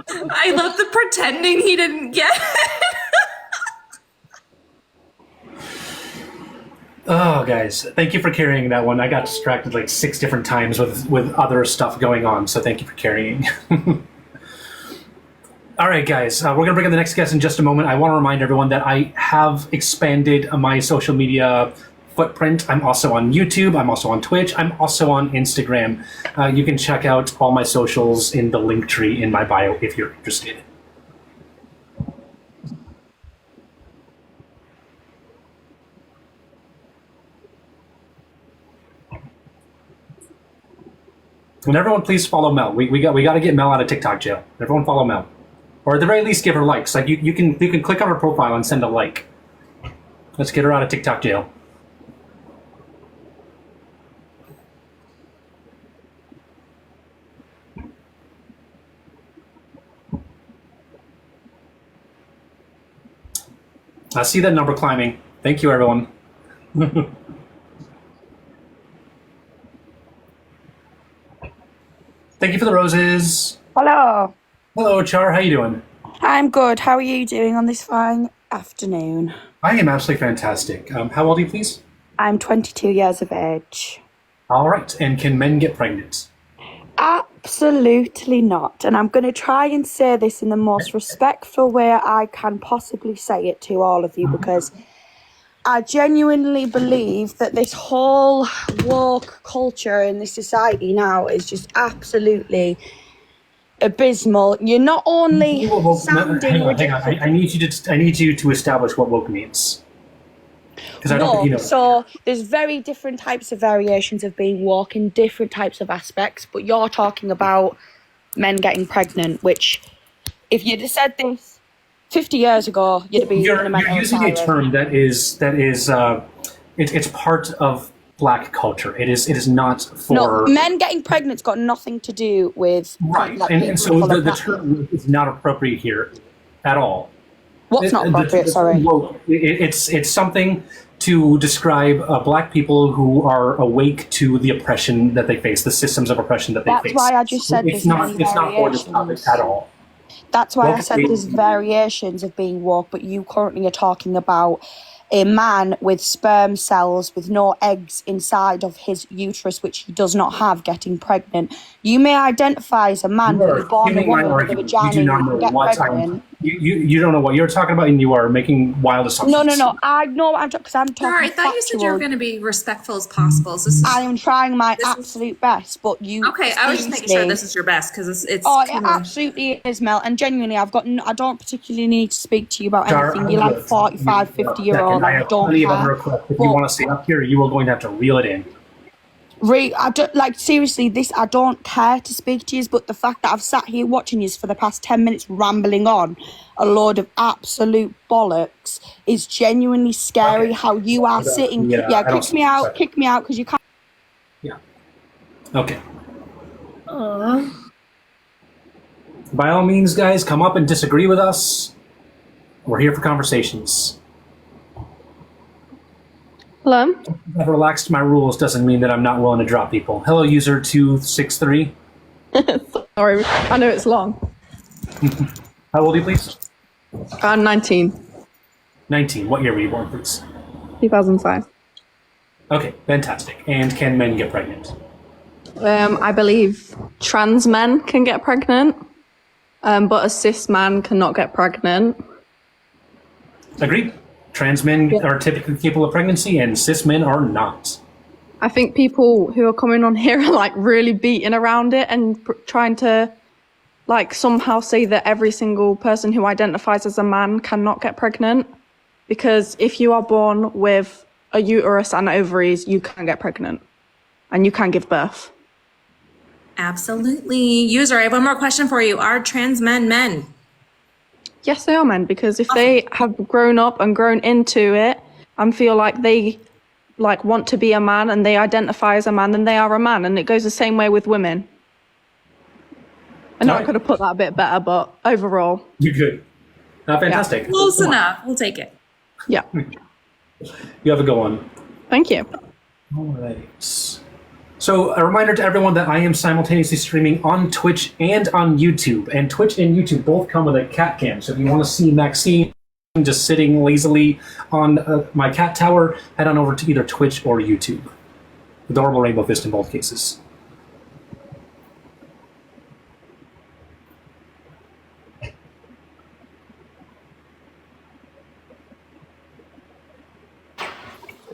I love the pretending he didn't get it. Oh, guys, thank you for carrying that one. I got distracted like 6 different times with other stuff going on, so thank you for carrying. All right, guys, we're going to bring in the next guest in just a moment. I want to remind everyone that I have expanded my social media footprint. I'm also on YouTube. I'm also on Twitch. I'm also on Instagram. You can check out all my socials in the link tree in my bio if you're interested. And everyone, please follow Mel. We got to get Mel out of TikTok jail. Everyone, follow Mel, or at the very least, give her likes. Like you can click on her profile and send a like. Let's get her out of TikTok jail. I see that number climbing. Thank you, everyone. Thank you for the roses. Hello. Hello, Char. How you doing? I'm good. How are you doing on this fine afternoon? I am absolutely fantastic. How old are you, please? I'm 22 years of age. All right. And can men get pregnant? Absolutely not. And I'm going to try and say this in the most respectful way I can possibly say it to all of you, because I genuinely believe that this whole woke culture in this society now is just absolutely abysmal. You're not only sounding ridiculous. Hang on. I need you to establish what woke means. Because I don't think you know. So there's very different types of variations of being woke in different types of aspects, but you're talking about men getting pregnant, which if you'd have said this 50 years ago, you'd be You're using a term that is it's part of Black culture. It is not for... No, men getting pregnant's got nothing to do with... Right, and so the term is not appropriate here at all. What's not appropriate, sorry? Well, it's something to describe Black people who are awake to the oppression that they face, the systems of oppression that they face. That's why I just said it's not for this topic at all. That's why I said there's variations of being woke, but you currently are talking about a man with sperm cells with no eggs inside of his uterus, which he does not have, getting pregnant. You may identify as a man who was born a woman with a vagina and get pregnant. You don't know what you're talking about, and you are making wild assumptions. No. I know what I'm talking, because I'm talking I thought you said you were going to be respectful as possible. So I am trying my absolute best, but you... Okay, I was just making sure this is your best, because it's... Oh, it absolutely is, Mel. And genuinely, I don't particularly need to speak to you about anything. You're like 45, 50-year-old. I have plenty of other requests. If you want to stay up here, you are going to have to reel it in. I don't, like, seriously, I don't care to speak to you, but the fact that I've sat here watching you for the past 10 minutes rambling on a load of absolute bollocks is genuinely scary. How you are sitting. Kick me out, because you can't. Yeah. Okay. By all means, guys, come up and disagree with us. We're here for conversations. Hello? I've relaxed my rules doesn't mean that I'm not willing to drop people. Hello, user 263. Sorry, I know it's long. How old are you, please? I'm 19. 19. What year were you born, please? 2005. Okay, fantastic. And can men get pregnant? I believe trans men can get pregnant, but a cis man cannot get pregnant. Agreed. Trans men are typically capable of pregnancy, and cis men are not. I think people who are coming on here are like really beating around it and trying to like somehow say that every single person who identifies as a man cannot get pregnant, because if you are born with a uterus and ovaries, you can get pregnant and you can give birth. Absolutely. User, I have one more question for you. Are trans men men? Yes, they are men, because if they have grown up and grown into it and feel like they like want to be a man and they identify as a man, then they are a man. And it goes the same way with women. I know I could have put that a bit better, but overall. You're good. Fantastic. Yeah. Close enough. We'll take it. Yeah. You have a good one. Thank you. All right. So a reminder to everyone that I am simultaneously streaming on Twitch and on YouTube. And Twitch and YouTube both come with a cat cam. So if you want to see Maxine just sitting lazily on my cat tower, head on over to either Twitch or YouTube. Adorable rainbow fist in both cases.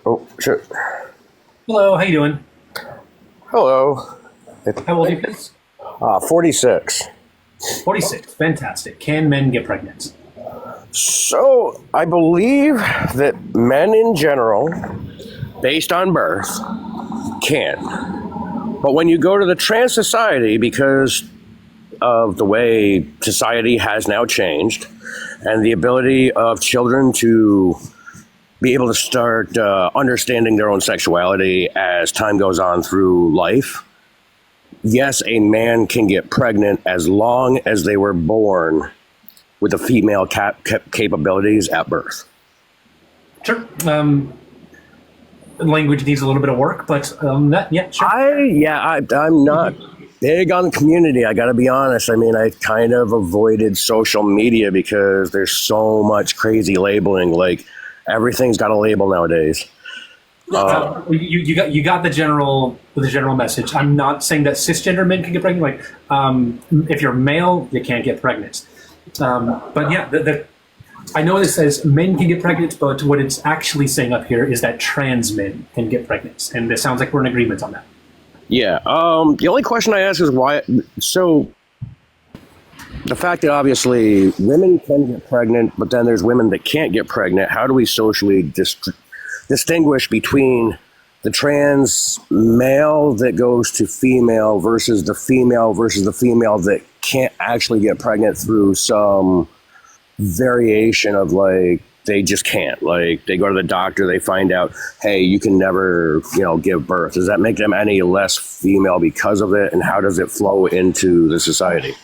Oh, shit. Hello, how you doing? Hello. How old are you, please? 46. 46. Fantastic. Can men get pregnant? So, I believe that men in general, based on birth, can. But when you go to the trans society, because of the way society has now changed, and the ability of children to be able to start understanding their own sexuality as time goes on through life. Yes, a man can get pregnant as long as they were born with the female capabilities at birth. Sure. Language needs a little bit of work, but yeah, sure. I'm not big on community. I got to be honest. I mean, I kind of avoided social media because there's so much crazy labeling. Like, everything's got a label nowadays. You got the general message. I'm not saying that cisgender men can get pregnant. Like, if you're male, you can't get pregnant. But yeah, I know it says men can get pregnant, but what it's actually saying up here is that trans men can get pregnant, and it sounds like we're in agreement on that. Yeah. The only question I ask is why. So, the fact that obviously women can get pregnant, but then there's women that can't get pregnant. How do we socially distinguish between the trans male that goes to female versus the female that can't actually get pregnant through some variation of, like, they just can't. Like, they go to the doctor, they find out, hey, you can never, give birth. Does that make them any less female because of it? And how does it flow into the society?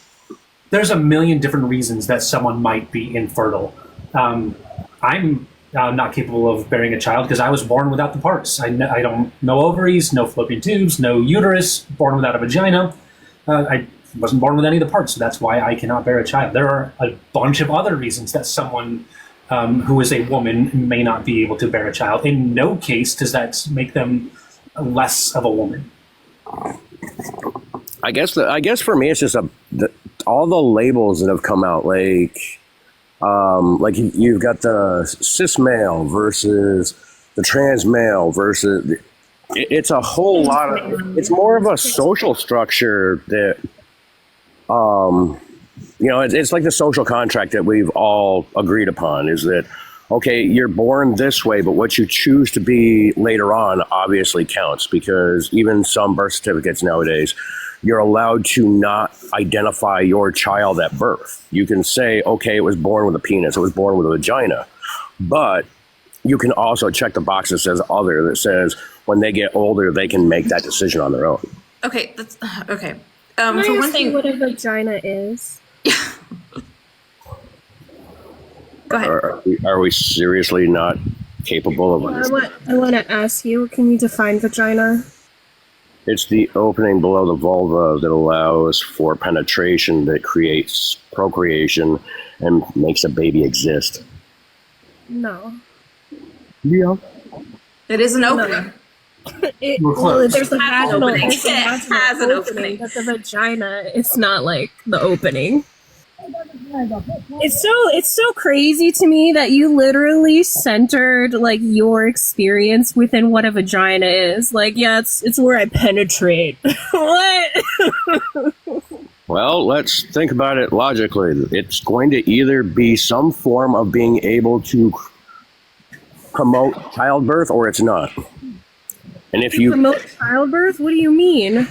There's a million different reasons that someone might be infertile. I'm not capable of bearing a child because I was born without the parts. I don't, no ovaries, no fallopian tubes, no uterus, born without a vagina. I wasn't born with any of the parts, so that's why I cannot bear a child. There are a bunch of other reasons that someone who is a woman may not be able to bear a child. In no case does that make them less of a woman. I guess for me it's just all the labels that have come out, like you've got the cis male versus the trans male versus it's a whole lot of, it's more of a social structure that it's like the social contract that we've all agreed upon is that, okay, you're born this way, but what you choose to be later on obviously counts, because even some birth certificates nowadays, you're allowed to not identify your child at birth. You can say, okay, it was born with a penis, it was born with a vagina, but you can also check the box that says other, that says when they get older, they can make that decision on their own. Okay, that's okay. Can I For one ask you thing, what a vagina is? go ahead. Are we seriously not capable of understanding? I want to ask you, can you define vagina? It's the opening below the vulva that allows for penetration, that creates procreation and makes a baby exist. No. Yeah. It is an opening. There's a vaginal opening. It has an opening. But the vagina is not like the opening. It's so crazy to me that you literally centered like your experience within what a vagina is. Like, yeah, it's where I penetrate. What? Well, let's think about it logically. It's going to either be some form of being able to promote childbirth, or it's not. And if you promote childbirth, what do you mean?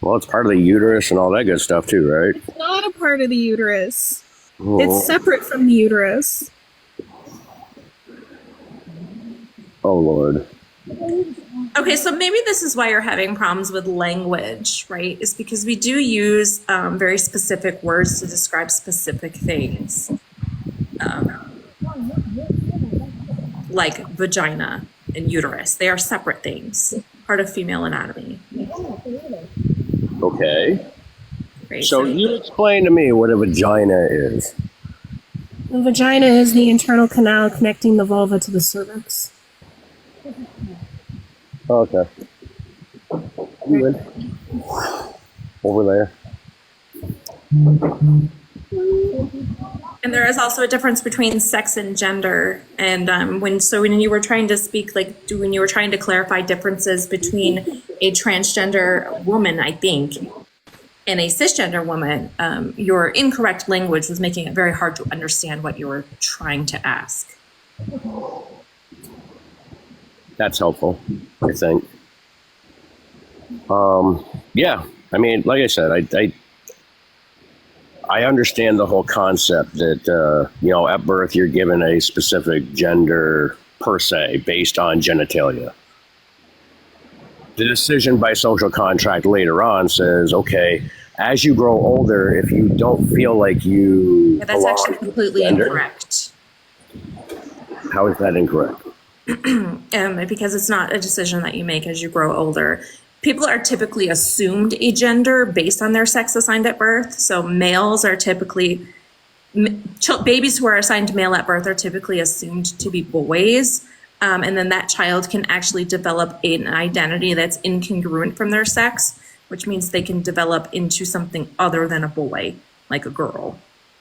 Well, it's part of the uterus and all that good stuff too, right? It's not a part of the uterus. Oh. It's separate from the uterus. Oh, Lord. Okay, so maybe this is why you're having problems with language, right? Is because we do use very specific words to describe specific things. Like vagina and uterus. They are separate things, part of female anatomy. Okay. Right? So you explain to me what a vagina is. The vagina is the internal canal connecting the vulva to the cervix. Okay. You win. Over there. And there is also a difference between sex and gender. And when you were trying to speak, when you were trying to clarify differences between a transgender woman, I think, and a cisgender woman, your incorrect language was making it very hard to understand what you were trying to ask. That's helpful, I think. Yeah, I mean, like I said, I understand the whole concept that, at birth you're given a specific gender per se based on genitalia. The decision by social contract later on says, okay, as you grow older, if you don't feel like you That's actually completely incorrect. How is that incorrect? Because it's not a decision that you make as you grow older. People are typically assumed a gender based on their sex assigned at birth. So males are typically, babies who are assigned male at birth are typically assumed to be boys. And then that child can actually develop an identity that's incongruent from their sex, which means they can develop into something other than a boy, like a girl,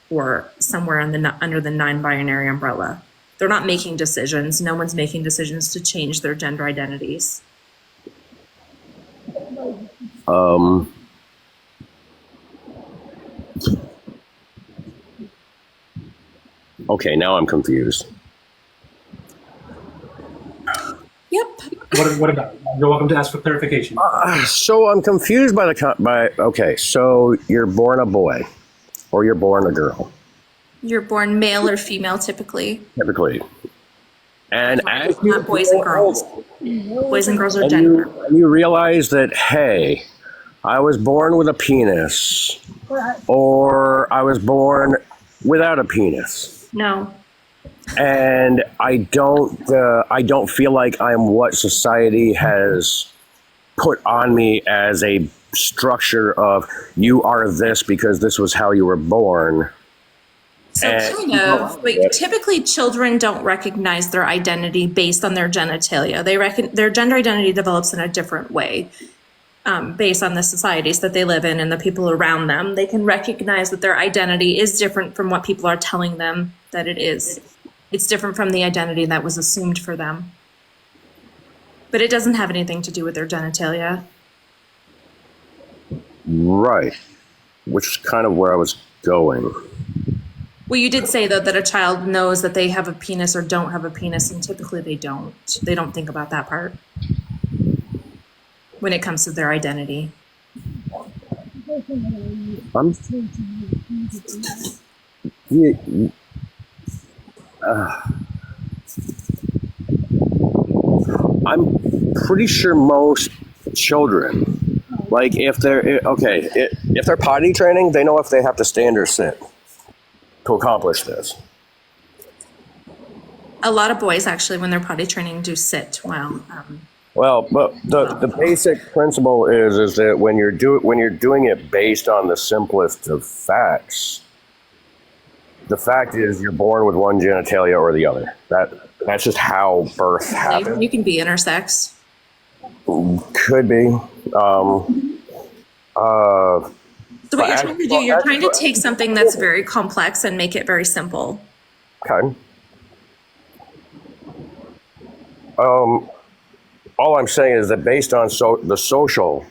or somewhere under the non-binary umbrella. They're not making decisions. No one's making decisions to change their gender identities. Okay, now I'm confused. Yep. What about it? You're welcome to ask for clarification. So I'm confused okay, so you're born a boy or you're born a girl. You're born male or female typically. Typically. And as you Not boys and girls. Boys and girls are and gender. you realize that, hey, I was born with a penis or I was born without a penis. No. And I don't feel like I'm what society has put on me as a structure of you are this because this was how you were born. So kind of, but typically children don't recognize their identity based on their genitalia. Their gender identity develops in a different way, based on the societies that they live in and the people around them. They can recognize that their identity is different from what people are telling them that it is. It's different from the identity that was assumed for them. But it doesn't have anything to do with their genitalia. Right. Which is kind of where I was going. Well, you did say, though, that a child knows that they have a penis or don't have a penis, and typically they don't. They don't think about that part when it comes to their identity. I'm pretty sure most children, like if they're potty training, they know if they have to stand or sit to accomplish this. A lot of boys, actually, when they're potty training, do sit. Well, but the basic principle is that when you're doing it based on the simplest of facts, the fact is you're born with one genitalia or the other. That's just how birth happens. You can be intersex. Could be. So what you're trying to do, you're trying to take something that's very complex and make it very simple. Okay. All I'm saying is that based on the social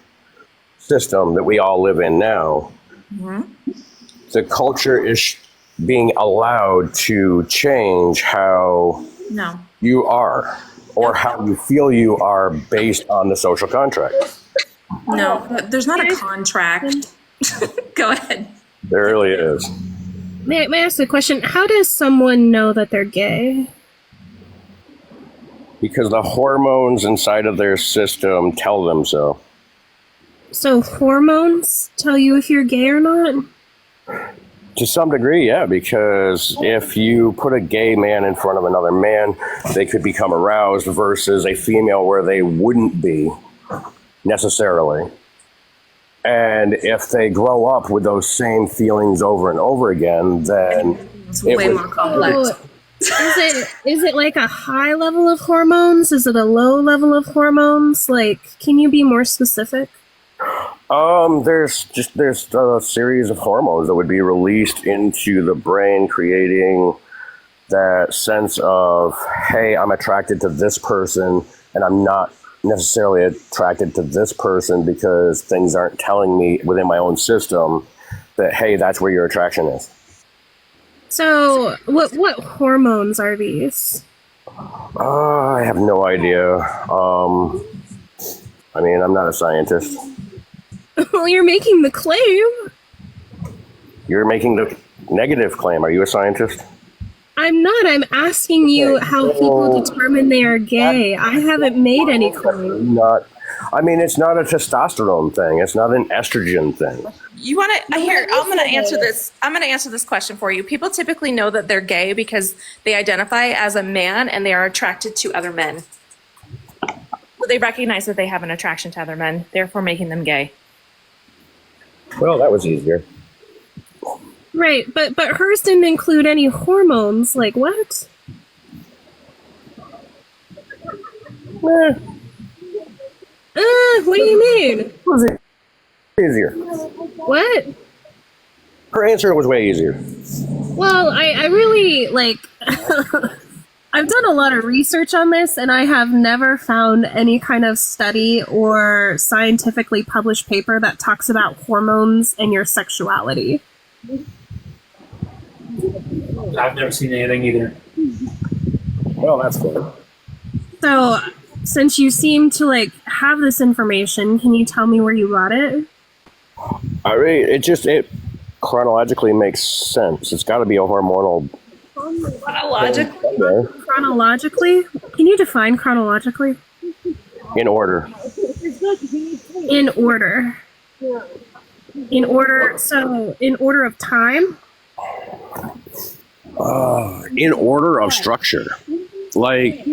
system that we all live in now, the culture is being allowed to change how you are or how you feel you are based on the social contract. No, there's not a contract. Go ahead. There really is. May I ask a question? How does someone know that they're gay? Because the hormones inside of their system tell them so. So hormones tell you if you're gay or not? To some degree, yeah, because if you put a gay man in front of another man, they could become aroused versus a female where they wouldn't be necessarily. And if they grow up with those same feelings over and over again, then It's way more complex. So, is it like a high level of hormones? Is it a low level of hormones? Like, can you be more specific? there's a series of hormones that would be released into the brain, creating that sense of, hey, I'm attracted to this person, and I'm not necessarily attracted to this person because things aren't telling me within my own system that, hey, that's where your attraction is. So, what hormones are these? I have no idea. I mean, I'm not a scientist. Well, you're making the claim. You're making the negative claim. Are you a scientist? I'm not. I'm asking you how people determine they are gay. I haven't made any claim. Not. I mean, it's not a testosterone thing. It's not an estrogen thing. You want to here? I'm going to answer this. I'm going to answer this question for you. People typically know that they're gay because they identify as a man and they are attracted to other men. So they recognize that they have an attraction to other men, therefore making them gay. Well, that was easier. Right, but hers didn't include any hormones. Like what? What do you mean? Easier. What? Her answer was way easier. Well, I really like. I've done a lot of research on this, and I have never found any kind of study or scientifically published paper that talks about hormones and your sexuality. I've never seen anything either. Well, that's fair. So, since you seem to like have this information, can you tell me where you got it? I mean, it chronologically makes sense. It's got to be a hormonal. Chronologically? Can you define chronologically? In order. In order. In order. So, in order of time. In order of structure, like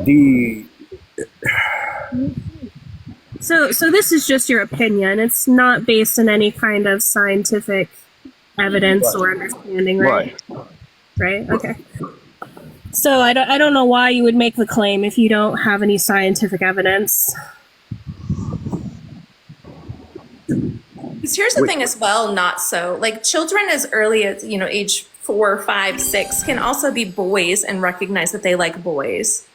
the. So this is just your opinion. It's not based on any kind of scientific evidence or understanding, right? Right. Okay. So I don't know why you would make the claim if you don't have any scientific evidence. Because here's the thing as well, not so. Like children as early as, age 4, 5, 6 can also be boys and recognize that they like boys.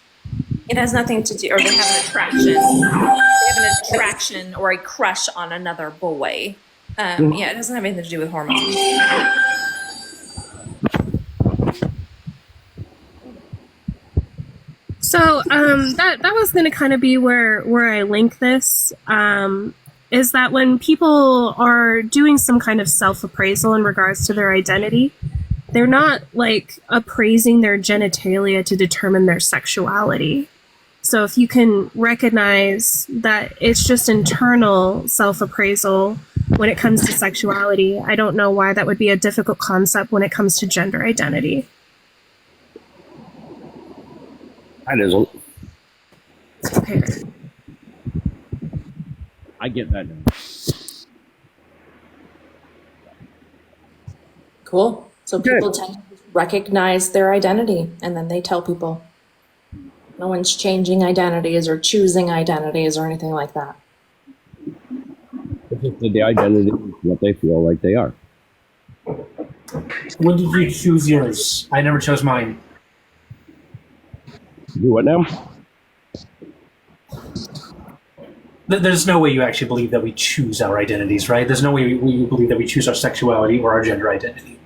It has nothing to do, or they have an attraction. They have an attraction or a crush on another boy. Yeah, it doesn't have anything to do with hormones. So that was going to kind of be where I link this. Is that when people are doing some kind of self-appraisal in regards to their identity, they're not like appraising their genitalia to determine their sexuality. So if you can recognize that it's just internal self-appraisal when it comes to sexuality, I don't know why that would be a difficult concept when it comes to gender identity. That isn't. Okay. I get that now. Cool. So people tend to recognize their identity and then they tell people. No one's changing identities or choosing identities or anything like that. The identity is what they feel like they are. When did you choose yours? I never chose mine. Do what now? There's no way you actually believe that we choose our identities, right? There's no way we believe that we choose our sexuality or our gender identity.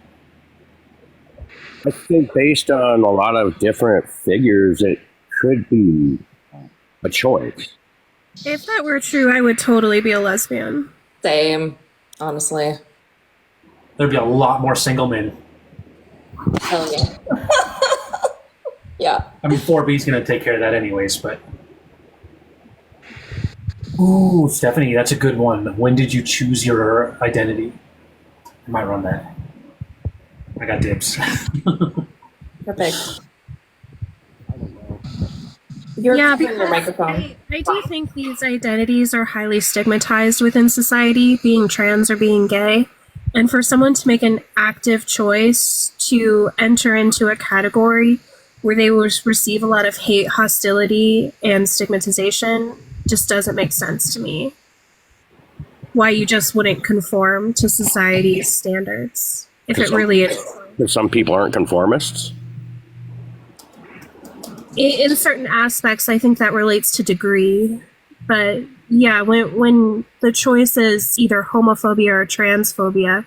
I think based on a lot of different figures, it could be a choice. If that were true, I would totally be a lesbian. Same, honestly. There'd be a lot more single men. Hell yeah. Yeah. I mean, 4B's going to take care of that anyways, but... Ooh, Stephanie, that's a good one. When did you choose your identity? I might run that. I got dibs. Perfect. You're Yeah, covering your because microphone. I do think these identities are highly stigmatized within society, being trans or being gay. And for someone to make an active choice to enter into a category where they will receive a lot of hate, hostility, and stigmatization just doesn't make sense to me. Why you just wouldn't conform to society's standards if it really is. Because some people aren't conformists. In certain aspects, I think that relates to degree. But yeah, when the choice is either homophobia or transphobia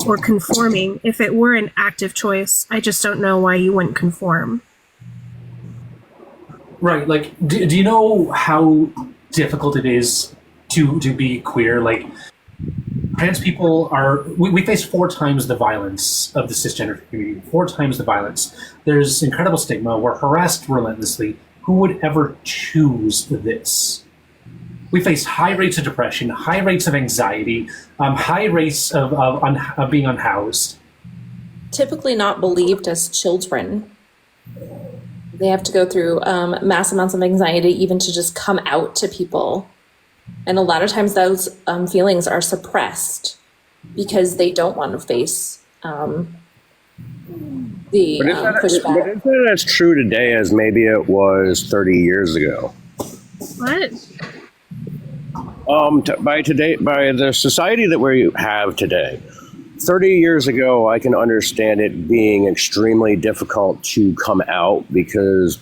or conforming, if it were an active choice, I just don't know why you wouldn't conform. Right. Like, do you know how difficult it is to be queer? Like, trans people we face 4 times the violence of the cisgender community, 4 times the violence. There's incredible stigma. We're harassed relentlessly. Who would ever choose this? We face high rates of depression, high rates of anxiety, high rates of being unhoused. Typically not believed as children. They have to go through mass amounts of anxiety even to just come out to people. And a lot of times those feelings are suppressed because they don't want to face the But pushback. isn't that as true today as maybe it was 30 years ago? What? By the society that we have today, 30 years ago, I can understand it being extremely difficult to come out because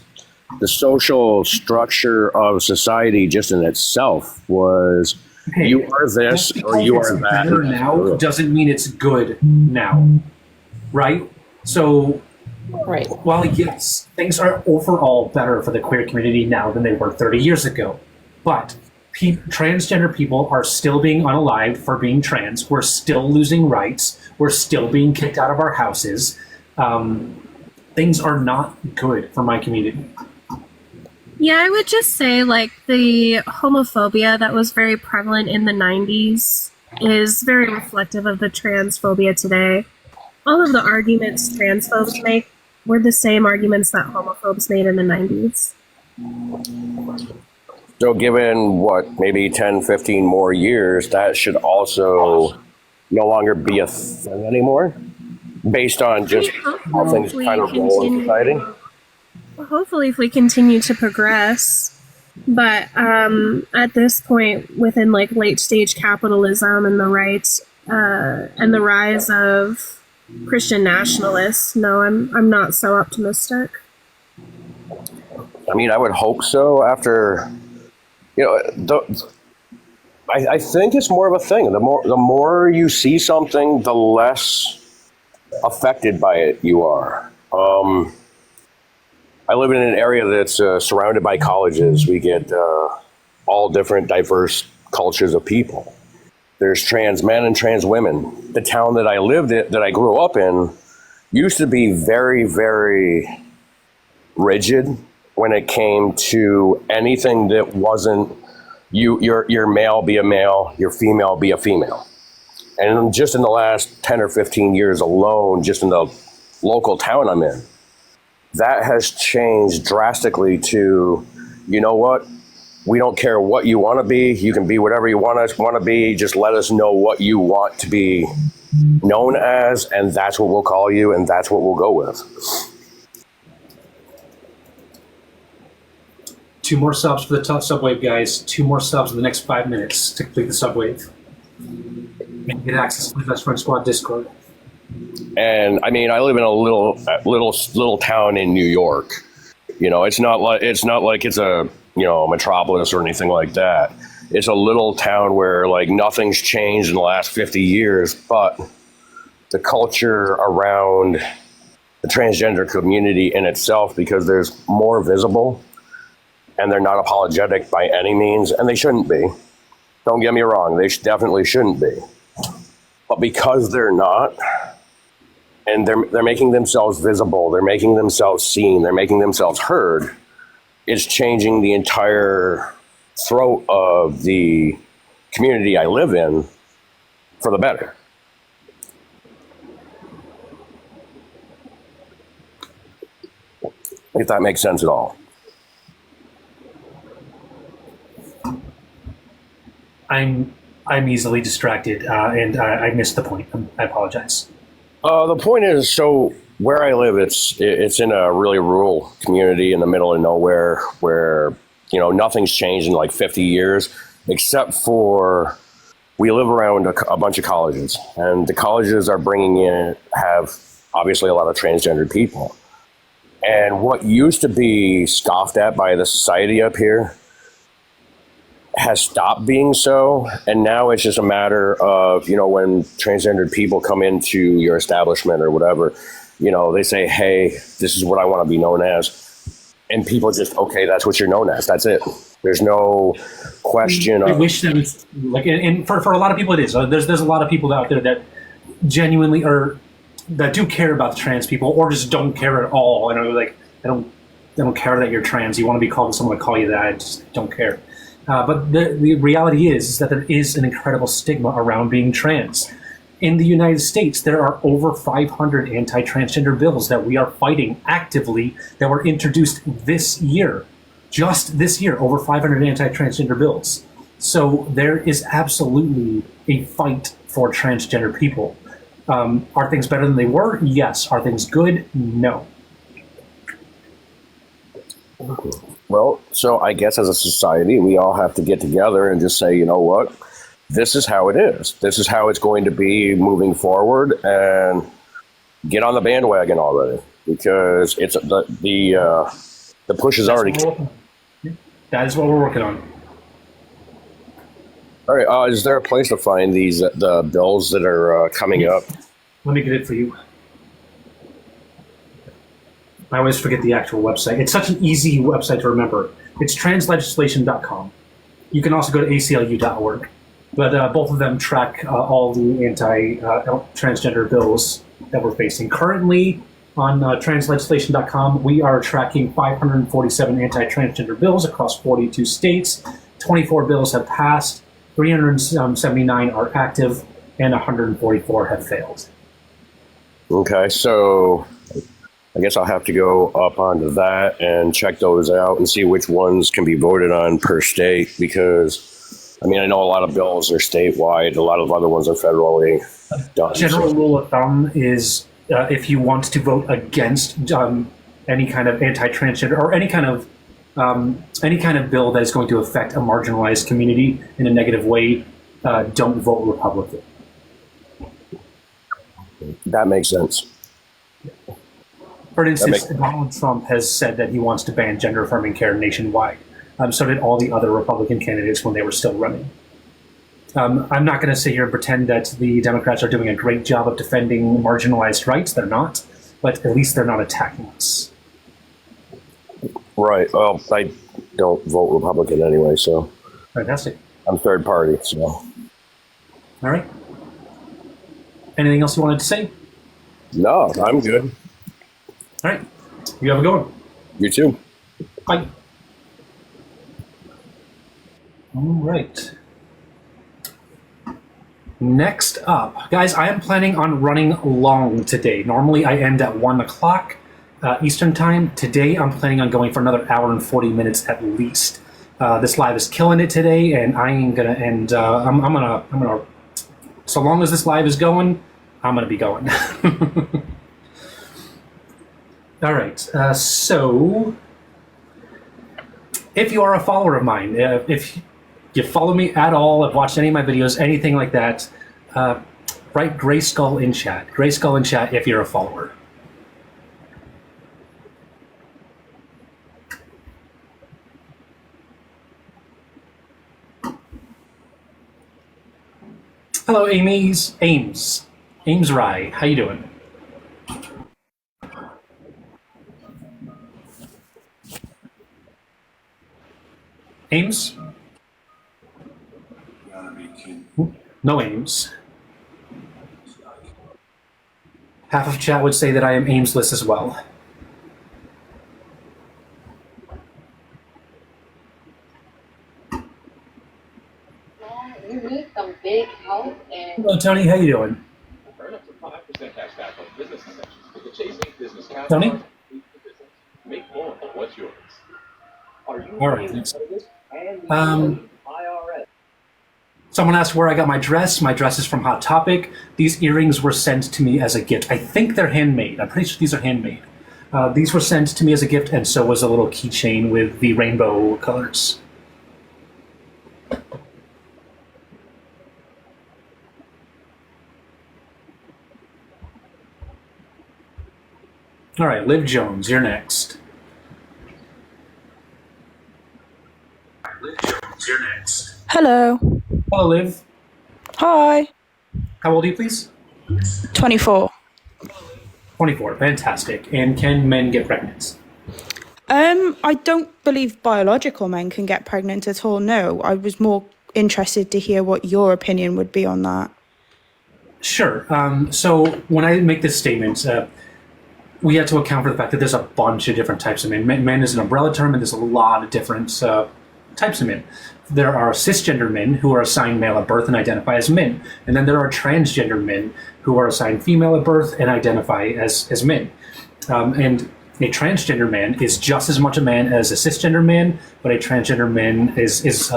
the social structure of society just in itself was Okay, you are this or you it's are that. better now doesn't mean it's good now, right? So, Right. while yes, things are overall better for the queer community now than they were 30 years ago, but transgender people are still being unalived for being trans. We're still losing rights. We're still being kicked out of our houses. Things are not good for my community. Yeah, I would just say like the homophobia that was very prevalent in the 90s is very reflective of the transphobia today. All of the arguments transphobes make were the same arguments that homophobes made in the 90s. So given what, maybe 10, 15 more years, that should also no longer be a thing anymore based on just how things kind of roll in society. Hopefully, if we continue to progress. But at this point, within like late stage capitalism and the rights and the rise of Christian nationalists, no, I'm not so optimistic. I mean, I would hope so after, I think it's more of a thing. The more you see something, the less affected by it you are. I live in an area that's surrounded by colleges. We get all different diverse cultures of people. There's trans men and trans women. The town that I lived in, that I grew up in, used to be very, very rigid when it came to anything that wasn't your male be a male, your female be a female. And just in the last 10 or 15 years alone, just in the local town I'm in, that has changed drastically to, you know what? We don't care what you want to be. You can be whatever you want to be. Just let us know what you want to be known as, and that's what we'll call you, and that's what we'll go with. 2 more subs for the subwave, guys. 2 more subs in the next 5 minutes to complete the subwave. And get access to the Best Friend Squad Discord. And I mean, I live in a little town in New York. It's not like it's a metropolis or anything like that. It's a little town where like nothing's changed in the last 50 years, but the culture around the transgender community in itself, because there's more visible, and they're not apologetic by any means, and they shouldn't be. Don't get me wrong, they definitely shouldn't be. But because they're not, and they're making themselves visible, they're making themselves seen, they're making themselves heard, it's changing the entire throat of the community I live in for the better. If that makes sense at all. I'm easily distracted, and I missed the point. I apologize. The point is, so where I live, it's in a really rural community in the middle of nowhere, where nothing's changed in like 50 years, except for we live around a bunch of colleges, and the colleges are bringing in have obviously a lot of transgender people, and what used to be scoffed at by the society up here has stopped being so, and now it's just a matter of when transgendered people come into your establishment or whatever, they say, hey, this is what I want to be known as, and people just, okay, that's what you're known as, that's it. There's no question I of, wish that was like, and for a lot of people it is. There's a lot of people out there that genuinely that do care about the trans people, or just don't care at all. Like I don't care that you're trans. You want to be called someone to call you that. I just don't care. But the reality is that there is an incredible stigma around being trans. In the United States, there are over 500 anti-transgender bills that we are fighting actively that were introduced this year. Just this year, over 500 anti-transgender bills. So there is absolutely a fight for transgender people. Are things better than they were? Yes. Are things good? No. well, so I guess as a society, we all have to get together and just say, you know what, this is how it is. This is how it's going to be moving forward, and get on the bandwagon already, because it's the push is already. That is what we're working on. All right. Is there a place to find the bills that are coming up? Let me get it for you. I always forget the actual website. It's such an easy website to remember. It's translegislation.com. You can also go to aclu.org. But both of them track all the anti-transgender bills that we're facing. Currently, on translegislation.com, we are tracking 547 anti-transgender bills across 42 states. 24 bills have passed, 379 are active, and 144 have failed. Okay, so I guess I'll have to go up onto that and check those out and see which ones can be voted on per state, because, I mean, I know a lot of bills are statewide, a lot of other ones are federally done. General rule of thumb is if you want to vote against any kind of anti-transgender or any kind of bill that is going to affect a marginalized community in a negative way, don't vote Republican. That makes sense. For instance, Donald Trump has said that he wants to ban gender-affirming care nationwide. So did all the other Republican candidates when they were still running. I'm not going to sit here and pretend that the Democrats are doing a great job of defending marginalized rights. They're not. But at least they're not attacking us. Right. Well, I don't vote Republican anyway, so. Fantastic. I'm third party, so. All right. Anything else you wanted to say? No, I'm good. All right. You have a good one. You too. Bye. All right. Next up, guys, I am planning on running long today. Normally I end at 1 o'clock Eastern time. Today I'm planning on going for another hour and 40 minutes at least. This live is killing it today, and I ain't gonna end. I'm gonna. So long as this live is going, I'm gonna be going. All right. So, if you are a follower of mine, if you follow me at all, have watched any of my videos, anything like that, write Gray Skull in chat. Gray Skull in chat if you're a follower. Hello, Ames Rye. How you doing? Ames? No Ames. Half of chat would say that I am Amesless as well. You need some big help and. Hello, Tony. How you doing? Tony? Make more of what's yours. Are you All right. Thanks. Someone asked where I got my dress. My dress is from Hot Topic. These earrings were sent to me as a gift. I think they're handmade. I'm pretty sure these are handmade. These were sent to me as a gift, and so was a little keychain with the rainbow colors. All right, Liv Jones, you're next. Liv Jones, you're next. Hello. Hello, Liv. Hi. How old are you, please? 24. 24. Fantastic. And can men get pregnant? I don't believe biological men can get pregnant at all. No, I was more interested to hear what your opinion would be on that. Sure. So when I make this statement, we have to account for the fact that there's a bunch of different types of men. Men is an umbrella term, and there's a lot of different types of men. There are cisgender men who are assigned male at birth and identify as men. And then there are transgender men who are assigned female at birth and identify as men. And a transgender man is just as much a man as a cisgender man, but a transgender man is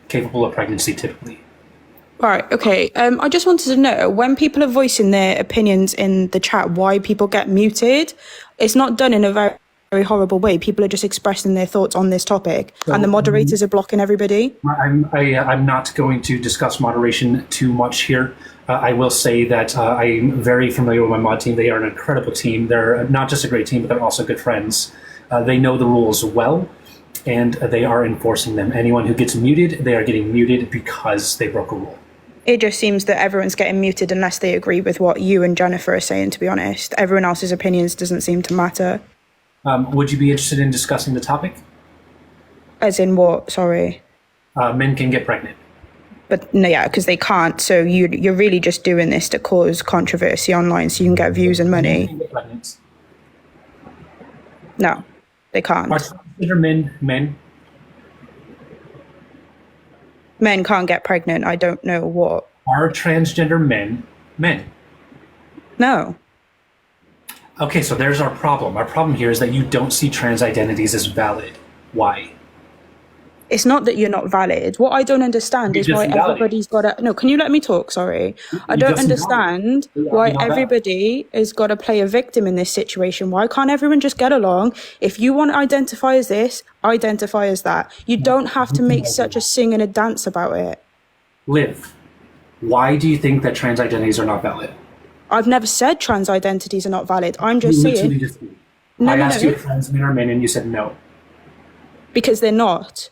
capable of pregnancy typically. Right, okay. I just wanted to know, when people are voicing their opinions in the chat, why people get muted. It's not done in a very horrible way. People are just expressing their thoughts on this topic, and the moderators are blocking everybody. I'm not going to discuss moderation too much here. I will say that I'm very familiar with my mod team. They are an incredible team. They're not just a great team, but they're also good friends. They know the rules well, and they are enforcing them. Anyone who gets muted, they are getting muted because they broke a rule. It just seems that everyone's getting muted unless they agree with what you and Jennifer are saying, to be honest. Everyone else's opinions doesn't seem to matter. Would you be interested in discussing the topic? As in what? Sorry. Men can get pregnant. But no, yeah, because they can't. So you're really just doing this to cause controversy online so you can get views and money. Men can get pregnant. No, they can't. Are transgender men? Men can't get pregnant. I don't know what. Are transgender men? No. Okay, so there's our problem. Our problem here is that you don't see trans identities as valid. Why? It's not that you're not valid. What I don't understand is why everybody's got to... No, can you let me talk? Sorry. I don't understand why everybody has got to play a victim in this situation. Why can't everyone just get along? If you want to identify as this, identify as that. You don't have to make such a sing and a dance about it. Liv, why do you think that trans identities are not valid? I've never said trans identities are not valid. I'm just saying... I asked you if trans men are men and you said no. Because they're not.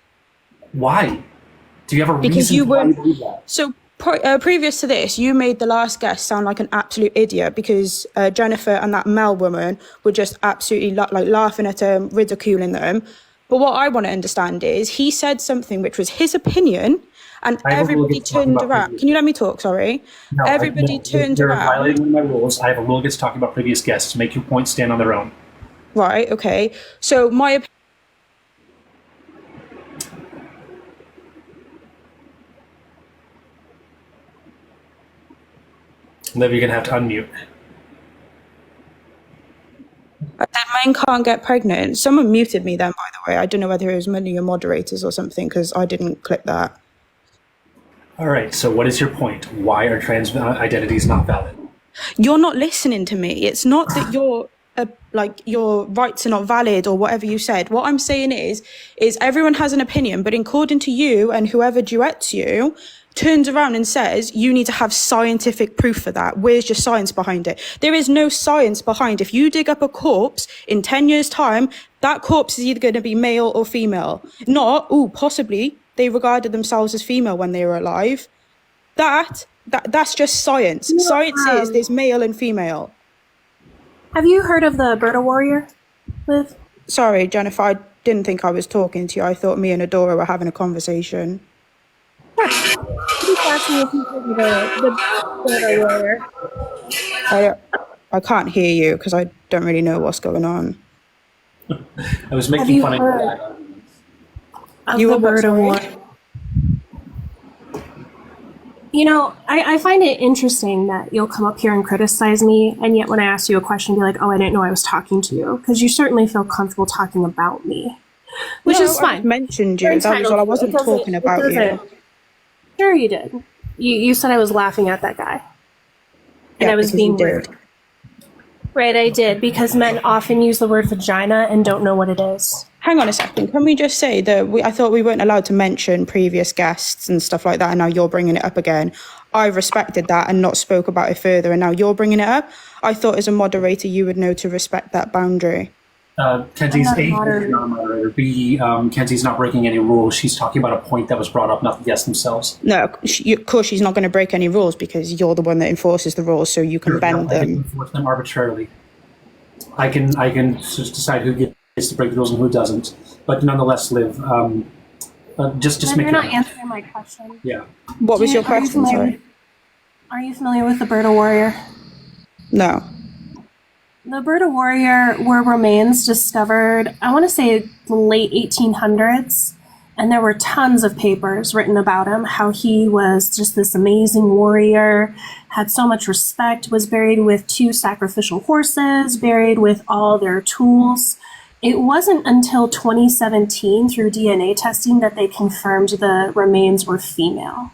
Why? Do you have a reason because you why were you believe that? So previous to this, you made the last guest sound like an absolute idiot because Jennifer and that Mel woman were just absolutely laughing at them, ridiculing them. But what I want to understand is he said something which was his opinion, and everybody turned around. Can you let me talk? Sorry. No, everybody turned around. You're violating my rules. I have a rule against talking about previous guests. Make your points stand on their own. Right. Okay. So my opinion. Liv, you're going to have to unmute. That men can't get pregnant. Someone muted me then, by the way. I don't know whether it was one of your moderators or something because I didn't click that. All right. So what is your point? Why are trans identities not valid? You're not listening to me. It's not that your rights are not valid or whatever you said. What I'm saying is everyone has an opinion, but according to you and whoever duets you, turns around and says, you need to have scientific proof for that. Where's your science behind it? There is no science behind. If you dig up a corpse in 10 years' time, that corpse is either going to be male or female. Not, possibly they regarded themselves as female when they were alive. That's just science. You know, science is there's male and female. Have you heard of the Berta Warrior, Liv? Sorry, Jennifer, I didn't think I was talking to you. I thought me and Adora were having a conversation. I can't hear you because I don't really know what's going on. I was making fun of you. The Berta Warrior. You know, I find it interesting that you'll come up here and criticize me, and yet when I ask you a question, be like, "Oh, I didn't know I was talking to you," because you certainly feel comfortable talking about me, which is fine. I mentioned you. That was all. I wasn't talking about you. Sure you did. You said I was laughing at that guy. And Yeah, I was because you being rude. did. Right, I did, because men often use the word vagina and don't know what it is. Hang on a second. Can we just say that I thought we weren't allowed to mention previous guests and stuff like that, and now you're bringing it up again. I respected that and not spoke about it further, and now you're bringing it up. I thought as a moderator you would know to respect that boundary. Kenzie's I'm A, not a is not a moderator. B, Kenzie's not breaking any rules. She's talking about a point that was brought up, not the guests themselves. No, of course she's not going to break any rules because you're the one that enforces the rules, so you can bend I can them. enforce them arbitrarily. I can just decide who gets to break the rules and who doesn't. But nonetheless, Liv, just But make you're it. not answering my question. Yeah. What was your Are you question, familiar- sorry? Are you familiar with the Berta Warrior? No. The Berta Warrior were remains discovered, I want to say the late 1800s, and there were tons of papers written about him, how he was just this amazing warrior, had so much respect, was buried with 2 sacrificial horses, buried with all their tools. It wasn't until 2017 through DNA testing that they confirmed the remains were female.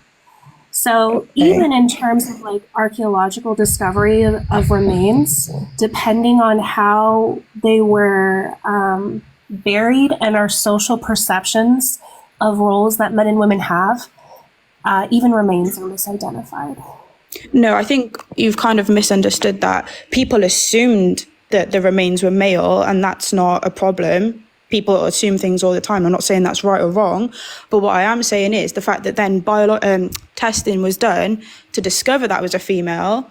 So even in terms of like archaeological discovery of remains, depending on how they were buried and our social perceptions of roles that men and women have, even remains are misidentified. No, I think you've kind of misunderstood that. People assumed that the remains were male, and that's not a problem. People assume things all the time. I'm not saying that's right or wrong, but what I am saying is the fact that then testing was done to discover that was a female.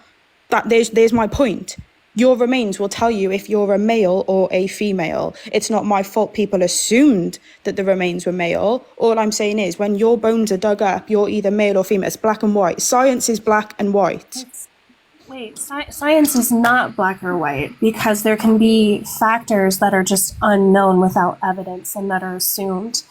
That there's my point. Your remains will tell you if you're a male or a female. It's not my fault people assumed that the remains were male. All I'm saying is when your bones are dug up, you're either male or female. It's black and white. Science is black and white. Wait, science is not black or white because there can be factors that are just unknown without evidence and that are assumed.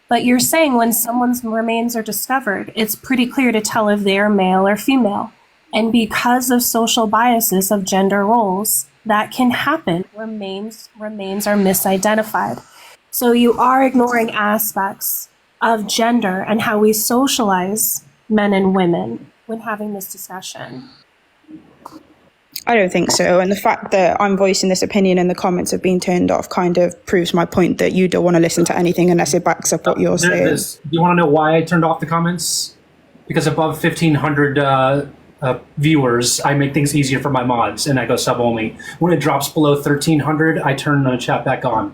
But you're saying when someone's remains are discovered, it's pretty clear to tell if they're male or female. And because of social biases of gender roles, that can happen. Remains are misidentified. So you are ignoring aspects of gender and how we socialize men and women when having this discussion. I don't think so. And the fact that I'm voicing this opinion and the comments have been turned off kind of proves my point that you don't want to listen to anything unless it backs up what you're saying. Do you want to know why I turned off the comments? Because above 1,500 viewers, I make things easier for my mods, and I go sub only. When it drops below 1,300, I turn the chat back on.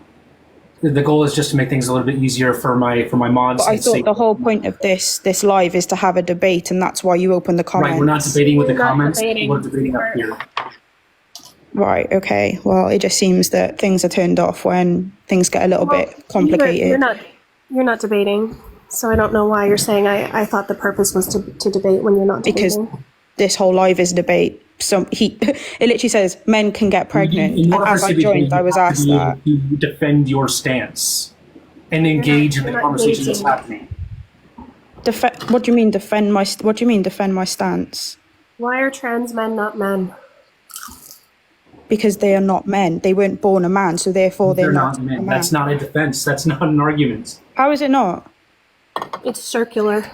The goal is just to make things a little bit easier for my mods. But I thought the whole point of this live is to have a debate, and that's why you open the comments. Right, we're not debating with the We're not comments. debating. We're debating up here. Right, okay. Well, it just seems that things are turned off when things get a little bit complicated. You're not debating, so I don't know why you're saying I thought the purpose was to debate when you're not debating. Because this whole live is debate. It literally says men can get pregnant. In order And as for I us to be joined, able I was asked to that. be able to defend your stance and engage in the you're not conversation that's engaging. happening. What do you mean defend my? What do you mean defend my stance? Why are trans men not men? Because they are not men. They weren't born a man, so therefore They're not not a men. man. That's not a defense. That's not an argument. How is it not? It's circular.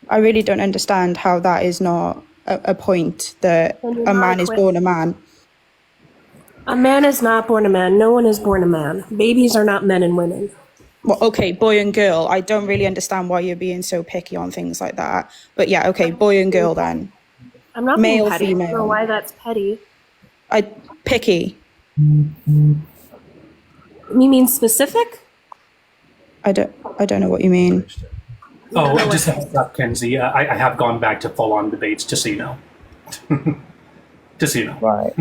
I really don't understand how that is not a point that Then you're a not man is equipped. born a man. A man is not born a man. No one is born a man. Babies are not men and women. Well, okay, boy and girl. I don't really understand why you're being so picky on things like that. But yeah, okay, boy and girl then. I'm not Male, being petty. I don't know female. why that's petty. Picky. You mean specific? I don't know what you mean. Oh, just a heads up, Kenzie. I have gone back to full-on debates, just so you know. Just so you know. Right.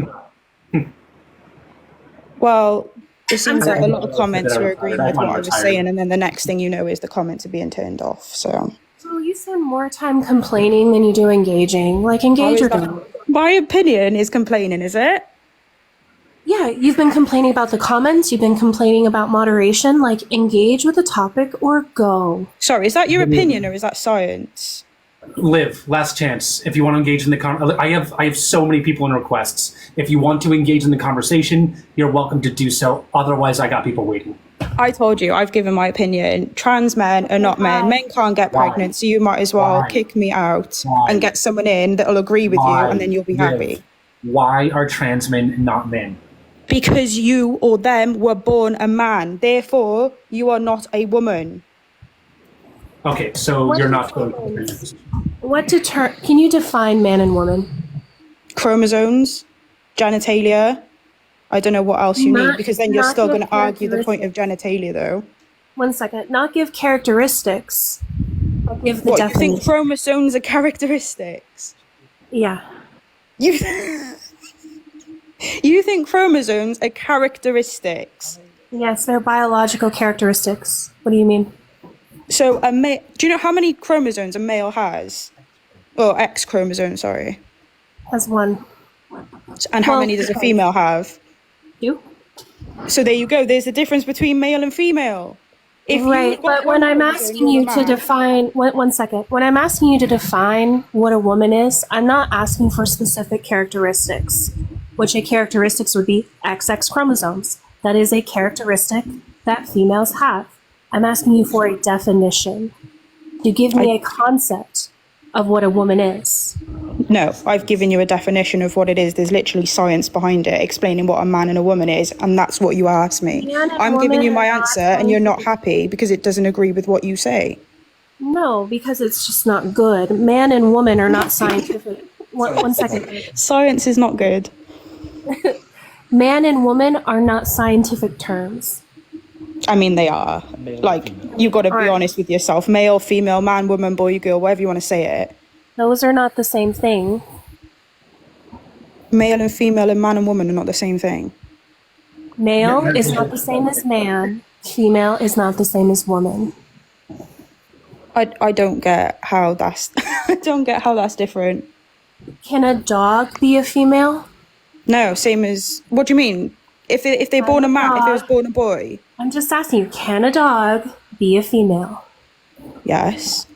Well, it seems like a lot of comments were agreeing with what I was saying, and then the next thing you know is the comments are being turned off. So So you spend more time complaining than you do engaging. Like, engage or don't. my opinion is complaining, is it? Yeah, you've been complaining about the comments. You've been complaining about moderation. Like, engage with the topic or go. Sorry, is that your opinion or is that science? Liv, last chance. If you want to engage in the I have so many people in requests. If you want to engage in the conversation, you're welcome to do so. Otherwise, I got people waiting. I told you, I've given my opinion. Trans men are not men. Men can't get Why? pregnant, so you might as well Why? kick me out Why? and get someone in that'll agree with you, and then you'll be Liv, happy. Why are trans men not men? Because you or them were born a man. Therefore, you are not a woman. Okay, so What you're is not going trans? Can you define man and woman? Chromosomes, genitalia. I don't know what else you need, because then you're Not still give going to argue the point of genitalia, though. 1 second. Not give characteristics. But give the What, you definition. think chromosomes are characteristics? Yeah. You, you think chromosomes are characteristics? Yes, they're biological characteristics. What do you mean? So, do you know how many chromosomes a male has? Oh, X chromosome, sorry. Has one. And how many does a female have? You? So there you go. There's a difference between male and female. Right, but when I'm asking you to define, 1 second, when I'm asking you to define what a woman is, I'm not asking for specific characteristics, which a characteristics would be XX chromosomes. That is a characteristic that females have. I'm asking you for a definition. To give me a concept of what a woman is. No, I've given you a definition of what it is. There's literally science behind it, explaining what a man and a woman is, and that's what you asked me. I'm giving you my answer, and you're not happy because it doesn't agree with what you say. No, because it's just not good. Man and woman are not scientific. One second. Science is not good. Man and woman are not scientific terms. I mean, they are. Like, you've got to be honest with yourself. Male, female, man, woman, boy, girl, whatever you want to say it. Those are not the same thing. Male and female and man and woman are not the same thing. Male is not the same as man. Female is not the same as woman. I don't get how that's I don't get how that's different. Can a dog be a female? No, same as, what do you mean? If they're born a man, if it was born a boy? I'm just asking you, can a dog be a female? Yes.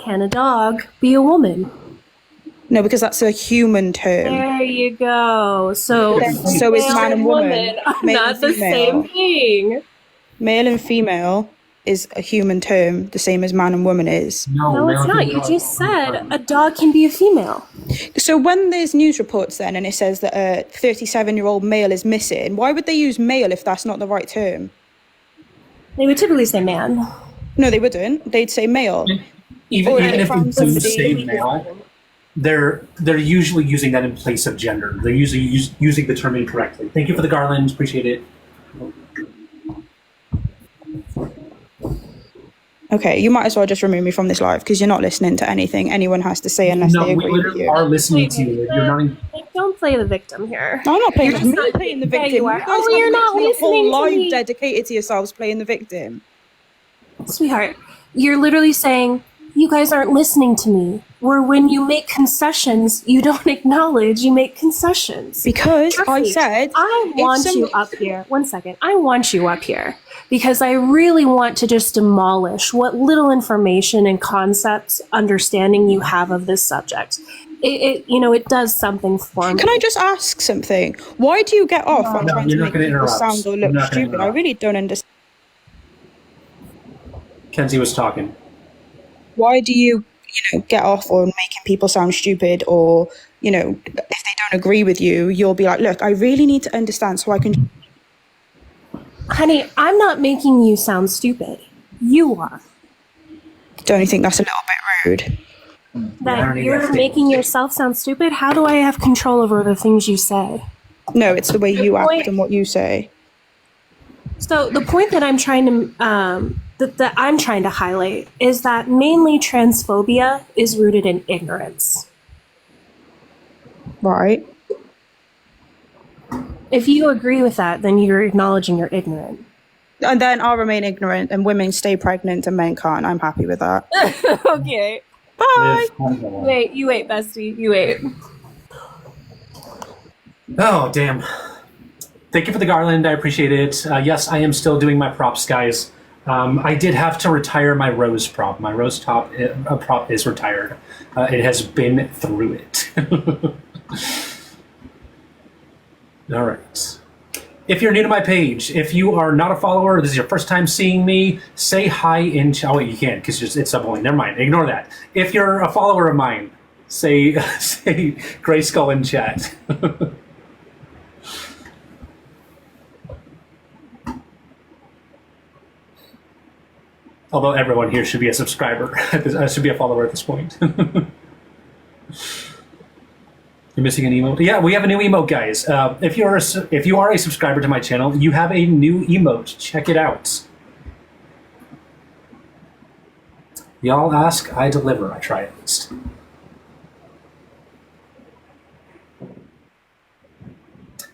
Can a dog be a woman? No, because that's a human term. There you go. So is man and woman. are not the same thing. Male and female is a human term, the same as man and woman is. No, it's not. You just said a dog can be a female. So when there's news reports then and it says that a 37-year-old male is missing, why would they use male if that's not the right term? They would typically say man. No, they wouldn't. They'd say male. Even if found they do somebody- say male, they're usually using that in place of gender. They're usually using the term incorrectly. Thank you for the garlands. Appreciate it. Okay, you might as well just remove me from this live because you're not listening to anything anyone has to say unless No, they we agree with literally you. are listening to you. You're not. Don't play the victim here. I'm not playing. You're Me just not- playing the Yeah, victim. you are. guys Oh, have you're not literally a whole listening to live me. dedicated to yourselves playing the victim. Sweetheart, you're literally saying, you guys aren't listening to me. Where when you make concessions, you don't acknowledge you make concessions. Because Trust I me, said, I want you up here. 1 second. I want you up here because I really want to just demolish what little information and concepts understanding you have of this subject. It does something for me. Can I just ask something? Why do you get off on No, trying to you're not make gonna people interrupt. sound or You're look not gonna stupid? I interrupt. really don't understand. Kenzie was talking. Why do you get off on making people sound stupid, or if they don't agree with you, you'll be like, look, I really need to understand so I can. Honey, I'm not making you sound stupid. You are. Don't you think that's a little bit rude? That you're making yourself sound stupid? How do I have control over the things you say? No, it's the way you point- act and what you say. So the point that I'm trying to that I'm trying to highlight is that mainly transphobia is rooted in ignorance. Right. If you agree with that, then you're acknowledging you're ignorant. And then I'll remain ignorant and women stay pregnant and men can't. I'm happy with that. Okay. Bye. Wait, you wait, bestie. You wait. Oh, damn. Thank you for the garland. I appreciate it. Yes, I am still doing my props, guys. I did have to retire my rose prop. My rose prop is retired. It has been through it. All right. If you're new to my page, if you are not a follower, this is your first time seeing me, say hi in chat. Oh, wait, you can't because it's subbullying. Never mind. Ignore that. If you're a follower of mine, say Gray Skull in chat. Although everyone here should be a subscriber. Should be a follower at this point. You're missing an emote? Yeah, we have a new emote, guys. If you are a subscriber to my channel, you have a new emote. Check it out. Y'all ask, I deliver. I try at least.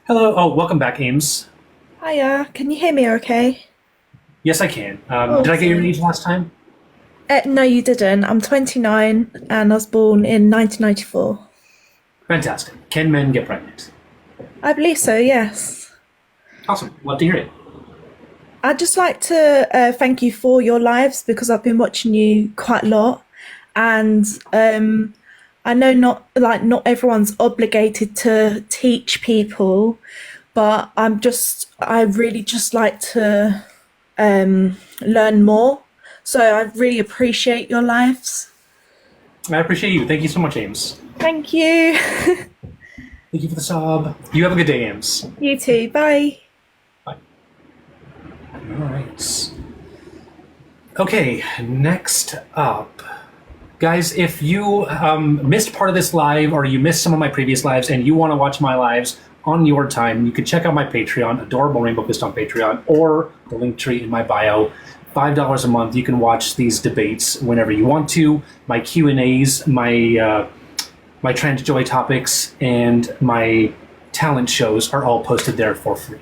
Hello. Oh, welcome back, Ames. Hiya, can you hear me okay? Yes, I can. Did I get your age last time? No, you didn't. I'm 29 and I was born in 1994. Fantastic. Can men get pregnant? I believe so, yes. Awesome. Love to hear it. I'd just like to thank you for your lives because I've been watching you quite a lot, and I know not everyone's obligated to teach people, but I really just like to learn more. So I really appreciate your lives. I appreciate you. Thank you so much, Ames. Thank you. Thank you for the sub. You have a good day, Ames. You too. Bye. Bye. All right. Okay, next up. Guys, if you missed part of this live or you missed some of my previous lives and you want to watch my lives on your time, you can check out my Patreon, Adorable Rainbow Fist on Patreon, or the link tree in my bio. $5 a month. You can watch these debates whenever you want to. My Q&As, my Trans Joy topics, and my talent shows are all posted there for free.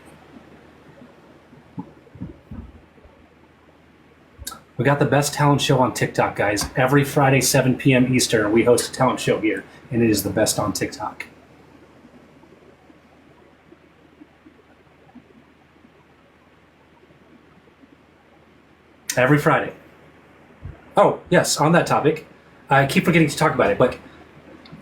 We got the best talent show on TikTok, guys. Every Friday, 7 p.m. Eastern, we host a talent show here, and it is the best on TikTok. Every Friday. Oh, yes, on that topic, I keep forgetting to talk about it, but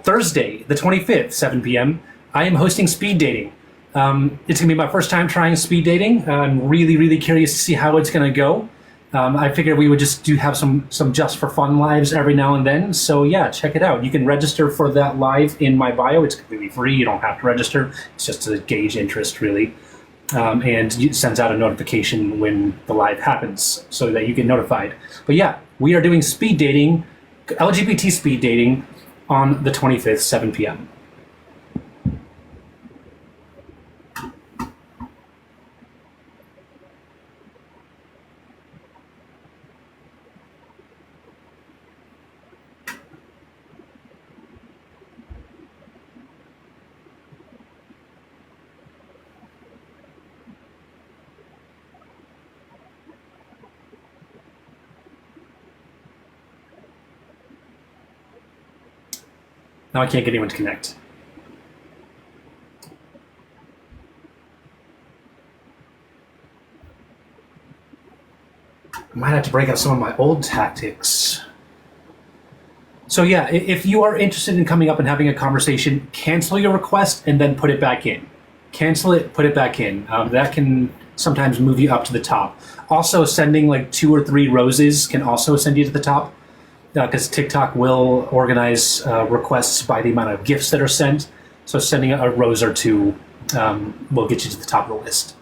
Thursday, the 25th, 7 p.m., I am hosting speed dating. It's going to be my first time trying speed dating. I'm really, really curious to see how it's going to go. I figured we would just have some just for fun lives every now and then. So yeah, check it out. You can register for that live in my bio. It's completely free. You don't have to register. It's just to gauge interest, really. And it sends out a notification when the live happens so that you get notified. But yeah, we are doing speed dating, LGBT speed dating, on the 25th, 7 p.m. Now I can't get anyone to connect. I might have to break out some of my old tactics. So yeah, if you are interested in coming up and having a conversation, cancel your request and then put it back in. Cancel it, put it back in. That can sometimes move you up to the top. Also, sending like 2 or 3 roses can also send you to the top. Because TikTok will organize requests by the amount of gifts that are sent. So sending a rose or 2 will get you to the top of the list.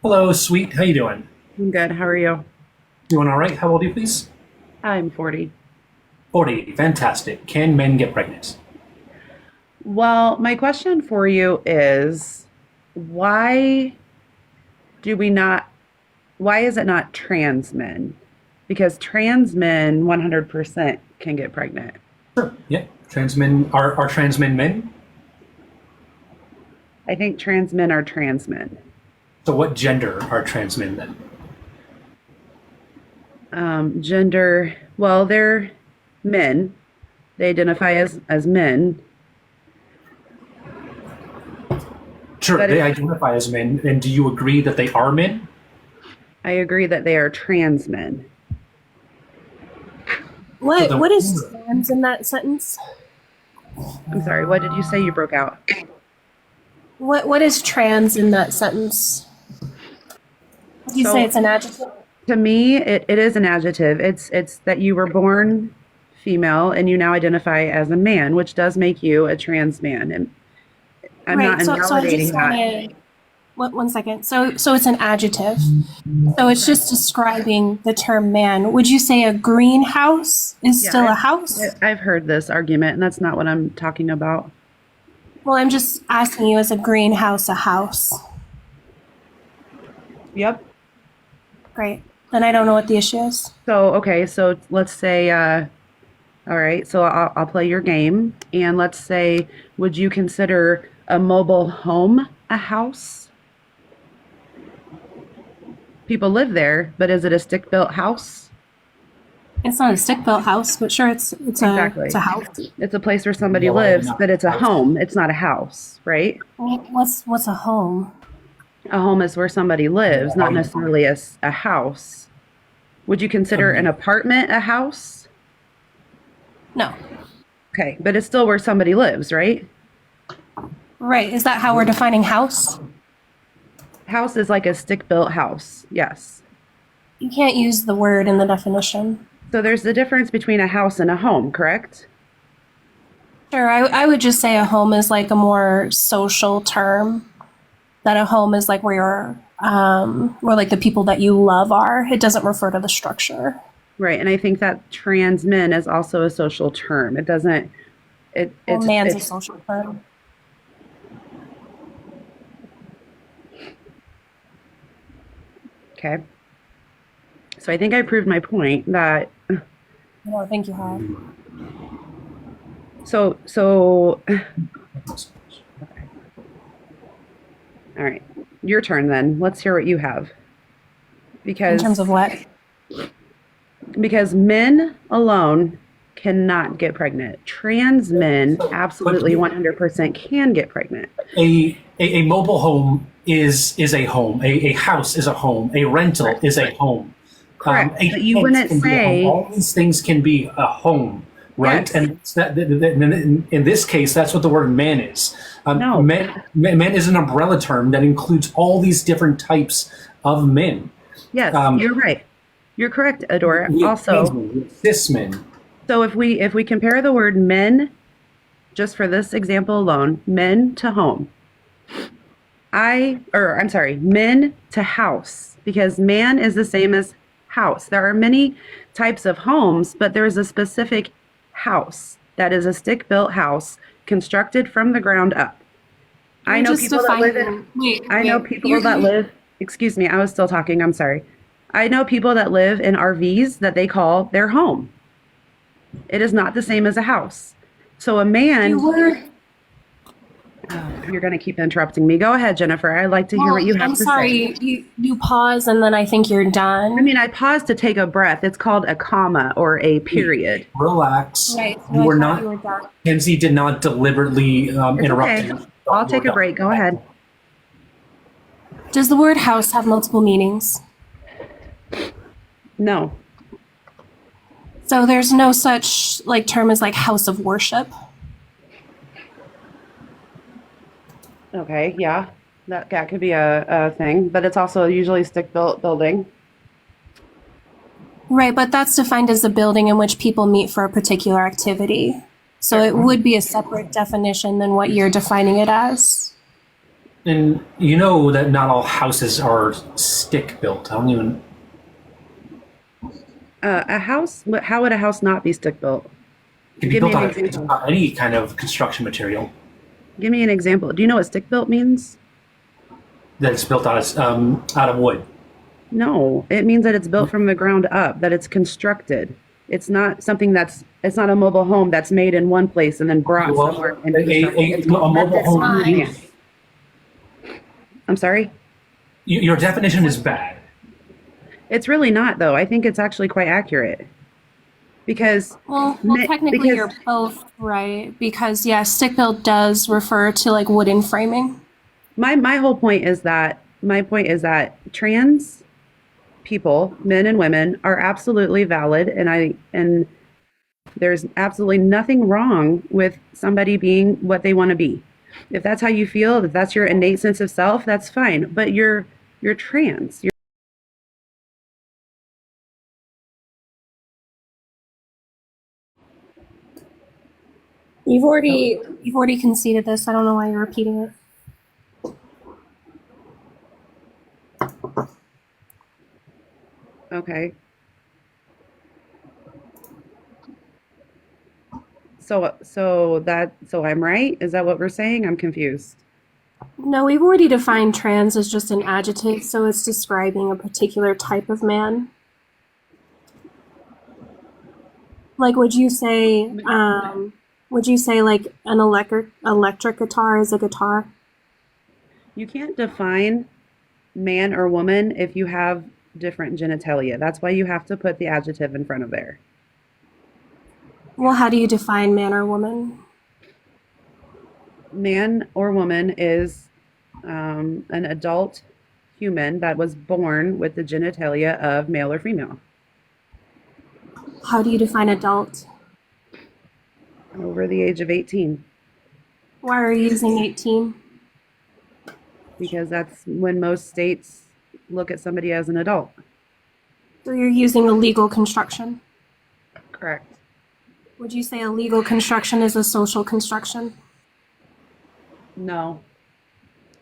Hello, sweet. How you doing? I'm good. How are you? Doing all right. How old are you, please? I'm 40. 40. Fantastic. Can men get pregnant? Well, my question for you is why is it not trans men? Because trans men 100% can get pregnant. Sure. Yeah. Trans men are trans men? I think trans men are trans men. So what gender are trans men then? Gender, well, they're men. They identify as men. Sure, But they identify as men, and do you agree that they are men? I agree that they are trans men. What is trans in that sentence? I'm sorry, what did you say? You broke out. What is trans in that sentence? Would you say it's an adjective? To me, it is an adjective. It's that you were born female and you now identify as a man, which does make you a trans man. And I'm not invalidating that. One second. So it's an adjective. So it's just describing the term man. Would you say a greenhouse is still a house? I've heard this argument, and that's not what I'm talking about. Well, I'm just asking you, is a greenhouse a house? Yep. Great. Then I don't know what the issue is. So, okay, so let's say, all right, so I'll play your game. And let's say, would you consider a mobile home a house? People live there, but is it a stick-built house? It's not a stick-built house, but sure, it's Exactly. a house. It's a place where somebody lives, but it's a home. It's not a house, right? What's a home? A home is where somebody lives, not necessarily a house. Would you consider an apartment a house? No. Okay, but it's still where somebody lives, right? Right. Is that how we're defining house? House is like a stick-built house, yes. You can't use the word in the definition. So there's the difference between a house and a home, correct? Sure. I would just say a home is like a more social term. That a home is like where like the people that you love are. It doesn't refer to the structure. Right, and I think that trans men is also a social term. It doesn't. Man's a social term. Okay. So I think I proved my point that. No, I think you have. So. All right, your turn then. Let's hear what you have. Because in terms of what? Because men alone cannot get pregnant. Trans men absolutely 100% can get pregnant. A mobile home is a home. A house is a home. A rental is a home. Correct. But you wouldn't say all these things can be a home, right? Yes. And that, in this case, that's what the word man is. No. Man is an umbrella term that includes all these different types of men. Yes, you're right. You're correct, Adora. Also, cis men. So if we compare the word men, just for this example alone, men to home, I'm sorry, men to house, because man is the same as house. There are many types of homes, but there is a specific house that is a stick-built house constructed from the ground up. I know people that live in. Excuse me, I was still talking. I'm sorry. I know people that live in RVs that they call their home. It is not the same as a house. So a man. You're going to keep interrupting me. Go ahead, Jennifer. I'd like to hear what you have to say. I'm sorry. You pause and then I think you're done. I mean, I paused to take a breath. It's called a comma or a period. Relax. Right. You were not. Kenzie did not deliberately interrupt okay. you. I'll take a break. Go ahead. Does the word house have multiple meanings? No. So there's no such term as house of worship? Okay, yeah. That could be a thing, but it's also usually stick-built building. Right, but that's defined as a building in which people meet for a particular activity. So it would be a separate definition than what you're defining it as. And you know that not all houses are stick-built. I don't even... A house? How would a house not be stick-built? It can be built out of any kind of construction material. Give me an example. Do you know what stick-built means? That it's built out of wood. No, it means that it's built from the ground up, that it's constructed. It's not something it's not a mobile home that's made in one place and then brought somewhere. A mobile home. I'm sorry? Your definition is bad. It's really not, though. I think it's actually quite accurate. Because technically you're both right, because stick built does refer to wooden framing. My whole point is that trans people, men and women, are absolutely valid, and there's absolutely nothing wrong with somebody being what they want to be. If that's how you feel, if that's your innate sense of self, that's fine. But you're trans. You've already conceded this. I don't know why you're repeating it. Okay. So I'm right? Is that what we're saying? I'm confused. No, we've already defined trans as just an adjective, so it's describing a particular type of man. Like, would you say like an electric guitar is a guitar? You can't define man or woman if you have different genitalia. That's why you have to put the adjective in front of there. Well, how do you define man or woman? Man or woman is an adult human that was born with the genitalia of male or female. How do you define adult? Over the age of 18, Why are you using 18? because that's when most states look at somebody as an adult. So you're using a legal construction. Correct. Would you say a legal construction is a social construction? No.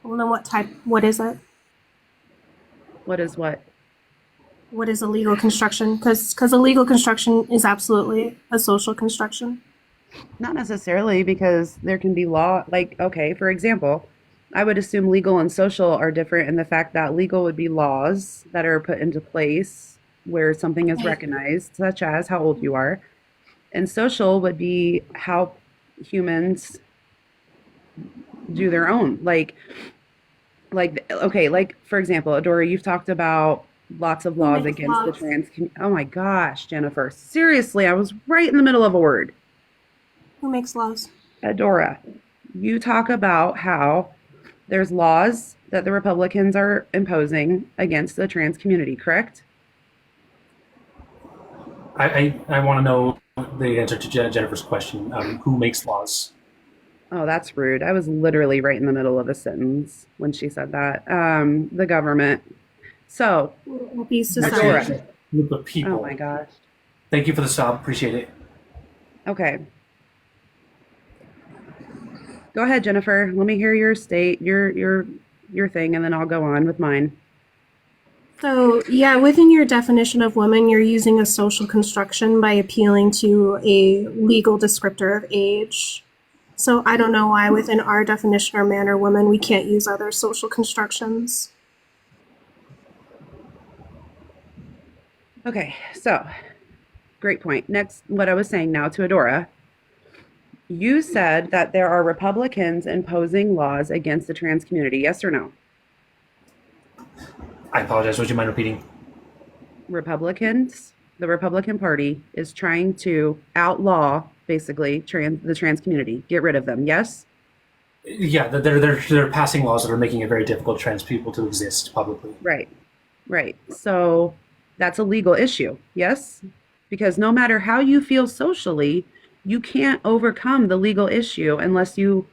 Well, then what is it? What is what? What is a legal construction? Because a legal construction is absolutely a social construction. Not necessarily, because there can be law, like, okay, for example, I would assume legal and social are different in the fact that legal would be laws that are put into place where something is recognized, such as how old you are. And social would be how humans do their own. Okay, like for example, Adora, you've talked about lots of laws makes against the laws? trans. Oh my gosh, Jennifer, seriously, I was right in the middle of a word. Who makes laws? Adora, you talk about how there's laws that the Republicans are imposing against the trans community, correct? I want to know the answer to Jennifer's question. Who makes laws? Oh, that's rude. I was literally right in the middle of a sentence when she said that. The government. So, Would be Actually, society. a group of oh people. my gosh. Thank you for the sub. Appreciate it. Okay. Go ahead, Jennifer. Let me hear your your thing, and then I'll go on with mine. So, yeah, within your definition of woman, you're using a social construction by appealing to a legal descriptor of age. So, I don't know why within our definition of man or woman, we can't use other social constructions. Okay, so great point. Next, what I was saying now to Adora. You said that there are Republicans imposing laws against the trans community. Yes or no? I apologize. Would you mind repeating? Republicans, the Republican Party is trying to outlaw basically the trans community, get rid of them. Yes? Yeah, they're passing laws that are making it very difficult for trans people to exist publicly. Right. Right. So that's a legal issue. Yes? Because no matter how you feel socially, you can't overcome the legal issue unless you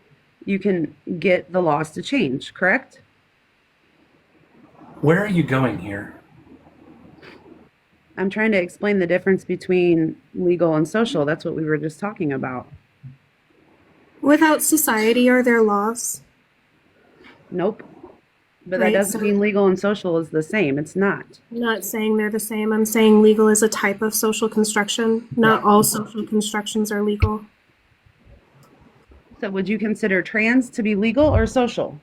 can get the laws to change, correct? Where are you going here? I'm trying to explain the difference between legal and social. That's what we were just talking about. Without society, are there laws? Nope. But that Right, doesn't so mean legal and social is the same. It's not. I'm not saying they're the same. I'm saying legal is a type of social construction. Not all social constructions are legal. So would you consider trans to be legal or social?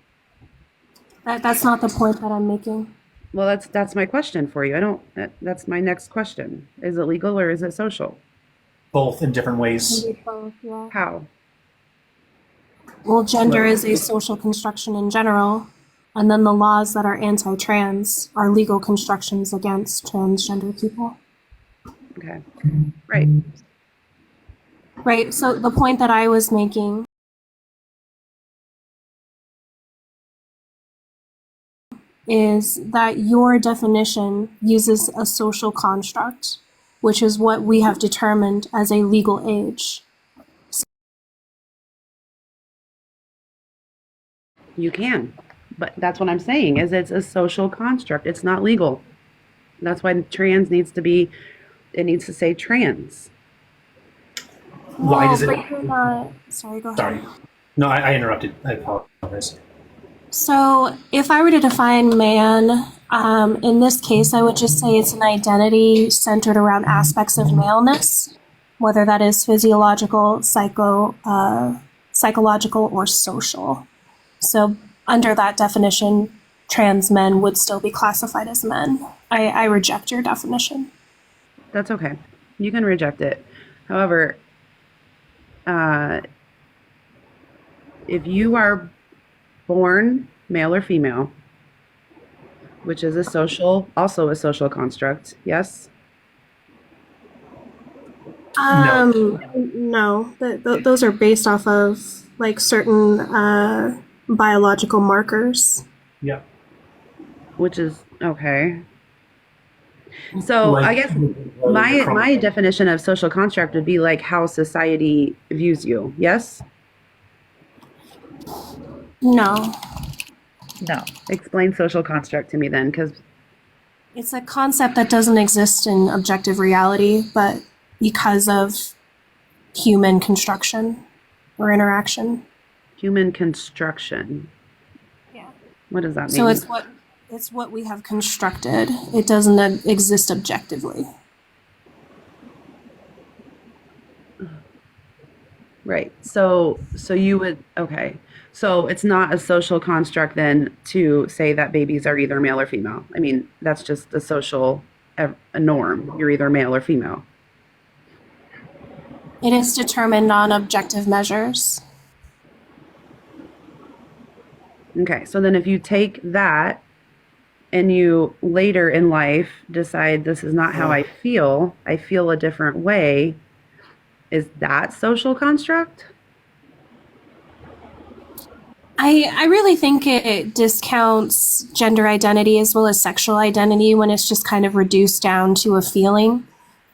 That's not the point that I'm making. Well, that's my question for you. That's my next question. Is it legal or is it social? Both in different ways. Maybe both, yeah. How? Well, gender is a social construction in general, and then the laws that are anti-trans are legal constructions against transgender people. Okay. Right. Right, so the point that I was making is that your definition uses a social construct, which is what we have determined as a legal age. You can. But that's what I'm saying is it's a social construct. It's not legal. That's why trans needs to be, it needs to say trans. Why does it? But you're not. Sorry, go ahead. Sorry. No, I interrupted. I apologize. So, if I were to define man, in this case, I would just say it's an identity centered around aspects of maleness, whether that is physiological, psychological, or social. So, under that definition, trans men would still be classified as men. I reject your definition. That's okay. You can reject it. However, if you are born male or female, which is also a social construct, yes? No. Those are based off of like certain biological markers. Yeah. Which is okay. So I guess my definition of social construct would be like how society views you. Yes? No. No. Explain social construct to me then, because It's a concept that doesn't exist in objective reality, but because of human construction or interaction. human construction. Yeah. What does that mean? So it's what we have constructed. It doesn't exist objectively. Right. So you would, okay. So it's not a social construct then to say that babies are either male or female. I mean, that's just a social a norm. You're either male or female. It is determined on objective measures. Okay. So then if you take that and you later in life decide this is not how I feel a different way, is that social construct? I really think it discounts gender identity as well as sexual identity when it's just kind of reduced down to a feeling,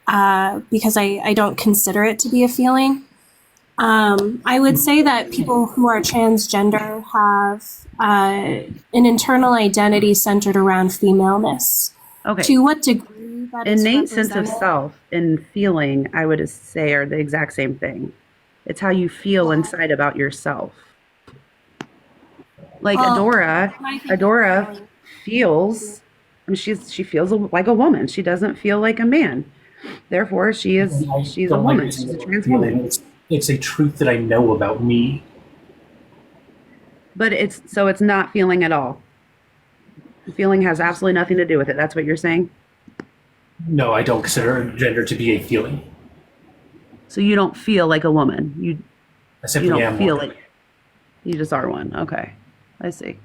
because I don't consider it to be a feeling. I would say that people who are transgender have an internal identity centered around femaleness. Okay. To what degree that is Innate sense of represented? self and feeling, I would say, are the exact same thing. It's how you feel inside about yourself. Like Adora feels, I mean, she feels like a woman. She doesn't feel like a man. Therefore, she's a woman. She's a trans woman. It's a truth that I know about me. But it's not feeling at all. Feeling has absolutely nothing to do with it. That's what you're saying? No, I don't consider gender to be a feeling. So you don't feel like a woman. I You simply don't am feel one. like you just are one. Okay. I see.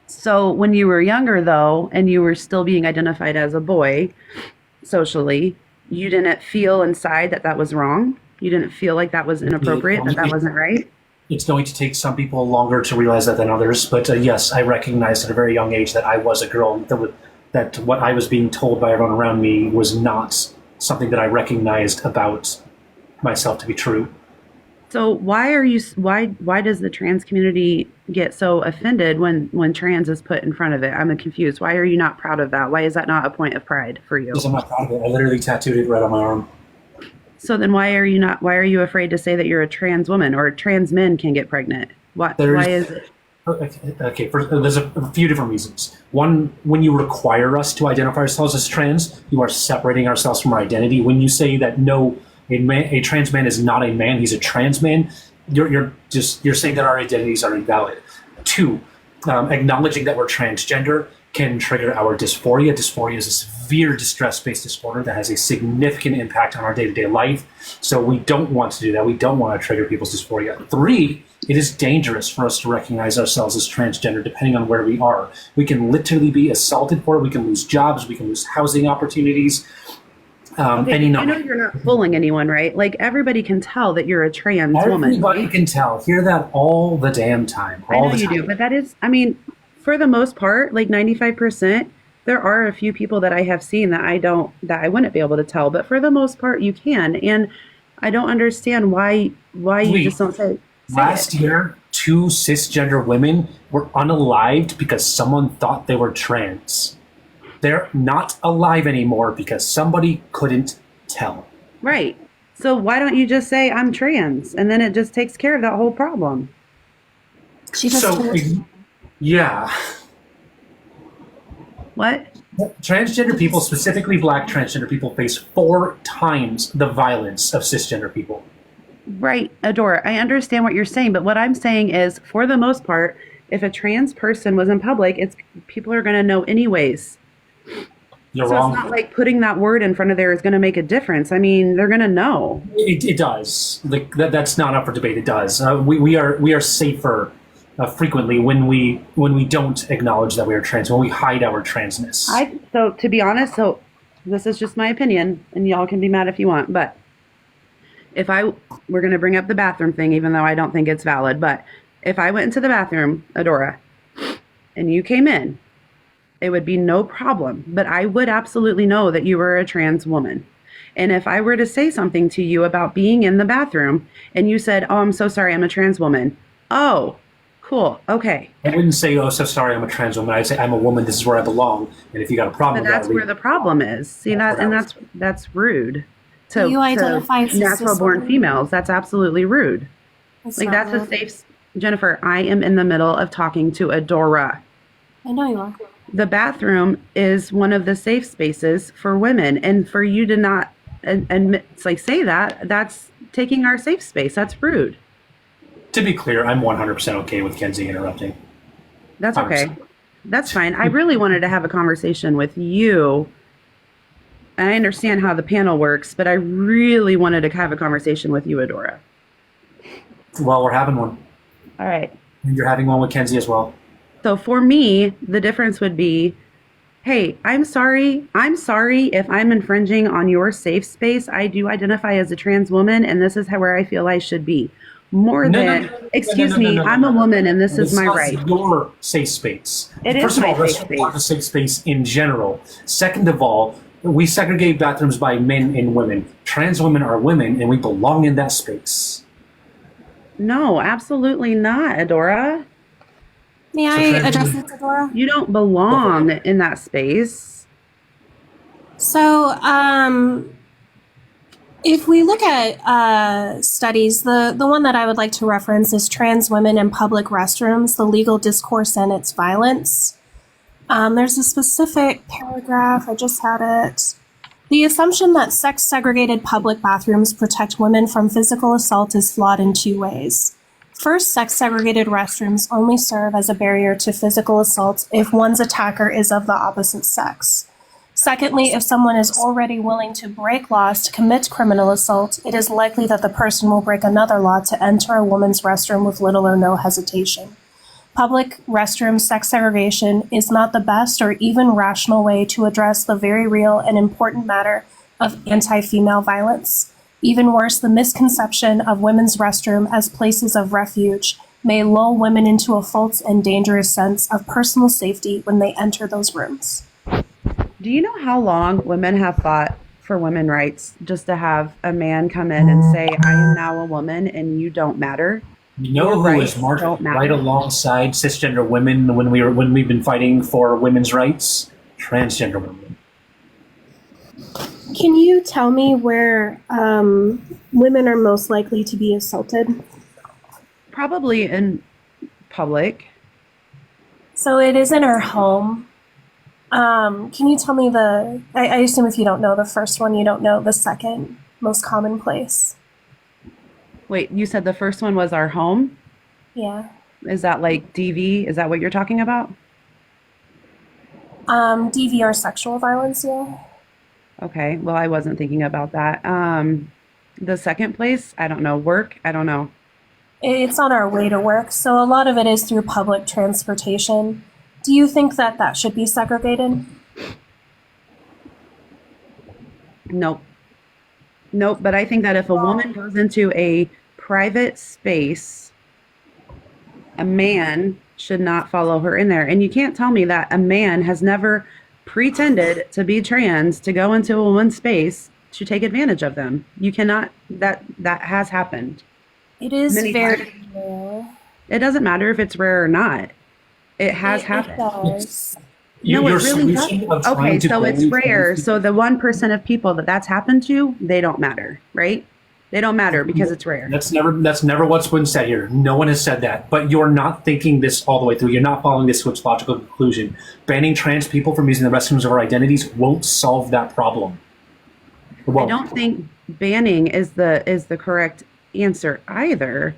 So when you were younger though, and you were still being identified as a boy socially, you didn't feel inside that that was wrong? You didn't feel like that was inappropriate, that that wasn't right? It's going to take some people longer to realize that than others, but yes, I recognized at a very young age that I was a girl, that what I was being told by everyone around me was not something that I recognized about myself to be true. So why does the trans community get so offended when trans is put in front of it? I'm confused. Why are you not proud of that? Why is that not a point of pride for you? Because I'm not proud of it. I literally tattooed it right on my arm. So then why are you afraid to say that you're a trans woman or trans men can get pregnant? Why is it? Okay, there's a few different reasons. One, when you require us to identify ourselves as trans, you are separating ourselves from our identity. When you say that no, a trans man is not a man, he's a trans man, you're saying that our identities are invalid. Two, acknowledging that we're transgender can trigger our dysphoria. Dysphoria is a severe distress-based disorder that has a significant impact on our day-to-day life. So we don't want to do that. We don't want to trigger people's dysphoria. Three, it is dangerous for us to recognize ourselves as transgender depending on where we are. We can literally be assaulted for it. We can lose jobs. We can lose housing opportunities. Okay, I know you're not fooling anyone, right? Like everybody can tell that you're a trans woman. Everybody can tell. Hear that all the damn time. I know you do, but that is, I mean, for the most part, like 95%, there are a few people that I have seen that I wouldn't be able to tell, but for the most part you can. And I don't understand why you just don't say Last it. year, 2 cisgender women were unalived because someone thought they were trans. They're not alive anymore because somebody couldn't tell. Right. So why don't you just say I'm trans, and then it just takes care of that whole problem? She just So, yeah. What? Transgender people, specifically black transgender people, face 4 times the violence of cisgender people. Right, Adora, I understand what you're saying, but what I'm saying is, for the most part, if a trans person was in public, it's people are going to know anyways. You're So wrong. it's not like putting that word in front of there is going to make a difference. I mean, they're going to know. It does. Like that's not up for debate. It does. We are safer frequently when we don't acknowledge that we are trans, when we hide our transness. So to be honest, so this is just my opinion, and y'all can be mad if you want, but we're going to bring up the bathroom thing, even though I don't think it's valid, but if I went into the bathroom, Adora, and you came in, it would be no problem, but I would absolutely know that you were a trans woman. And if I were to say something to you about being in the bathroom and you said, "Oh, I'm so sorry, I'm a trans woman." Oh, cool. Okay. I wouldn't say, "Oh, so sorry, I'm a trans woman." I'd say, "I'm a woman. This is where I belong." And if you got a problem But with that's that, where the problem is. See that, and that's rude. Do you identify as to natural-born cis- females, that's absolutely rude. That's Like not that's a rude. safe. Jennifer, I am in the middle of talking to Adora. I know you are. The bathroom is one of the safe spaces for women, and for you to not admit, say that, that's taking our safe space. That's rude. to be clear, I'm 100% okay with Kenzie interrupting. That's okay. That's fine. I really wanted to have a conversation with you. I understand how the panel works, but I really wanted to have a conversation with you, Adora. Well, we're having one. All right. And you're having one with Kenzie as well. So for me, the difference would be, hey, I'm sorry. I'm sorry if I'm infringing on your safe space. I do identify as a trans woman, and this is where I feel I should be. Excuse me, I'm a woman, and this is my right. It's your safe space. It is First of my all, safe restaurants space. are a safe space in general. Second of all, we segregate bathrooms by men and women. Trans women are women, and we belong in that space. No, absolutely not, Adora. May I address this, Adora? You don't belong in that space. So, if we look at studies, the one that I would like to reference is Trans Women in Public Restrooms, the Legal Discourse and Its Violence. There's a specific paragraph, I just had it. The assumption that sex-segregated public bathrooms protect women from physical assault is flawed in two ways. First, sex-segregated restrooms only serve as a barrier to physical assault if one's attacker is of the opposite sex. Secondly, if someone is already willing to break laws to commit criminal assault, it is likely that the person will break another law to enter a woman's restroom with little or no hesitation. Public restroom sex segregation is not the best or even rational way to address the very real and important matter of anti-female violence. Even worse, the misconception of women's restroom as places of refuge may lull women into a false and dangerous sense of personal safety when they enter those rooms. Do you know how long women have fought for women's rights just to have a man come in and say, I am now a woman and you don't matter? You know who rights is marched don't matter. right alongside cisgender women when we've been fighting for women's rights? Transgender women. Can you tell me where women are most likely to be assaulted? Probably in public. So it is in our home. Can you tell me I assume if you don't know the first one, you don't know the second most common place. Wait, you said the first one was our home? Yeah. Is that like DV? Is that what you're talking about? DV or sexual violence, yeah. Okay, well, I wasn't thinking about that. The second place, I don't know. Work, I don't know. It's on our way to work, so a lot of it is through public transportation. Do you think that that should be segregated? Nope. Nope, but I think that if a woman goes into a private space, a man should not follow her in there. And you can't tell me that a man has never pretended to be trans to go into a woman's space to take advantage of them. You cannot, that has happened. It is Many very times. rare. It doesn't matter if it's rare or not. It has It happened. does. No, Your it really solution does. of trying Okay, to so it's bring rare. trans So the 1% of people that that's happened to, they don't matter, right? They don't matter because it's rare. That's never what's been said here. No one has said that. But you're not thinking this all the way through. You're not following this to its logical conclusion. Banning trans people from using the restrooms of our identities won't solve that problem. It I won't. don't think banning is the correct answer either.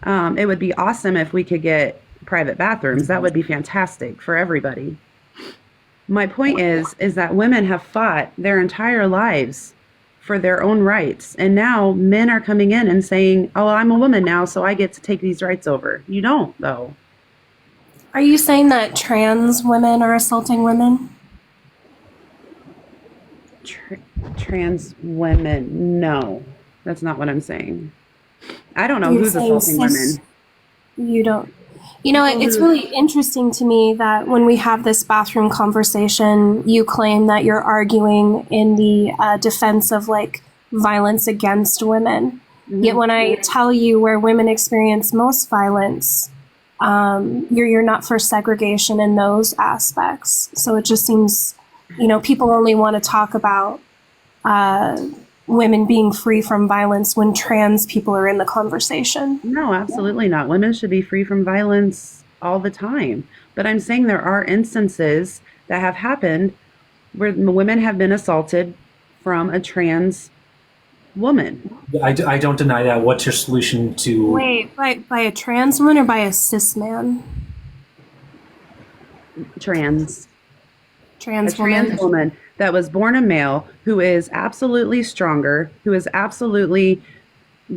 It would be awesome if we could get private bathrooms. That would be fantastic for everybody. My point is that women have fought their entire lives for their own rights, and now men are coming in and saying, "Oh, I'm a woman now, so I get to take these rights over." You don't, though. Are you saying that trans women are assaulting women? Trans women, no, that's not what I'm saying. I don't know You're who's saying assaulting cis- women. You don't. You know, it's really interesting to me that when we have this bathroom conversation, you claim that you're arguing in the defense of like violence against women. Yet when I tell you where women experience most violence, you're not for segregation in those aspects. So it just seems, you know, people only want to talk about women being free from violence when trans people are in the conversation. No, absolutely not. Women should be free from violence all the time. But I'm saying there are instances that have happened where women have been assaulted from a trans woman. I don't deny that. What's your solution to? Wait, by a trans woman or by a cis man? Trans. Trans A trans woman that was born a male who is absolutely stronger, who is absolutely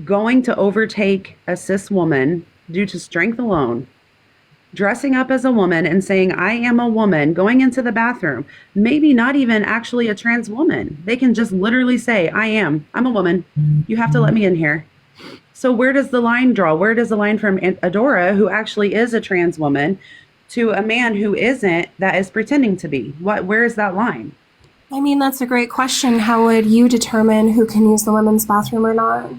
going to overtake a cis woman due to strength alone, dressing up as a woman and saying, "I am a woman," going into the bathroom, maybe not even actually a trans woman. They can just literally say, I'm a woman. You have to let me in here. So where does the line draw? Where does the line from Adora, who actually is a trans woman, to a man who isn't, that is pretending to be? Where is that line? I mean, that's a great question. How would you determine who can use the women's bathroom or not?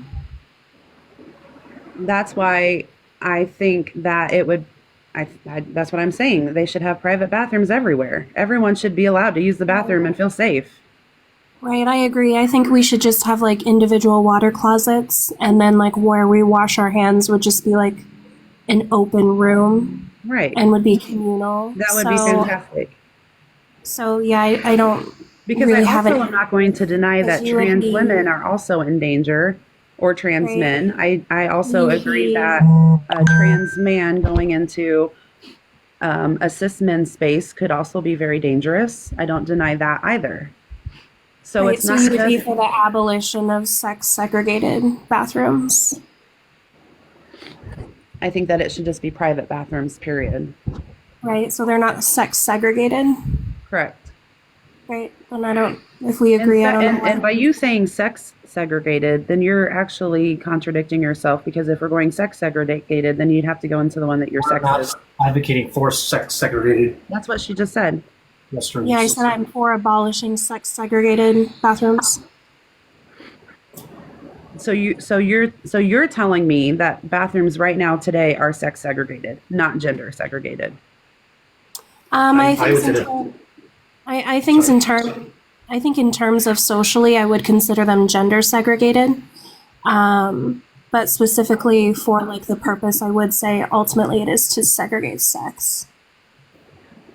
That's why I think that it would, that's what I'm saying. They should have private bathrooms everywhere. Everyone should be allowed to use the bathroom and feel safe. Right, I agree. I think we should just have like individual water closets, and then like where we wash our hands would just be like an open room. Right. And would be communal. That would be fantastic. So yeah, I don't Because really I have also it. am not going to deny that Because you would trans be- women are also in danger, or trans Right. men. I also You would agree be- that a trans man going into a cis men's space could also be very dangerous. I don't deny that either. So Right, it's so not you would be just, for the abolition of sex segregated bathrooms. I think that it should just be private bathrooms, period. Right, so they're not sex segregated. Correct. Right, then I don't. If we agree, I don't know. And by you saying sex segregated, then you're actually contradicting yourself, because if we're going sex segregated, then you'd have to go into the one that your I'm sex not is. advocating for sex segregated That's what she just said. restrooms. Yeah, I said I'm for abolishing sex segregated bathrooms. So you're telling me that bathrooms right now today are sex segregated, not gender segregated. I I think would say in that- term- I think I think in terms of socially, I would consider them gender segregated. But specifically for like the purpose, I would say ultimately it is to segregate sex.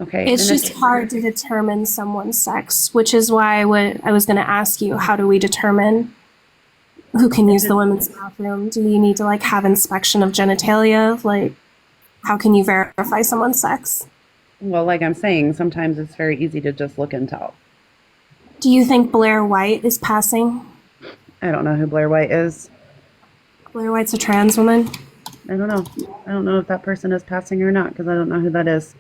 Okay. It's and just hard to determine someone's sex, which is why I was going to ask you, how do we determine who can use the women's bathroom? Do you need to like have inspection of genitalia? Like, how can you verify someone's sex? Well, like I'm saying, sometimes it's very easy to just look and tell. Do you think Blair White is passing? I don't know who Blair White is. Blair White's a trans woman. I don't know. I don't know if that person is passing or not, because I don't know who that is.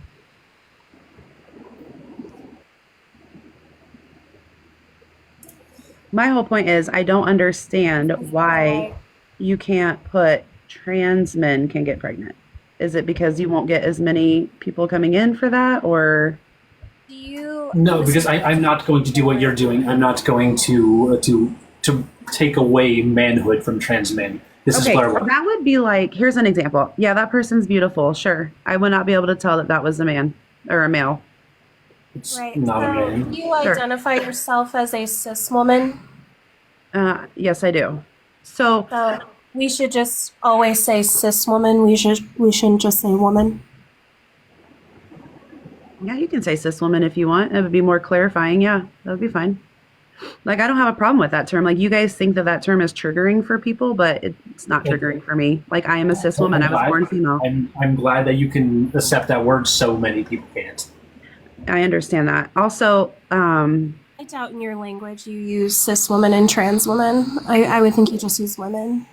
My whole point is I don't understand why you can't put trans men can get pregnant. Is it because you won't get as many people coming in for that, or? Do you? No, because I'm not going to do what you're doing. I'm not going to take away manhood from trans men. This Okay, is what I so want. that would be like, here's an example. Yeah, that person's beautiful. Sure. I would not be able to tell that that was a man or a male. It's Right. not a So, man. do you Sure. identify yourself as a cis woman? Yes, I do. So, So we should just always say cis woman. We shouldn't just say woman. yeah, you can say cis woman if you want. It would be more clarifying. Yeah, that would be fine. Like, I don't have a problem with that term. Like, you guys think that that term is triggering for people, but it's not triggering for me. Like, I am a cis woman. I was born female. I'm glad that you can accept that word. So many people can't. I understand that. Also, I doubt in your language you use cis woman and trans woman. I would think you just use women.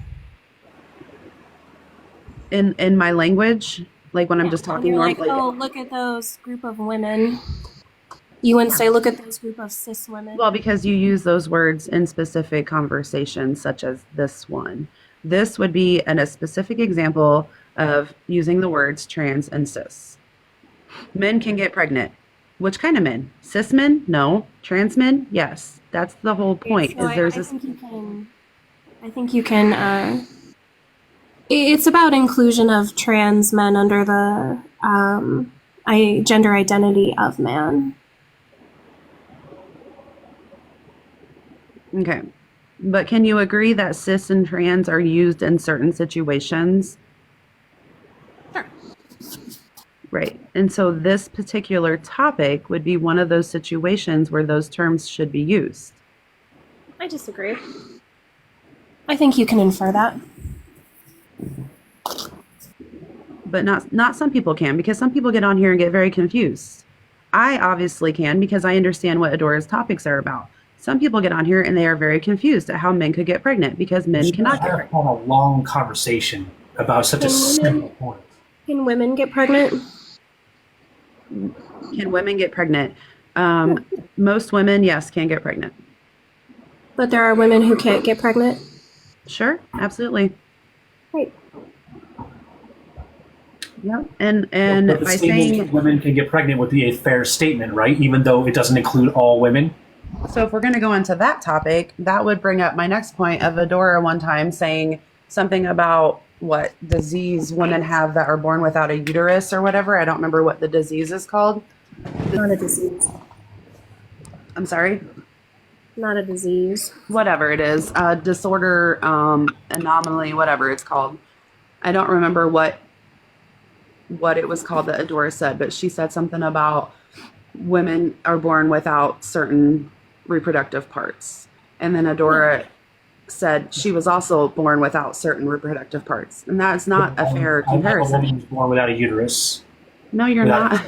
in my language, like when I'm just And talking you're like, normally. oh, look at those group of women. You wouldn't say, look at those group of cis women. Well, because you use those words in specific conversations, such as this one. This would be a specific example of using the words trans and cis. Men can get pregnant. Which kind of men? Cis men? No. Trans men? Yes. That's the whole point. So Is there's I this? think you can. I think you can. It's about inclusion of trans men under the gender identity of man. Okay. But can you agree that cis and trans are used in certain situations? Sure. Right. And so this particular topic would be one of those situations where those terms should be used. I disagree. I think you can infer that. But not some people can, because some people get on here and get very confused. I obviously can, because I understand what Adora's topics are about. Some people get on here and they are very confused at how men could get pregnant, because men cannot get pregnant. Have a long conversation about such a simple point. Can women get pregnant? Can women get pregnant? Most women, yes, can get pregnant. But there are women who can't get pregnant. Sure, absolutely. Right. Yep. And But the by statement saying, women can get pregnant would be a fair statement, right? Even though it doesn't include all women. so if we're going to go into that topic, that would bring up my next point of Adora one time saying something about what disease women have that are born without a uterus or whatever. I don't remember what the disease is called. Not a disease. I'm sorry. Not a disease. Whatever it is, disorder, anomaly, whatever it's called. I don't remember what it was called that Adora said, but she said something about women are born without certain reproductive parts. And then Adora said she was also born without certain reproductive parts. And that's not a fair A comparison. woman was born without a uterus. No, you're Without- not.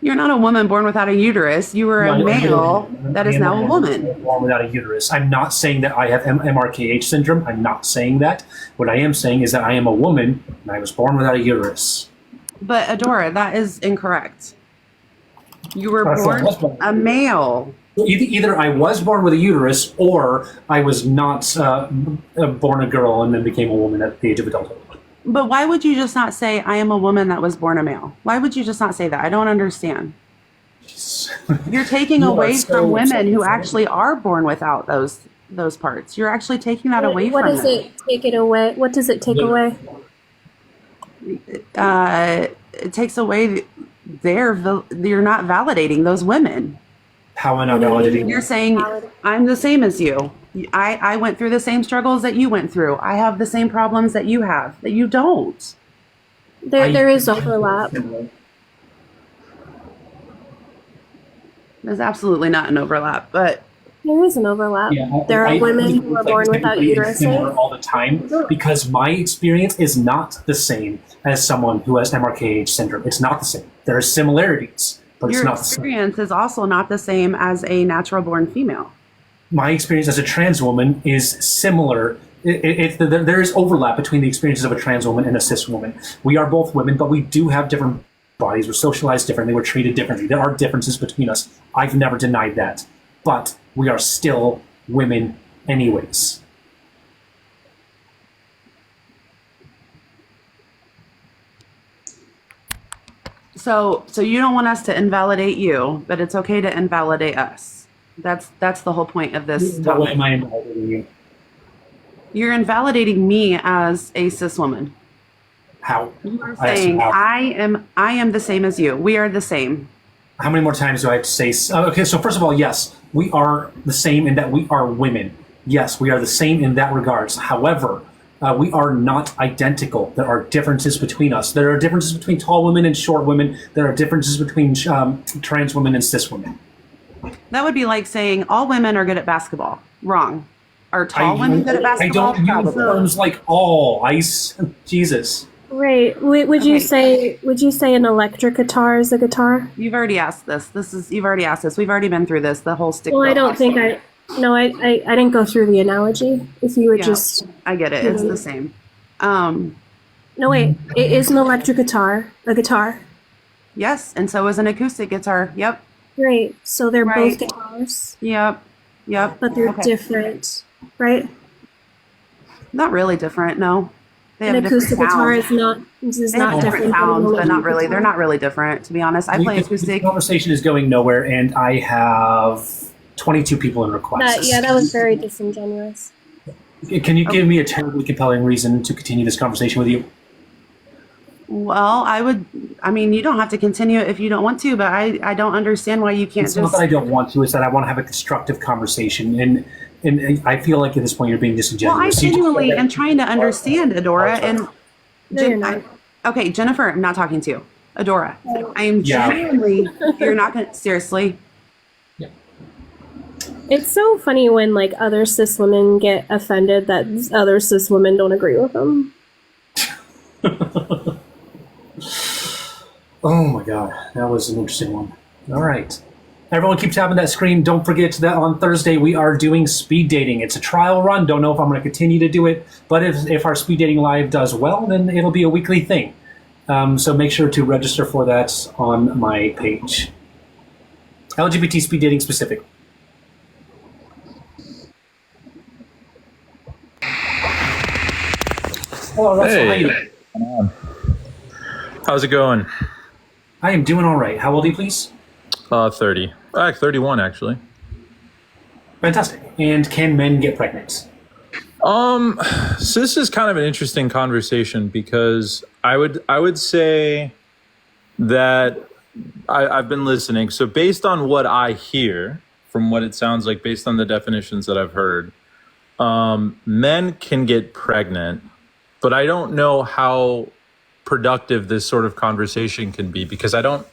You're not a woman born without a uterus. You were a male that is now a woman. Born without a uterus. I'm not saying that I have MRKH syndrome. I'm not saying that. What I am saying is that I am a woman and I was born without a uterus. But Adora, that is incorrect. You were That's born what I was born. a male. Either I was born with a uterus or I was not born a girl and then became a woman at the age of adulthood. But why would you just not say, I am a woman that was born a male? Why would you just not say that? I don't understand. You're taking You are away so from women who upset. actually are born without those parts. You're actually taking that away What from does them. it take it away? What does it take away? It takes away you're not validating those women. How am I not validating? You're saying, I'm the same as you. I went through the same struggles that you went through. I have the same problems that you have, that you don't. There is overlap. There's absolutely not an overlap, but There is an overlap. Yeah, There are I women think who are it's born without typically similar uteruses. all the time because my experience is not the same as someone who has MRKH syndrome. It's not the same. There are similarities, but it's your not the same. experience is also not the same as a natural born female. My experience as a trans woman is similar. There is overlap between the experiences of a trans woman and a cis woman. We are both women, but we do have different bodies. We're socialized differently. We're treated differently. There are differences between us. I've never denied that. But we are still women anyways. So you don't want us to invalidate you, but it's okay to invalidate us. That's the whole point of this What way topic. am I invalidating you? You're invalidating me as a cis woman. How? You are I asked you saying how. I am the same as you. We are the same. How many more times do I have to say? Okay, so first of all, yes, we are the same in that we are women. Yes, we are the same in that regards. However, we are not identical. There are differences between us. There are differences between tall women and short women. There are differences between trans women and cis women. That would be like saying all women are good at basketball. Wrong. Are tall women good at basketball? I don't use Probably. terms like all. Ice. Jesus. Right. Would you Okay. say an electric guitar is a guitar? You've already asked this. You've already asked this. We've already been through this. The whole stick. Well, I built don't think house. I didn't go through the analogy. If you would Yeah, just I get it. It's the same. no wait, it is an electric guitar, a guitar. Yes, and so is an acoustic guitar. Yep. Right. So they're Right. both guitars, Yep. but they're Okay. different, right? Not really different. No. They have An a different acoustic guitar sound. is They have not different different than an sounds, but not electric really. They're guitar. not really different, to be honest. I play This acoustic. conversation is going nowhere, and I have 22 people in requests. That was very disingenuous. Can you give me a terribly compelling reason to continue this conversation with you? Well, I mean, you don't have to continue it if you don't want to, but I don't understand why you can't It's not just. that I don't want to, it's that I want to have a constructive conversation, and I feel like at this point you're being disingenuous. Well, I You just genuinely said am trying to understand, Adora. And No, you're not. okay, Jennifer, I'm not talking to you. Adora, I am Yeah. genuinely. You're not going to. Seriously. It's so funny when like other cis women get offended that other cis women don't agree with them. Oh my god, that was an interesting one. All right. Everyone keep tapping that screen. Don't forget that on Thursday we are doing speed dating. It's a trial run. Don't know if I'm going to continue to do it, but if our speed dating live does well, then it'll be a weekly thing. So make sure to register for that on my page. LGBT speed dating specific. Hello, Russell. Hey. How you doing? How's it going? I am doing all right. How old are you, please? 30. 31, actually. Fantastic. And can men get pregnant? So this is kind of an interesting conversation because I would say that I've been listening. So based on what I hear, from what it sounds like, based on the definitions that I've heard, men can get pregnant, but I don't know how productive this sort of conversation can be because I don't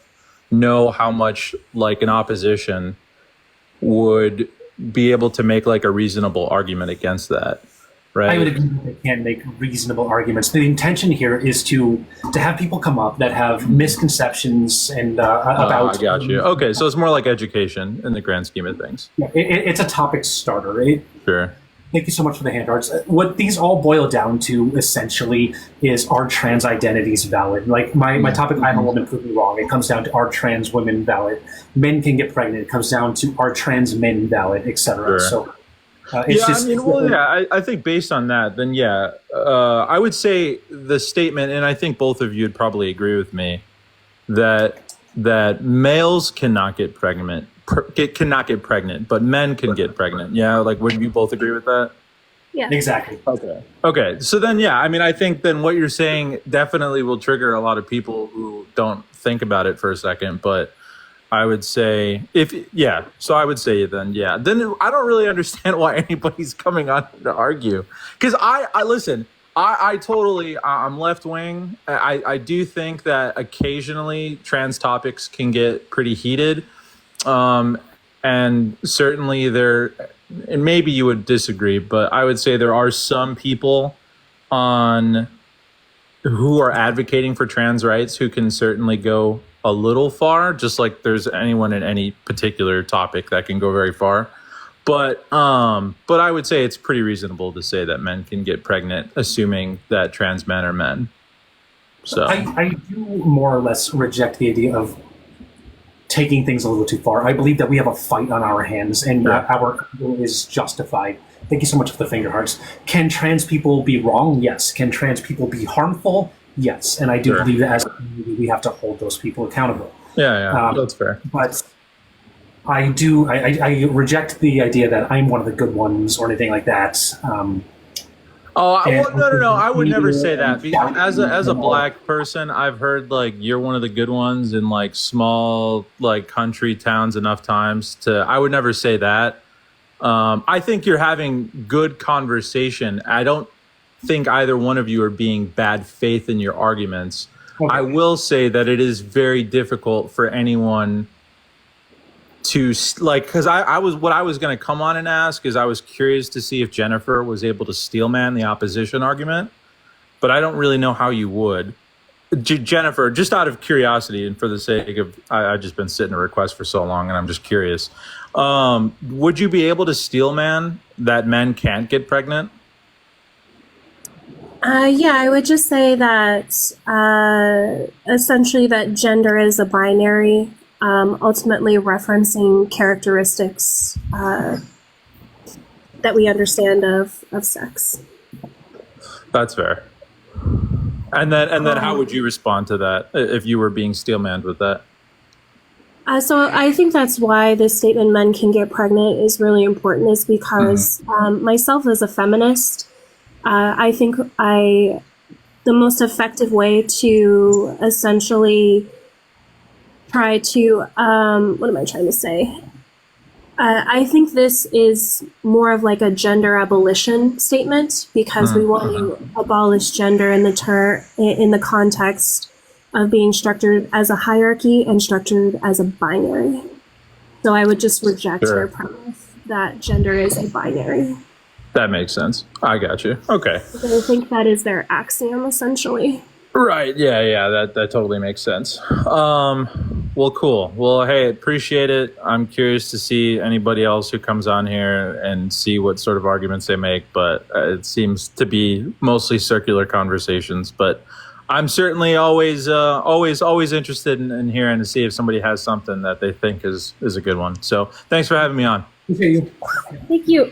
know how much like an opposition would be able to make like a reasonable argument against that, right? I would agree that they can make reasonable arguments. The intention here is to have people come up that have misconceptions and about. I got you. Okay, so it's more like education in the grand scheme of things. It's a topic starter. Sure. Thank you so much for the hand hearts. What these all boil down to essentially is, are trans identities valid? Like my topic, I'm a woman, prove me wrong. It comes down to, are trans women valid? Men can get pregnant. It comes down to, are trans men valid, etc. Sure. So it's just. I think based on that, then I would say the statement, and I think both of you would probably agree with me, that males cannot get pregnant. Cannot get pregnant, but men can get pregnant. Yeah, like would you both agree with that? Yeah. Exactly. Okay. So then, I think then what you're saying definitely will trigger a lot of people who don't think about it for a second. But I would say so I would say then I don't really understand why anybody's coming on to argue, because I listen. I totally, I'm left wing. I do think that occasionally trans topics can get pretty heated. And certainly and maybe you would disagree, but I would say there are some people who are advocating for trans rights who can certainly go a little far, just like there's anyone in any particular topic that can go very far. But I would say it's pretty reasonable to say that men can get pregnant, assuming that trans men are men. So I do more or less reject the idea of taking things a little too far. I believe that we have a fight on our hands, and our ego is justified. Thank you so much for the finger hearts. Can trans people be wrong? Yes. Can trans people be harmful? Yes, and I do Sure. believe that as a community, we have to hold those people accountable. Yeah, that's fair. But I reject the idea that I'm one of the good ones or anything like that. No. I would never say that. Because as a black person, I've heard like you're one of the good ones in like small like country towns enough times to. I would never say that. I think you're having good conversation. I don't think either one of you are being bad faith in your arguments. Okay. I will say that it is very difficult for anyone to like, because I was going to come on and ask is I was curious to see if Jennifer was able to steelman the opposition argument, but I don't really know how you would. Jennifer, just out of curiosity and for the sake of, I've just been sitting a request for so long and I'm just curious. Would you be able to steelman that men can't get pregnant? Yeah, I would just say that essentially that gender is a binary, ultimately referencing characteristics that we understand of sex. That's fair. And then how would you respond to that if you were being steelmanned with that? So I think that's why this statement, men can get pregnant, is really important, is because myself as a feminist, I think the most effective way to essentially try to, what am I trying to say? I think this is more of like a gender abolition statement because we want to abolish gender in the context of being structured as a hierarchy and structured as a binary. So I would just reject their premise that gender is a binary. That makes sense. I got you. Okay. So I think that is their axiom, essentially. Right. Yeah. That totally makes sense. Well, cool. Well, hey, appreciate it. I'm curious to see anybody else who comes on here and see what sort of arguments they make, but it seems to be mostly circular conversations. But I'm certainly always interested in hearing to see if somebody has something that they think is a good one. So thanks for having me on. Thank you.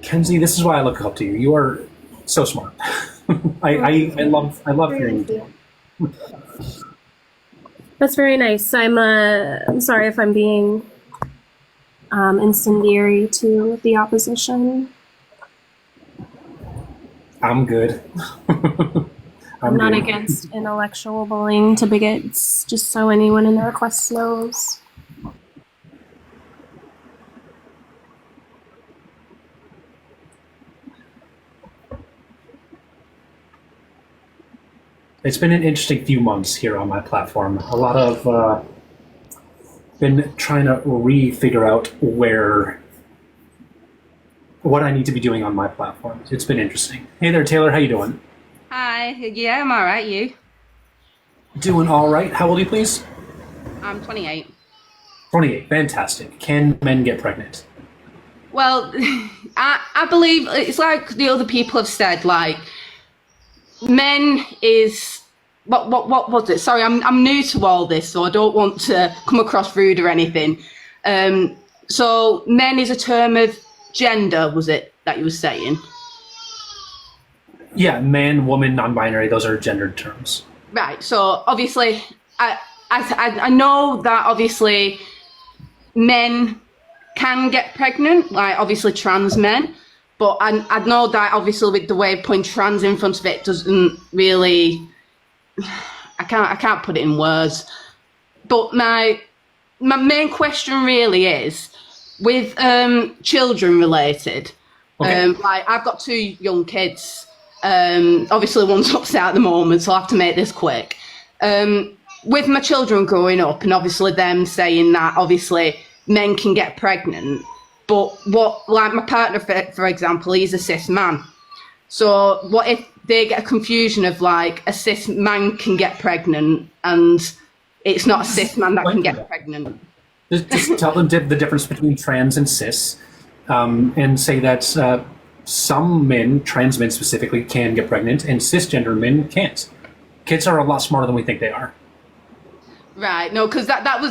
Kenzie, this is why I look up to you. You are so smart. I love hearing you. That's very nice. I'm sorry if I'm being incendiary to the opposition. I'm good. I'm not against intellectual bullying to bigots, just so anyone in the request knows. It's been an interesting few months here on my platform. A lot of been trying to figure out what I need to be doing on my platform. It's been interesting. Hey there, Taylor. How you doing? Hi. Yeah, I'm all right. You? Doing all right. How old are you, please? I'm 28. 28. Fantastic. Can men get pregnant? Well, I believe it's like the other people have said. Like, men is what was it? Sorry, I'm new to all this, so I don't want to come across rude or anything. So men is a term of gender, was it that you were saying? Yeah, man, woman, non-binary, those are gendered terms. Right. So obviously, I know that obviously men can get pregnant, like obviously trans men, but I know that obviously with the way of putting trans in front of it doesn't really, I can't put it in words. But my main question really is with children related. Okay. Like I've got 2 young kids. Obviously one's upset at the moment, so I'll have to make this quick. With my children growing up and obviously them saying that obviously men can get pregnant, but like my partner, for example, he's a cis man. So what if they get a confusion of like a cis man can get pregnant and it's not a cis man that can get pregnant? Just tell them the difference between trans and cis, and say that some men, trans men specifically, can get pregnant and cisgender men can't. Kids are a lot smarter than we think they are. Right, no, because that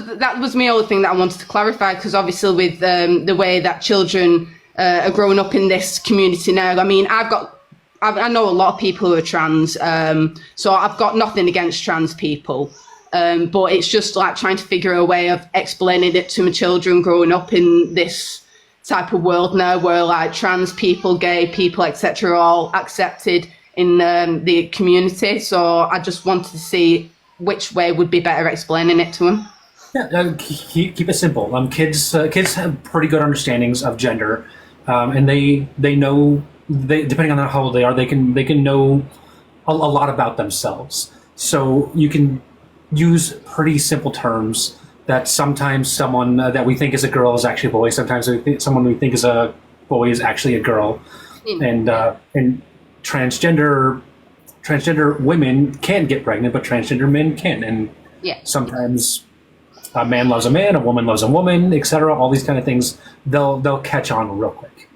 was my other thing that I wanted to clarify, because obviously with the way that children are growing up in this community now, I mean, I've got I know a lot of people who are trans, so I've got nothing against trans people. But it's just like trying to figure a way of explaining it to my children growing up in this type of world now where like trans people, gay people, etc. are all accepted in the community. So I just wanted to see which way would be better explaining it to them. Yeah, keep it simple. Kids have pretty good understandings of gender, and they know depending on how old they are, they can know a lot about themselves. So you can use pretty simple terms that sometimes someone that we think is a girl is actually a boy. Sometimes someone we think is a boy is actually a girl, and transgender women can get pregnant, but transgender men can, and sometimes a man loves a man, a woman loves a woman, etc. All these kind of things, they'll catch on real quick.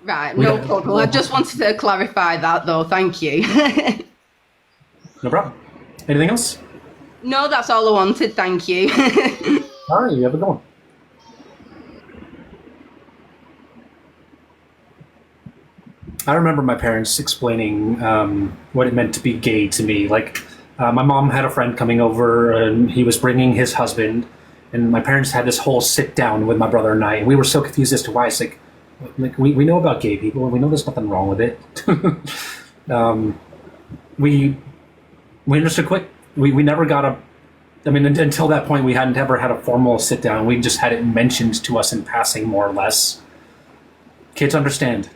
Right, no problem. I just wanted to clarify that, though. Thank you. No problem. Anything else? No, that's all I wanted. Thank you. All right, you have a good one. I remember my parents explaining what it meant to be gay to me. Like, my mom had a friend coming over, and he was bringing his husband, and my parents had this whole sit down with my brother and I, and we were so confused as to why. It's like we know about gay people, and we know there's nothing wrong with it. We understood quick. We never got until that point, we hadn't ever had a formal sit down. We just had it mentioned to us in passing, more or less. Kids understand.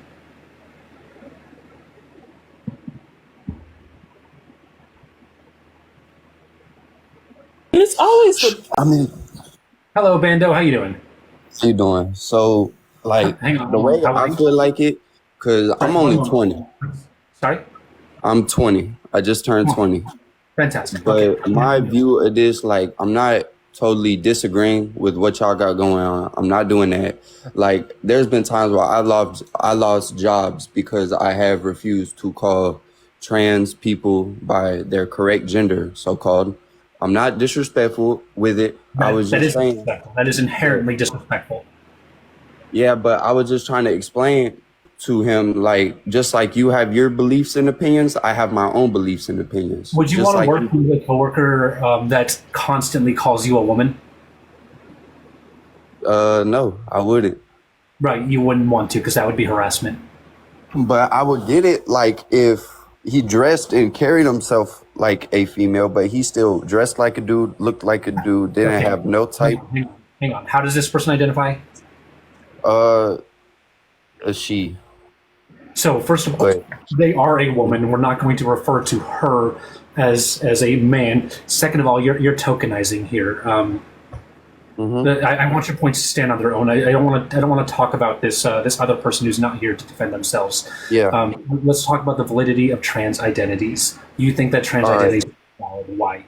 It's always the Hello, Bando. How you doing? How you doing? So, like, hang on. the way I feel like it, because I'm only 20. Sorry? I'm 20. I just turned 20. Fantastic. But Okay. my view of this, like, I'm not totally disagreeing with what y'all got going on. I'm not doing that. Like, there's been times where I lost jobs because I have refused to call trans people by their correct gender, so-called. I'm not disrespectful with it. I was just saying that is inherently disrespectful. Yeah, but I was just trying to explain to him, like, just like you have your beliefs and opinions, I have my own beliefs and opinions. Would you Just want to like work with a coworker that constantly calls you a woman? No, I wouldn't. Right, you wouldn't want to, because that would be harassment. But I would get it, like, if he dressed and carried himself like a female, but he still dressed like a dude, looked like a dude, didn't have no type. Hang on. How does this person identify? A she. So first of all, they are a woman. We're not going to refer to her as a man. Second of all, you're tokenizing here. I want your points to stand on their own. I don't want to talk about this other person who's not here to defend themselves. Yeah. Let's talk about the validity of trans identities. You think that trans identities are valid? Why?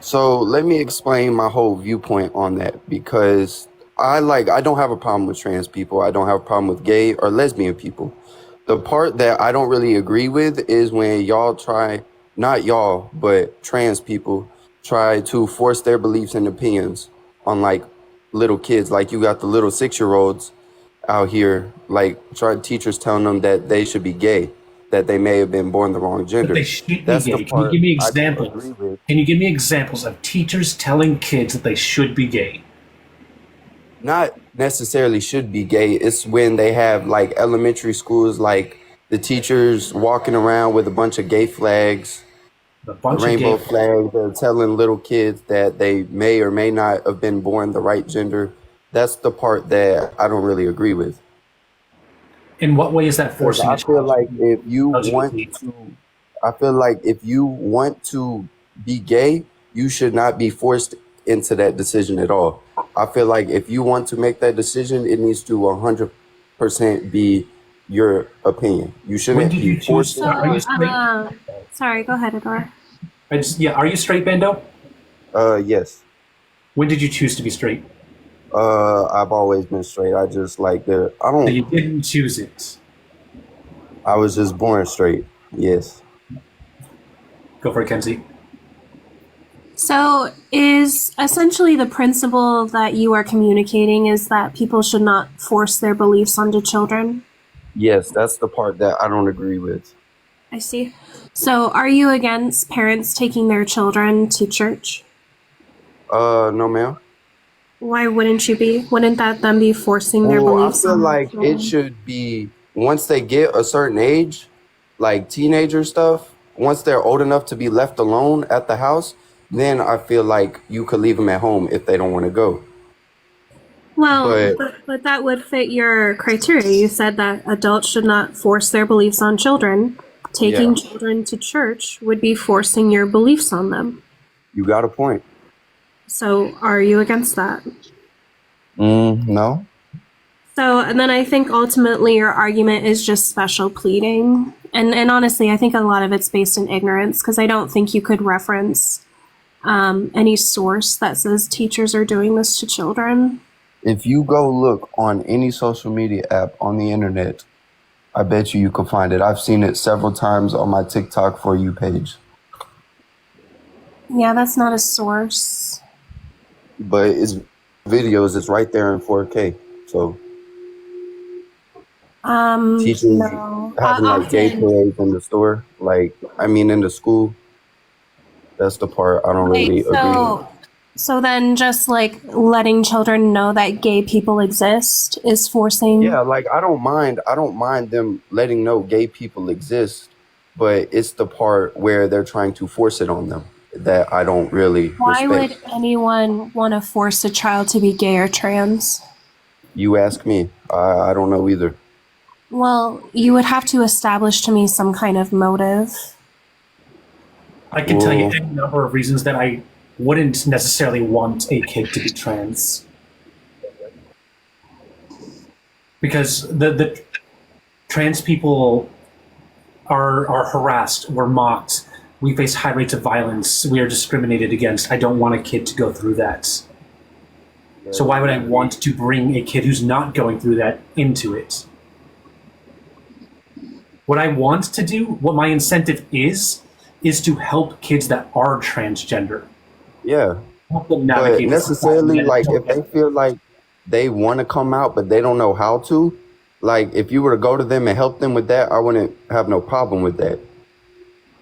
So let me explain my whole viewpoint on that, because I don't have a problem with trans people. I don't have a problem with gay or lesbian people. The part that I don't really agree with is when y'all try, not y'all, but trans people try to force their beliefs and opinions on like little kids. Like you got the little 6-year-olds out here, like teachers telling them that they should be gay, that they may have been born the wrong gender. But they should be gay. Can you give me examples? Can you give me examples of teachers telling kids that they should be gay? Not necessarily should be gay. It's when they have like elementary schools, like the teachers walking around with a bunch of gay flags, rainbow flags, they're telling little kids that they may or may not have been born the right gender. That's the part that I don't really agree with. In what way is that forcing? I feel like if you want to be gay, you should not be forced into that decision at all. I feel like if you want to make that decision, it needs to 100% be your opinion. You shouldn't be forced. Are you straight? Sorry, go ahead, Adora. Are you straight, Bando? Yes. When did you choose to be straight? I've always been straight. I just like the. I don't. So you didn't choose it. I was just born straight. Yes. Go for it, Kenzie. So is essentially the principle that you are communicating is that people should not force their beliefs onto children? Yes, that's the part that I don't agree with. I see. So, are you against parents taking their children to church? No, ma'am. Why wouldn't you be? Wouldn't that then be forcing their Well, I beliefs feel on their like it children? should be once they get a certain age, like teenager stuff, once they're old enough to be left alone at the house, then I feel like you could leave them at home if they don't want to go. Well, But but that would fit your criteria. You said that adults should not force their beliefs on children. yeah, Taking children to church would be forcing your beliefs on them. you got a point. So, are you against that? No. So, and then I think ultimately your argument is just special pleading. And honestly, I think a lot of it's based in ignorance because I don't think you could reference any source that says teachers are doing this to children. If you go look on any social media app on the internet, I bet you can find it. I've seen it several times on my TikTok For You page. Yeah, that's not a source. But it's videos, it's right there in 4K. So teachers No. having like gay parades in the store, like I mean in the school, that's the part I don't really Wait, agree with. so then just like letting children know that gay people exist is forcing. Yeah, like I don't mind them letting know gay people exist, but it's the part where they're trying to force it on them that I don't really Why would respect. anyone want to force a child to be gay or trans? You ask me. I don't know either. Well, you would have to establish to me some kind of motive. I can tell you Well, any number of reasons that I wouldn't necessarily want a kid to be trans. Because the trans people are harassed, we're mocked, we face high rates of violence, we are discriminated against. I don't want a kid to go through that. So why would I want to bring a kid who's not going through that into it? What I want to do, what my incentive is to help kids that are transgender. yeah. Help them But navigate the society necessarily, that like, if they feel like they want to come out, but they don't know how to, like, if you were to go to them and help them with that, I wouldn't have no problem with that.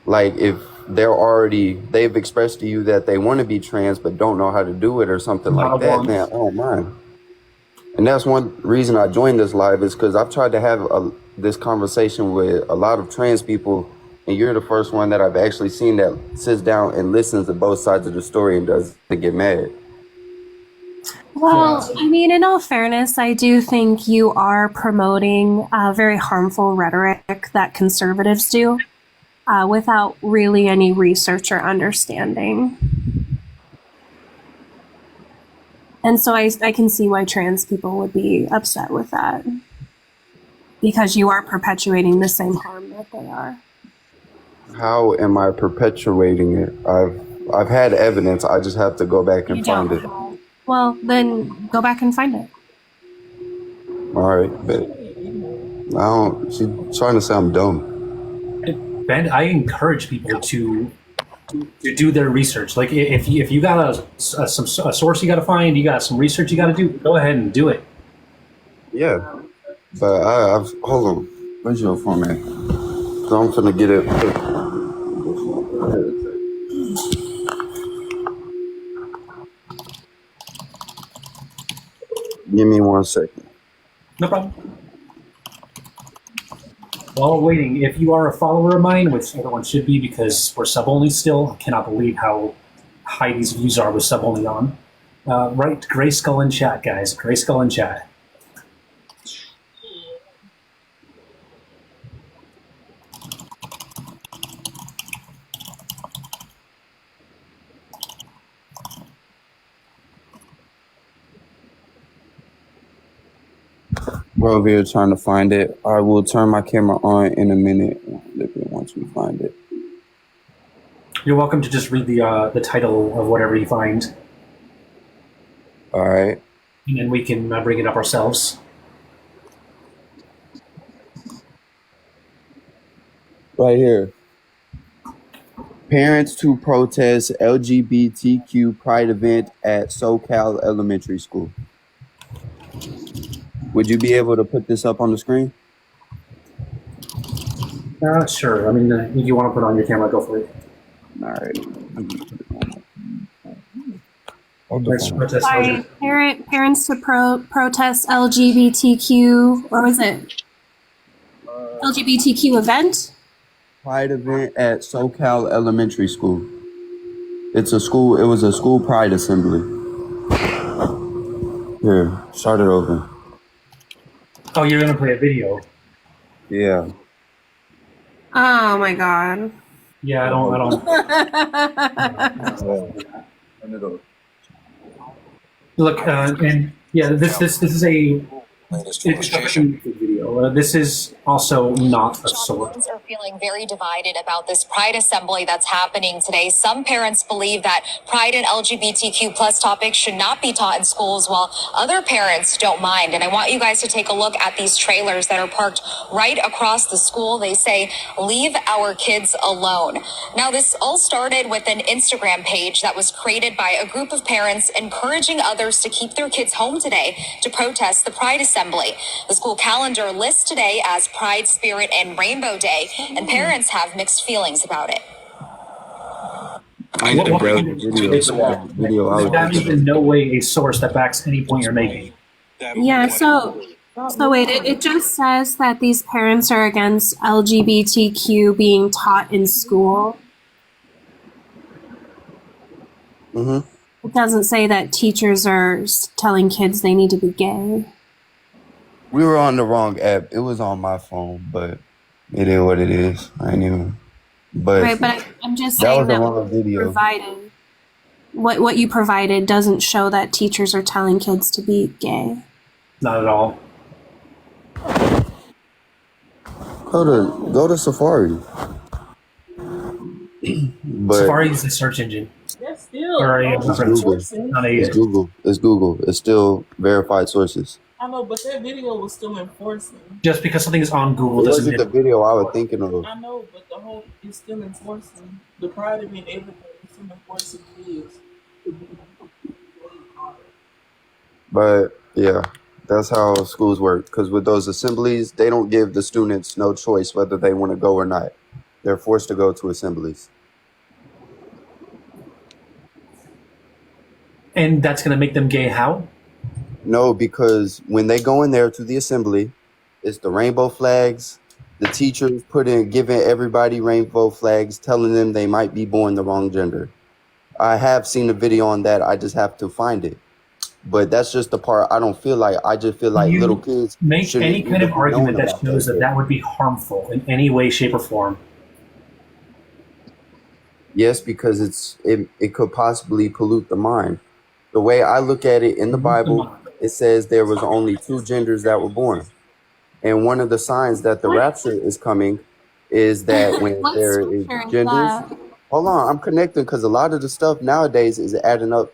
Like, if they've expressed to you that they want to be trans, but don't know how to do it or something like that, then I don't mind. And that's one reason I joined this live is because I've tried to have this conversation with a lot of trans people, and you're the first one that I've actually seen that sits down and listens to both sides of the story and doesn't get mad. Well, I mean, in all fairness, I do think you are promoting very harmful rhetoric that conservatives do without really any research or understanding. And so I can see why trans people would be upset with that because you are perpetuating the same harm that they are. How am I perpetuating it? I've had evidence. I just have to go back and find it. Well, then go back and find it. All right, but she's trying to say I'm dumb. Ben, I encourage people to do their research. Like if you got a source you got to find, you got some research you got to do, go ahead and do it. Yeah, but I've hold on. Where's your phone at? So I'm finna get it. Give me 1 second. No problem. While we're waiting, if you are a follower of mine, which everyone should be because we're sub-only still, I cannot believe how high these views are with sub-only on. Right, Gray Skull in chat, guys. Gray Skull in chat. We're over here trying to find it. I will turn my camera on in a minute once we find it. You're welcome to just read the title of whatever you find. All right. And then we can bring it up ourselves. Right here. Parents to protest LGBTQ pride event at SoCal Elementary School. Would you be able to put this up on the screen? Sure. I mean, if you want to put on your camera, go for it. All right. Sorry, parents to protest LGBTQ, or was it LGBTQ event? Pride event at SoCal Elementary School. It's a school. It was a school pride assembly. Here, start it over. Oh, you're gonna play a video. Yeah. Oh my god. Yeah, I don't. Look, and yeah, this is a introduction video. This is also not a sword. Parents are feeling very divided about this Pride assembly that's happening today. Some parents believe that Pride and LGBTQ plus topics should not be taught in schools, while other parents don't mind. And I want you guys to take a look at these trailers that are parked right across the school. They say, "Leave our kids alone." Now, this all started with an Instagram page that was created by a group of parents encouraging others to keep their kids home today to protest the Pride assembly. The school calendar lists today as Pride, Spirit, and Rainbow Day, and parents have mixed feelings about it. I did a brilliant video. That is in no way a source that backs any point you're making. Yeah, so wait, it just says that these parents are against LGBTQ being taught in school. Mm-hmm. It doesn't say that teachers are telling kids they need to be gay. We were on the wrong app. It was on my phone, but it is what it is. I ain't even. But Right, but I'm just that saying was the that wrong video. what you provided doesn't show that teachers are telling kids to be gay. Not at all. Go to Safari. But Safari is the search engine. That's still. Or a it's Google. It's Google. It's Google. It's still verified sources. I know, but that video was still enforcing. Just because something is on Google It doesn't wasn't the video I was thinking of. I know, but the whole is still enforcing. The pride of being everything is still enforcing kids. But yeah, that's how schools work. Because with those assemblies, they don't give the students no choice whether they want to go or not. They're forced to go to assemblies. And that's going to make them gay how? No, because when they go in there to the assembly, it's the rainbow flags. The teachers giving everybody rainbow flags, telling them they might be born the wrong gender. I have seen a video on that. I just have to find it. But that's just the part I don't feel like. I just feel like You little kids make shouldn't any kind even of be argument knowing that about shows that that would be harmful in any way, shape, or form. Yes, because it could possibly pollute the mind. The way I look at it in the Bible, it says there was only two genders that were born. And one of the signs that the rapture is coming is that when What there is scripture is genders. that? Hold on, I'm connecting because a lot of the stuff nowadays is adding up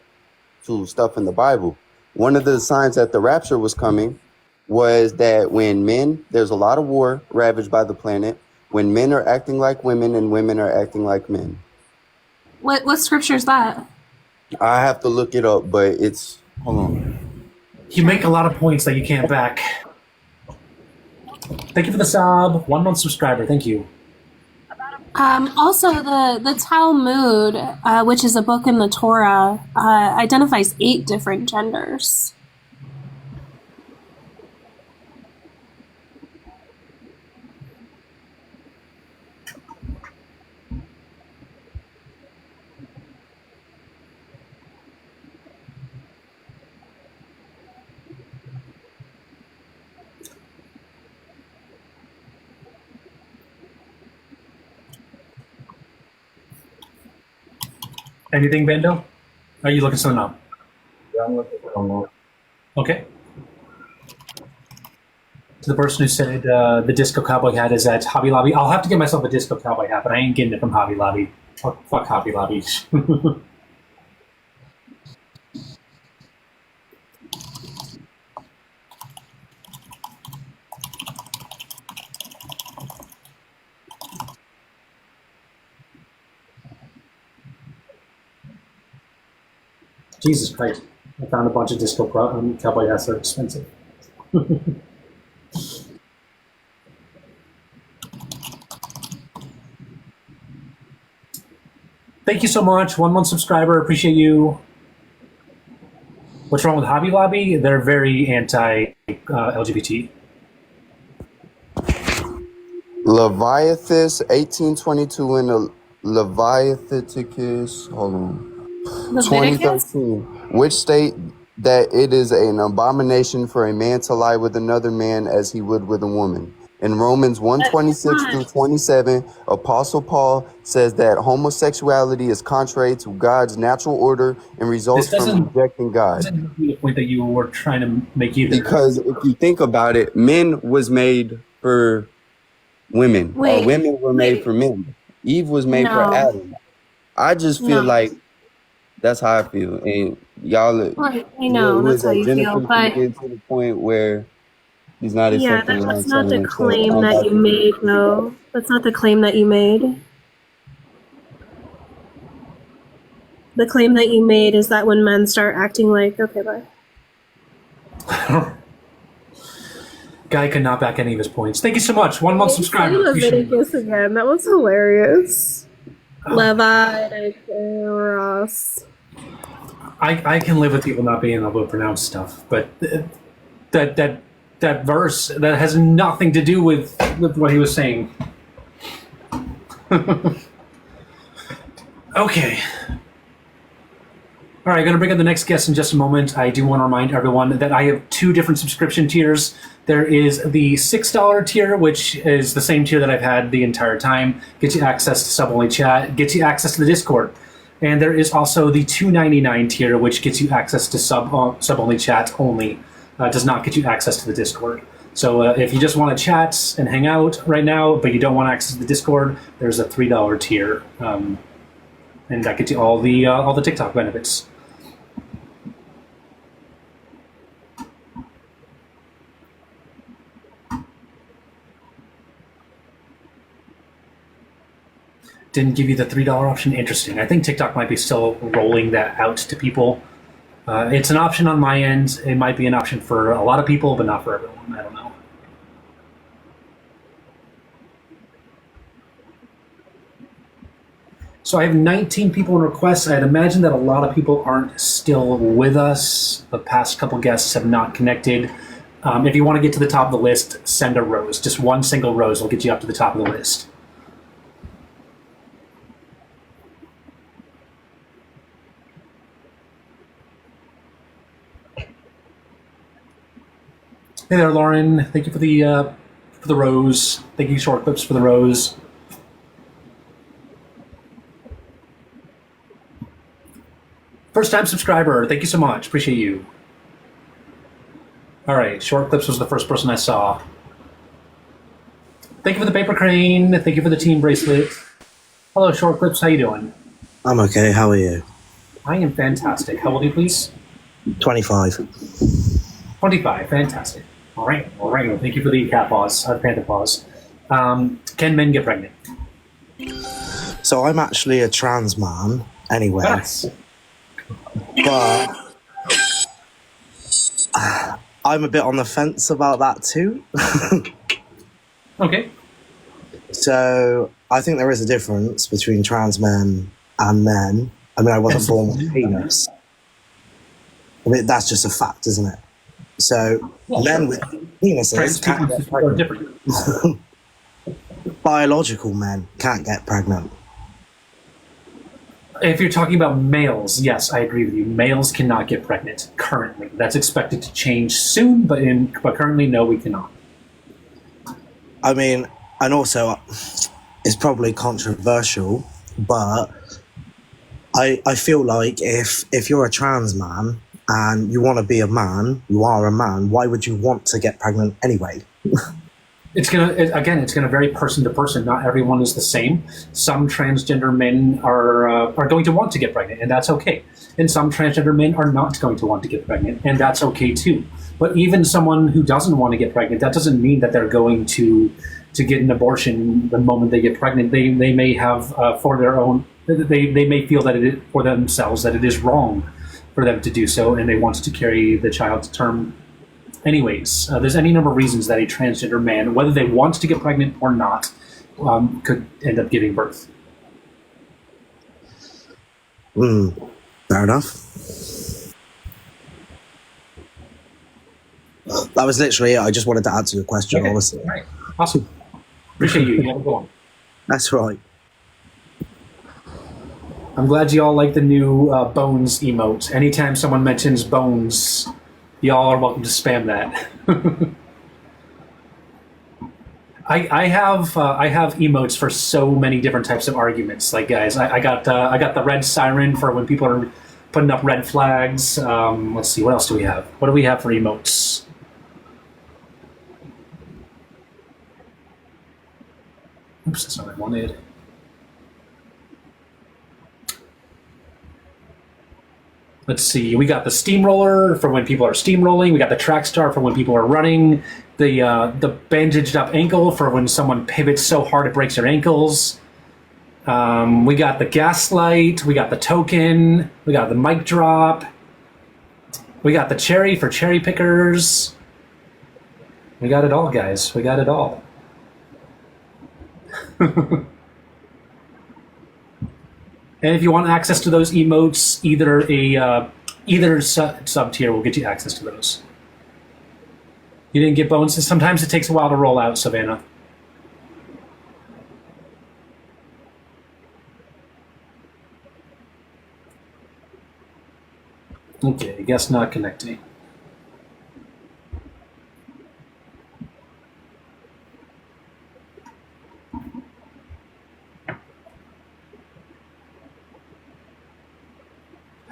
to stuff in the Bible. One of the signs that the rapture was coming was that when there's a lot of war ravaged by the planet, when men are acting like women and women are acting like men. What scripture is that? I have to look it up, but hold on. You make a lot of points that you can't back. Thank you for the sub. 1 month subscriber. Thank you. Also, the Talmud, which is a book in the Torah, identifies 8 different genders. Anything, Bendo? Are you looking something up? Yeah, I'm looking for one. Okay. To the person who said the Disco Cowboy hat is at Hobby Lobby, I'll have to get myself a Disco Cowboy hat, but I ain't getting it from Hobby Lobby. Fuck Hobby Lobby. Jesus Christ. I found a bunch of Disco Cowboy hats that are expensive. Thank you so much. 1 month subscriber. Appreciate you. What's wrong with Hobby Lobby? They're very anti LGBT. Leviathus 1822 in the Leviathaticus, hold on, Leviticus? 2013, which state that it is an abomination for a man to lie with another man as he would with a woman. In Romans 1:26 through 27, Apostle Paul says that homosexuality is contrary to God's natural order and results from rejecting God. Doesn't be the point that you were trying to make either. Because if you think about it, men was made for women, or women were made for men. Eve was made for Adam. I just feel like that's how I feel, and y'all. Right, I know that's how you feel, but get to the point where he's not accepting. that's not the claim that you made, though. That's not the claim that you made. The claim that you made is that when men start acting like, okay, bye. Guy could not back any of his points. Thank you so much. 1 month subscriber. Leviticus again. That was hilarious. Leviticus. I can live with people not being able to pronounce stuff, but that verse that has nothing to do with what he was saying. Okay. All right, I'm going to bring up the next guest in just a moment. I do want to remind everyone that I have 2 different subscription tiers. There is the $6 tier, which is the same tier that I've had the entire time. Gets you access to sub-only chat, gets you access to the Discord. And there is also the $2.99 tier, which gets you access to sub-only chat only. Does not get you access to the Discord. So if you just want to chat and hang out right now, but you don't want access to the Discord, there's a $3 tier. And that gets you all the TikTok benefits. Didn't give you the $3 option. Interesting. I think TikTok might be still rolling that out to people. It's an option on my end. It might be an option for a lot of people, but not for everyone. I don't know. So I have 19 people in requests. I'd imagine that a lot of people aren't still with us. The past couple guests have not connected. If you want to get to the top of the list, send a rose. Just one single rose will get you up to the top of the list. Hey there, Lauren. Thank you for the rose. Thank you, Short Clips, for the rose. First time subscriber. Thank you so much. Appreciate you. All right, Short Clips was the first person I saw. Thank you for the paper crane. Thank you for the team bracelet. Hello, Short Clips. How you doing? I'm okay. How are you? I am fantastic. How old are you, please? 25. 25. Fantastic. All right. Well, thank you for the cat paws, panda paws. Can men get pregnant? So I'm actually a trans man anyway. Yes. But I'm a bit on the fence about that too. Okay. So I think there is a difference between trans men and men. I mean, I wasn't born with a penis. I mean, that's just a fact, isn't it? So men with penises can't get pregnant. Biological men can't get pregnant. If you're talking about males, yes, I agree with you. Males cannot get pregnant currently. That's expected to change soon, but currently, no, we cannot. I mean, and also, it's probably controversial, but I feel like if you're a trans man and you want to be a man, you are a man, why would you want to get pregnant anyway? It's gonna vary person to person. Not everyone is the same. Some transgender men are going to want to get pregnant, and that's okay. And some transgender men are not going to want to get pregnant, and that's okay too. But even someone who doesn't want to get pregnant, that doesn't mean that they're going to get an abortion the moment they get pregnant. They may have for their own. They may feel that it for themselves that it is wrong for them to do so, and they want to carry the child to term. Anyways, there's any number of reasons that a transgender man, whether they want to get pregnant or not, could end up giving birth. Fair enough. That was literally it. I just wanted to answer your question, Okay. honestly. All right. Awesome. Appreciate you. You have a good one. That's right. I'm glad you all like the new bones emote. Anytime someone mentions bones, y'all are welcome to spam that. I have emotes for so many different types of arguments. Like, guys, I got the red siren for when people are putting up red flags. Let's see, what else do we have? What do we have for emotes? Oops, that's not what I wanted. Let's see. We got the steamroller for when people are steamrolling. We got the track star for when people are running. The bandaged up ankle for when someone pivots so hard it breaks their ankles. We got the gaslight. We got the token. We got the mic drop. We got the cherry for cherry pickers. We got it all, guys. We got it all. And if you want access to those emotes, either sub tier will get you access to those. You didn't get bonuses. Sometimes it takes a while to roll out, Savannah. Okay, I guess not connecting.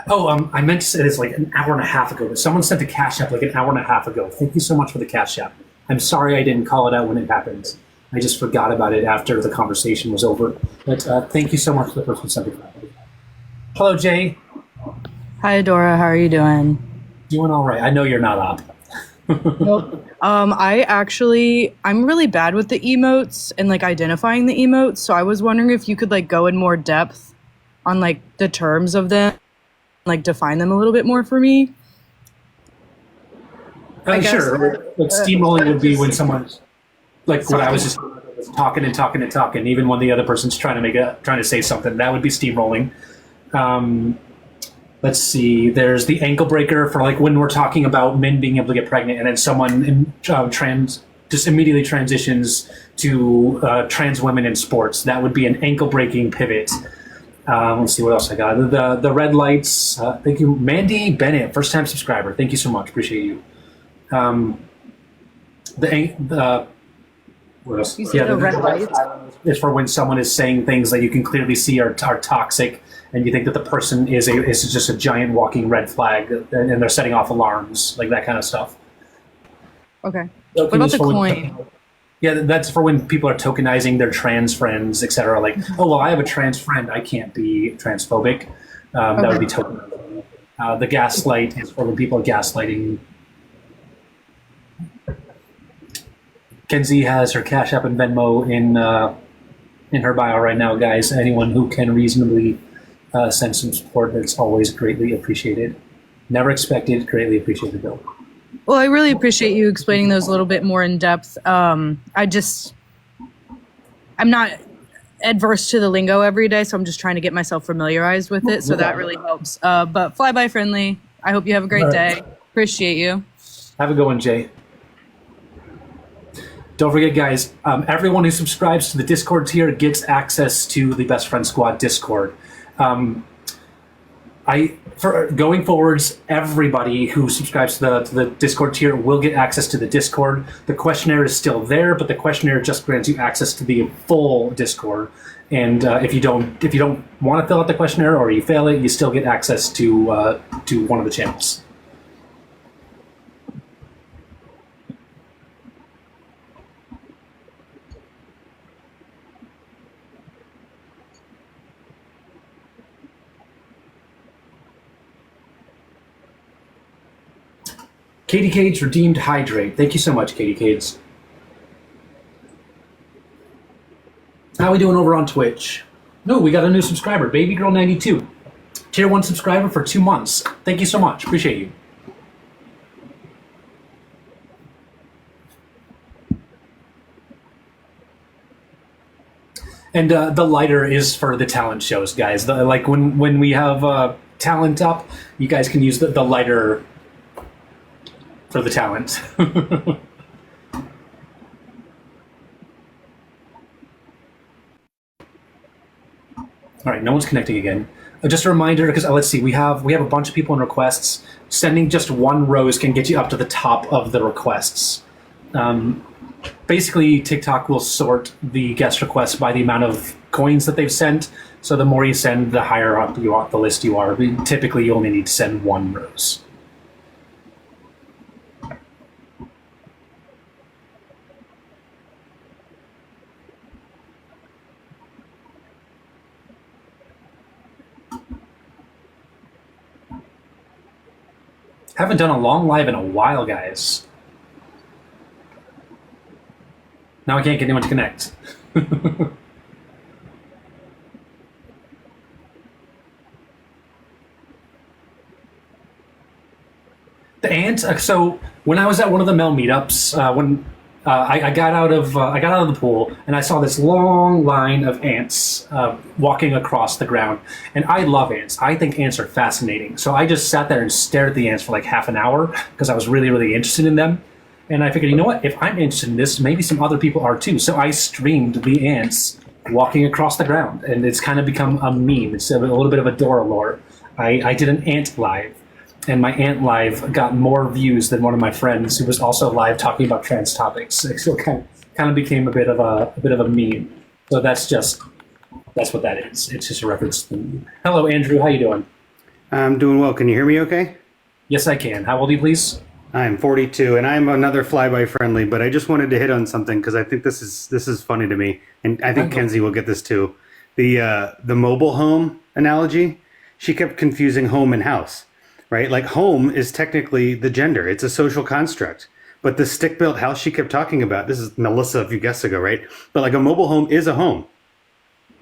Oh, I meant to say this like an hour and a half ago, but someone sent a Cash App like an hour and a half ago. Thank you so much for the Cash App. I'm sorry I didn't call it out when it happened. I just forgot about it after the conversation was over. But thank you so much for the person who sent it. Hello, Jay. Hi, Adora. How are you doing? Doing all right. I know you're not up. Nope. I'm really bad with the emotes and like identifying the emotes. So I was wondering if you could like go in more depth on like the terms of them, like define them a little bit more for me. Sure. Like steamrolling would be when someone's like what I was just talking and talking and talking, even when the other person's trying to say something. That would be steamrolling. Let's see. There's the ankle breaker for like when we're talking about men being able to get pregnant, and then someone just immediately transitions to trans women in sports. That would be an ankle breaking pivot. Let's see what else I got. The red lights. Thank you, Mandy Bennett, first time subscriber. Thank you so much. Appreciate you. What else? You said the red lights is for when someone is saying things that you can clearly see are toxic, and you think that the person is just a giant walking red flag, and they're setting off alarms, like that kind of stuff. Okay. What about the coin? Yeah, that's for when people are tokenizing their trans friends, etc. Like, oh, well, I have a trans friend. I can't be transphobic. That would be tokenizing. The gaslight is for when people are gaslighting. Kenzie has her Cash App and Venmo in her bio right now, guys. Anyone who can reasonably send some support, that's always greatly appreciated. Never expected, greatly appreciated, though. Well, I really appreciate you explaining those a little bit more in depth. I'm not adverse to the lingo every day, so I'm just trying to get myself familiarized with it. So that really helps. But flyby friendly. I hope you have a great day. Appreciate you. Have a good one, Jay. Don't forget, guys, everyone who subscribes to the Discord tier gets access to the Best Friend Squad Discord. For going forwards, everybody who subscribes to the Discord tier will get access to the Discord. The questionnaire is still there, but the questionnaire just grants you access to the full Discord. And if you don't want to fill out the questionnaire or you fail it, you still get access to one of the channels. Katie Cage redeemed Hydrate. Thank you so much, Katie Cage. How are we doing over on Twitch? No, we got a new subscriber, BabyGirl92. Tier 1 subscriber for 2 months. Thank you so much. Appreciate you. And the lighter is for the talent shows, guys. Like when we have talent up, you guys can use the lighter for the talent. All right, no one's connecting again. Just a reminder, because let's see, we have a bunch of people in requests. Sending just one rose can get you up to the top of the requests. Basically, TikTok will sort the guest requests by the amount of coins that they've sent. So the more you send, the higher up you are the list you are. Typically, you only need to send one rose. Haven't done a long live in a while, guys. Now I can't get anyone to connect. The ant. So when I was at one of the Mel meetups, I got out of the pool and I saw this long line of ants walking across the ground, and I love ants. I think ants are fascinating. So I just sat there and stared at the ants for like half an hour because I was really, really interested in them. And I figured, you know what? If I'm interested in this, maybe some other people are too. So I streamed the ants walking across the ground, and it's kind of become a meme. It's a little bit of Adora lore. I did an ant live, and my ant live got more views than one of my friends who was also live talking about trans topics. So it kind of became a bit of a meme. So that's what that is. It's just a reference to the meme. Hello, Andrew. How you doing? I'm doing well. Can you hear me okay? Yes, I can. How old are you, please? I'm 42, and I'm another flyby friendly, but I just wanted to hit on something because I think this is funny to me, and I think Kenzie will get this too. The mobile home analogy, she kept confusing home and house, right? Like home is technically the gender; it's a social construct. But the stick-built house she kept talking about, this is Melissa a few guests ago, right? But like a mobile home is a home.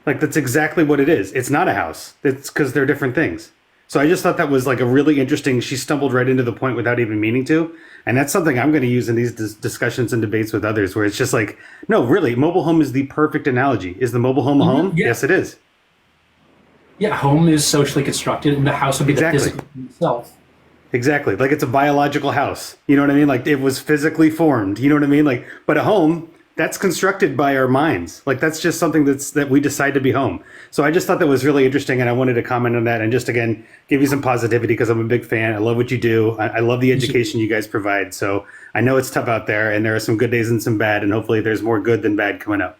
Like that's exactly what it is. It's not a house. It's because they're different things. So I just thought that was like a really interesting, she stumbled right into the point without even meaning to. And that's something I'm going to use in these discussions and debates with others, where it's just like, no, really, mobile home is the perfect analogy. Is the mobile home a home? Yeah. Yes, it is. Yeah, home is socially constructed, and the house would be the physical itself. Exactly. Like it's a biological house. You know what I mean? Like it was physically formed. You know what I mean? Like, but a home, that's constructed by our minds. Like that's just something that we decide to be home. So I just thought that was really interesting, and I wanted to comment on that and just again give you some positivity because I'm a big fan. I love what you do. I love the education you guys provide. So I know it's tough out there, and there are some good days and some bad, and hopefully there's more good than bad coming up.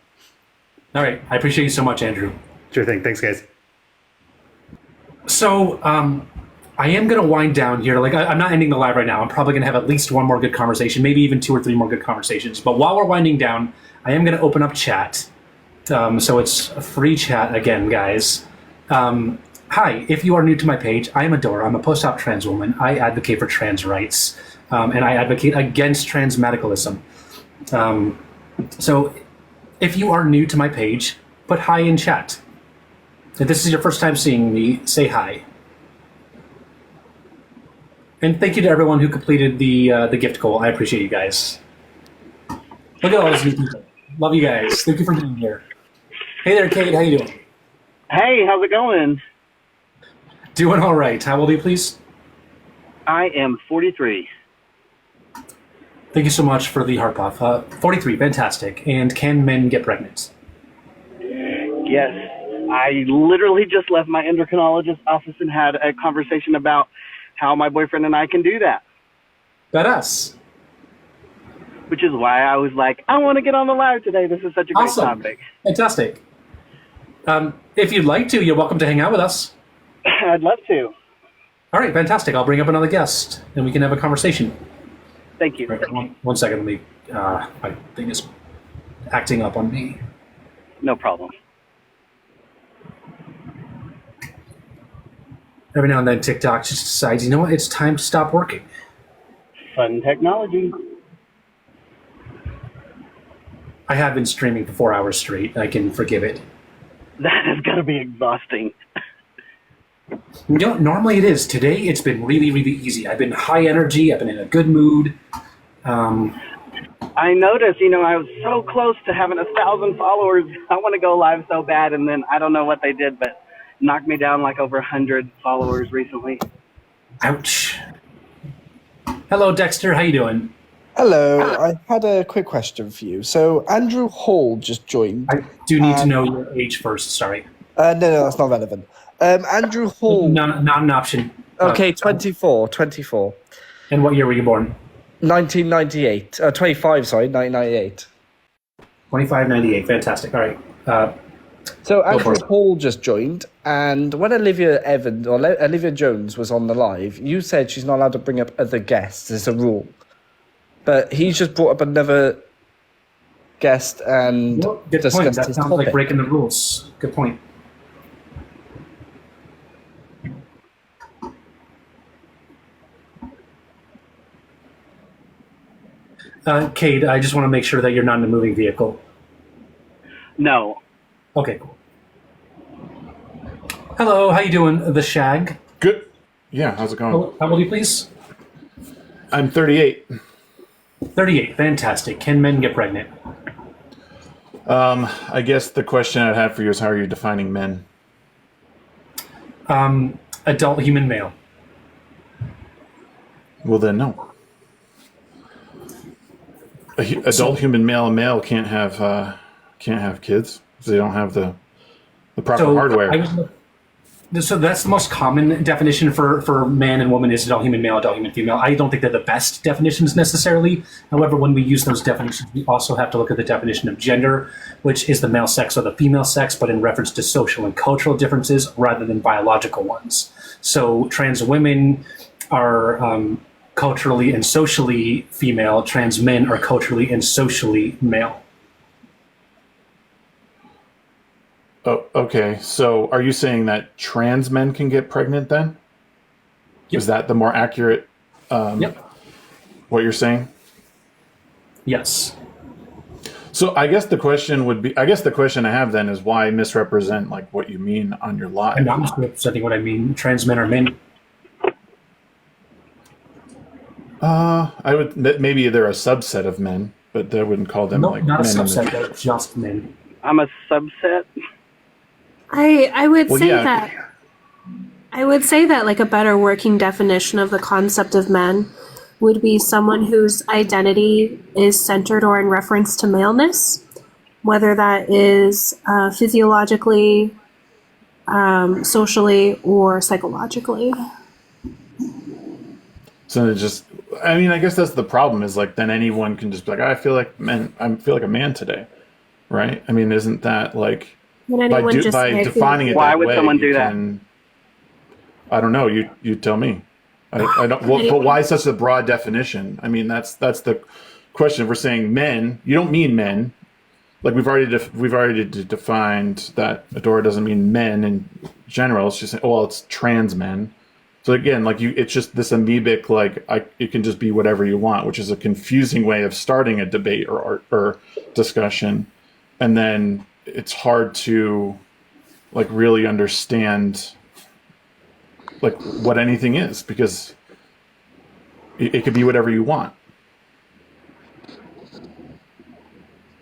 All right, I appreciate you so much, Andrew. Sure thing. Thanks, guys. So I am going to wind down here. Like I'm not ending the live right now. I'm probably going to have at least one more good conversation, maybe even 2 or 3 more good conversations. But while we're winding down, I am going to open up chat. So it's a free chat again, guys. Hi, if you are new to my page, I am Adora. I'm a post-op trans woman. I advocate for trans rights, and I advocate against trans medicalism. So if you are new to my page, put hi in chat. If this is your first time seeing me, say hi. And thank you to everyone who completed the gift goal. I appreciate you guys. Look at all those new people. Love you guys. Thank you for being here. Hey there, Kate. How you doing? Hey, how's it going? Doing all right. How old are you, please? I am 43. Thank you so much for the heart puff. 43, fantastic. And can men get pregnant? Yes. I literally just left my endocrinologist's office and had a conversation about how my boyfriend and I can do that. Badass. Which is why I was like, I want to get on the live today. This is such a great Awesome. topic. Fantastic. If you'd like to, you're welcome to hang out with us. I'd love to. All right, fantastic. I'll bring up another guest, and we can have a conversation. Thank you. Right, one second. Let me. My thing is acting up on me. No problem. Every now and then, TikTok just decides, you know what? It's time to stop working. Fun technology. I have been streaming for 4 hours straight. I can forgive it. That has got to be exhausting. You know, normally it is. Today, it's been really, really easy. I've been high energy. I've been in a good mood. I noticed, I was so close to having 1,000 followers. I want to go live so bad, and then I don't know what they did, but knocked me down like over 100 followers recently. Ouch. Hello, Dexter. How you doing? Hello, I had a quick question for you. So Andrew Hall just joined. I do need to know your age first. Sorry. No, that's not relevant. Andrew Hall. Not an option. Okay, 24. And what year were you born? 1998. 25, sorry, 1998. 2598. Fantastic. All right. So Andrew Hall just joined, and when Olivia Jones was on the live, you said she's not allowed to bring up other guests. It's a rule. But he's just brought up another guest and good discussed point. That his sounds topic. like breaking the rules. Good point. Cade, I just want to make sure that you're not in a moving vehicle. No. Okay, cool. Hello, how you doing, The Shag? Good. Yeah, how's it going? How old are you, please? I'm 38. 38, fantastic. Can men get pregnant? I guess the question I'd have for you is how are you defining men? Adult human male. Well, then no. Adult human male can't have kids because they don't have the proper hardware. So that's the most common definition for man and woman is adult human male, adult human female. I don't think they're the best definitions necessarily. However, when we use those definitions, we also have to look at the definition of gender, which is the male sex or the female sex, but in reference to social and cultural differences rather than biological ones. So trans women are culturally and socially female. Trans men are culturally and socially male. Oh, okay. So are you saying that trans men can get pregnant then? Yep. Is that the more accurate what you're saying? Yes. So I guess the question I have then is why misrepresent like what you mean on your live? I'm not misrepresenting what I mean. Trans men are men. I would maybe they're a subset of men, but I wouldn't call them like not men. a subset. They're just men. I'm a subset. I would Well, say yeah. that I would say that like a better working definition of the concept of men would be someone whose identity is centered or in reference to maleness, whether that is physiologically, socially, or psychologically. So it just, I mean, I guess that's the problem is like then anyone can just be like, I feel like a man today, right? I mean, isn't that like Would by anyone just say, I feel defining it Why that would way? someone do you that? can- I don't know. You tell me. I don't. Well, but why such a broad definition? I mean, that's the question. If we're saying men, you don't mean men. Like we've already defined that Adora doesn't mean men in general. It's just it's trans men. So again, like it's just this amoebic it can just be whatever you want, which is a confusing way of starting a debate or discussion, and then it's hard to like really understand like what anything is because it could be whatever you want.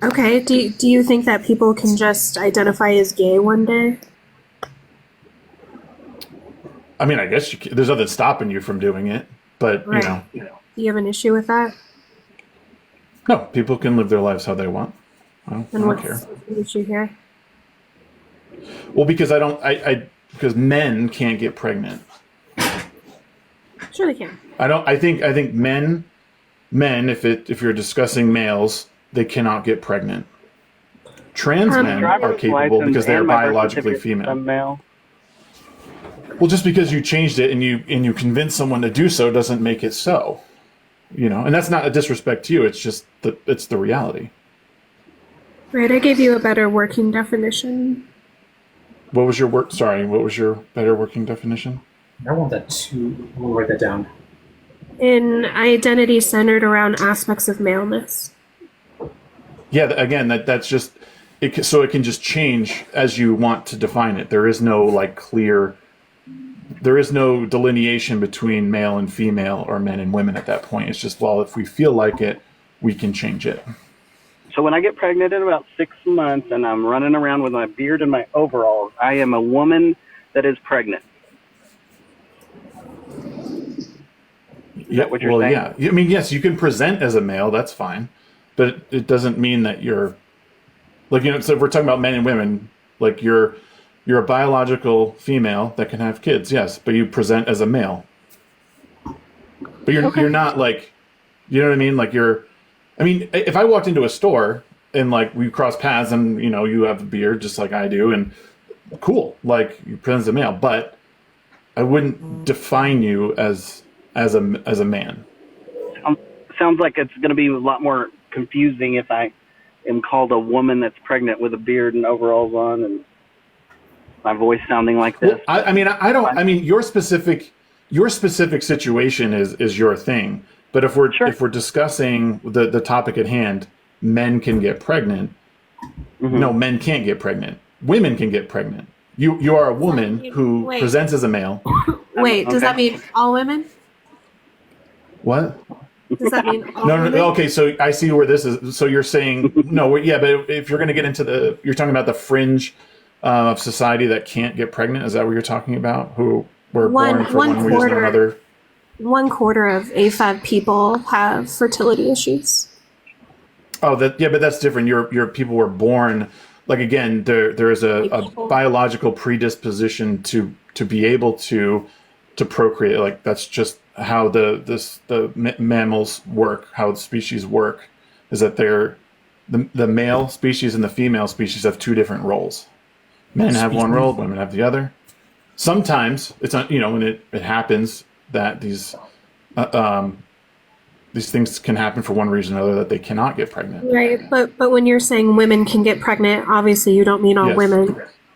Okay, do you think that people can just identify as gay one day? I mean, I guess there's nothing stopping you from doing it, but Right. Do you have an issue with that? no, people can live their lives how they want. I And don't what's care. the issue here? Well, because because men can't get pregnant. Sure they can. I think men, if you're discussing males, they cannot get pregnant. Trans men are Driver's capable license because they're and my birth biologically certificate says female. I'm male. Well, just because you changed it and you convince someone to do so doesn't make it so. And that's not a disrespect to you. It's just it's the reality. Right, I gave you a better working definition. What was your better working definition? I want that to. We'll write that down. In identity centered around aspects of maleness. Yeah, again, that's just it. So it can just change as you want to define it. There is no there is no delineation between male and female or men and women at that point. It's just, well, if we feel like it, we can change it. So when I get pregnant at about 6 months and I'm running around with my beard and my overalls, I am a woman that is pregnant. Is that what you're saying? Yeah. I mean, yes, you can present as a male. That's fine, but it doesn't mean that you're like, so if we're talking about men and women, like you're a biological female that can have kids, yes, but you present as a male. But you're not like, you know what I mean? Like if I walked into a store and like we cross paths and you have a beard just like I do and cool, like you present as a male, but I wouldn't define you as a man. Sounds like it's going to be a lot more confusing if I am called a woman that's pregnant with a beard and overalls on and my voice sounding like this. Well, I mean, your specific situation is your thing. But if we're discussing the topic at hand, men can get pregnant. Mm-hmm. No, men can't get pregnant. Women can get pregnant. You are a woman who presents as a male. Wait, does that mean all women? What? Does that mean all No. women? Okay, so I see where this is. So you're saying no, yeah, but if you're going to get into you're talking about the fringe of society that can't get pregnant. Is that what you're talking about? Who were born for one reason or another? 1/4 of AFAB people have fertility issues. Oh, but that's different. Your people were born, like, again, there is a biological predisposition to be able to procreate. Like, that's just how the mammals work, how the species work, is that the male species and the female species have two different roles. Men have one role, women have the other. Sometimes it's when it happens that these things can happen for one reason or another, that they cannot get pregnant. Right, but when you're saying women can get pregnant, obviously you don't mean all Yes. women.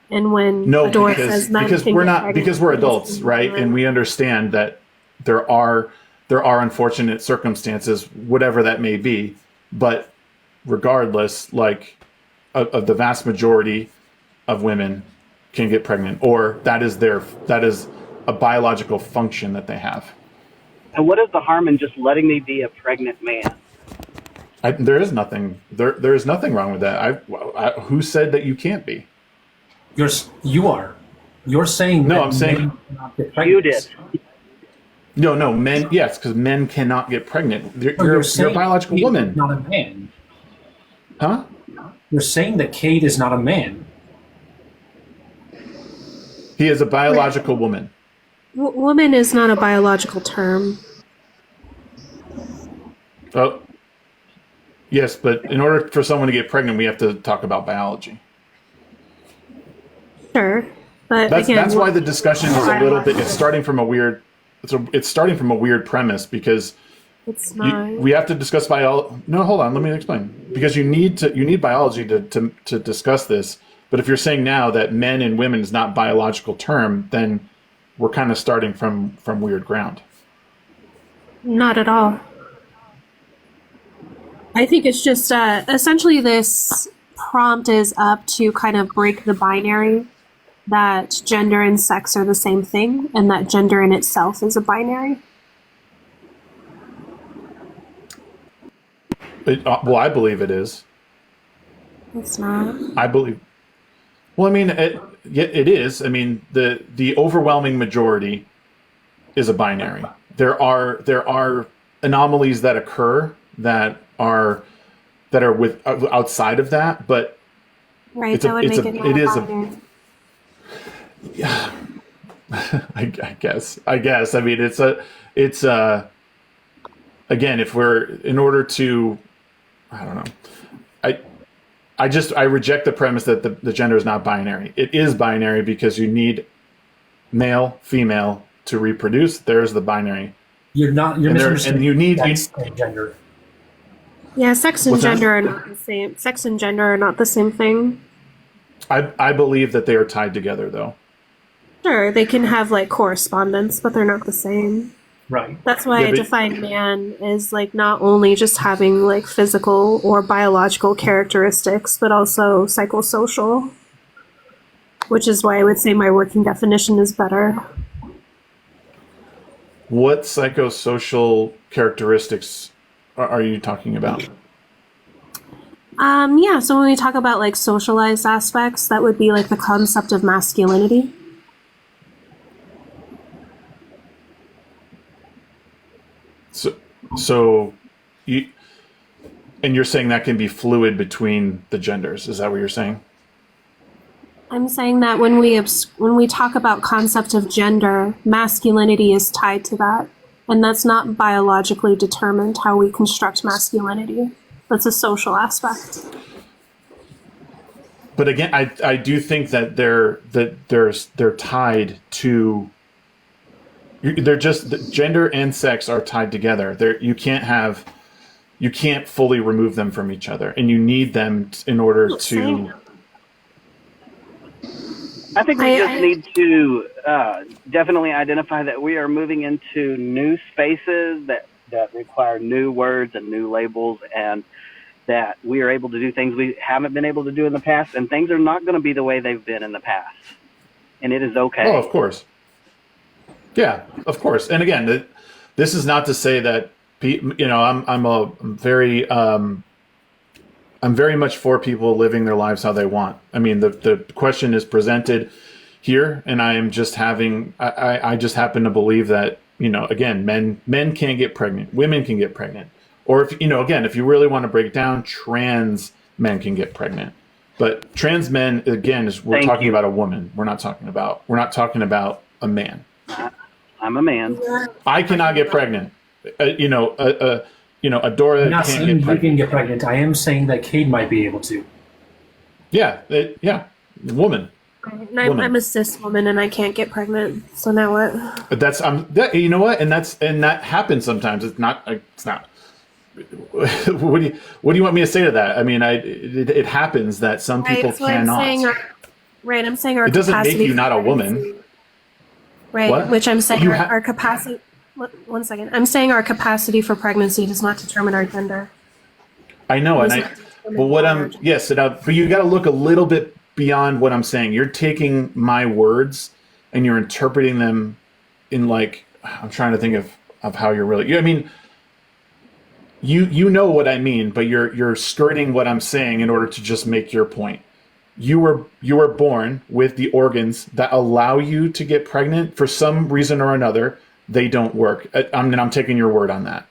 And when Adora says men because can we're get not pregnant, because we're adults, right? And we understand that there are unfortunate circumstances, whatever that may be. But regardless, like of the vast majority of women can get pregnant, or that is a biological function that they have. And what is the harm in just letting me be a pregnant man? There is nothing. There is nothing wrong with that. Who said that you can't be? You are. You're saying no. that I'm saying you did. No, men. Yes, because men cannot get pregnant. You're a biological Cade woman, is not a man. Huh? You're saying that Cade is not a man. He is a biological woman. Woman is not a biological term. Oh, yes, but in order for someone to get pregnant, we have to talk about biology. Sure, but That's why the discussion is a little bit. It's starting from a weird premise, because it's not. we have to discuss biology. No, hold on. Let me explain. Because you need biology to discuss this. But if you're saying now that men and women is not biological term, then we're kind of starting from weird ground. Not at all. I think it's just essentially this prompt is up to kind of break the binary that gender and sex are the same thing, and that gender in itself is a binary. Well, I believe it is. It's not. I believe. Well, I mean, it is. I mean, the overwhelming majority is a binary. There are anomalies that occur that are with outside of that, but right, that would make it not a binary. Yeah, I guess. I mean, it's again, if we're in order to, I don't know. I reject the premise that the gender is not binary. It is binary because you need male, female to reproduce. There's the binary. You're misunderstanding. And you need gender. Yeah, sex and gender are not the same. Sex and gender are not the same thing. I believe that they are tied together, though. Sure, they can have like correspondence, but they're not the same. Right. That's why I define man as like not only just having like physical or biological characteristics, but also psychosocial. Which is why I would say my working definition is better. What psychosocial characteristics are you talking about? Yeah, so when we talk about like socialized aspects, that would be like the concept of masculinity. So you, and you're saying that can be fluid between the genders. Is that what you're saying? I'm saying that when we talk about concept of gender, masculinity is tied to that, and that's not biologically determined how we construct masculinity. That's a social aspect. But again, I do think that they're tied to. They're just gender and sex are tied together. You can't fully remove them from each other, and you need them in order to. I think we just need to definitely identify that we are moving into new spaces that require new words and new labels, and that we are able to do things we haven't been able to do in the past, and things are not going to be the way they've been in the past, and it is okay. Oh, of course. Yeah, of course. And again, this is not to say that I'm very much for people living their lives how they want. I mean, the question is presented here, and I am just I just happen to believe that, again, men can't get pregnant, women can get pregnant. Or if you really want to break it down, trans men can get pregnant. But trans men, again, we're talking about a woman. We're not talking about a man. I'm a man. I cannot get pregnant. Adora I'm not can't saying get you pregnant. can get pregnant. I am saying that Cade might be able to. Yeah, woman. I'm a cis woman and I can't get pregnant. So now what? But you know what, and that happens sometimes. It's not. What do you want me to say to that? I mean, it happens that some people cannot. I'm saying our it doesn't capacity make you not a woman. Right, What? which I'm saying You our capacity. One second. I'm saying our capacity for pregnancy does not determine our gender. I know, but you got to look a little bit beyond what I'm saying. You're taking my words and you're interpreting them in I'm trying to think of how you're really. I mean, you know what I mean, but you're skirting what I'm saying in order to just make your point. You were born with the organs that allow you to get pregnant. For some reason or another, they don't work. I'm taking your word on that.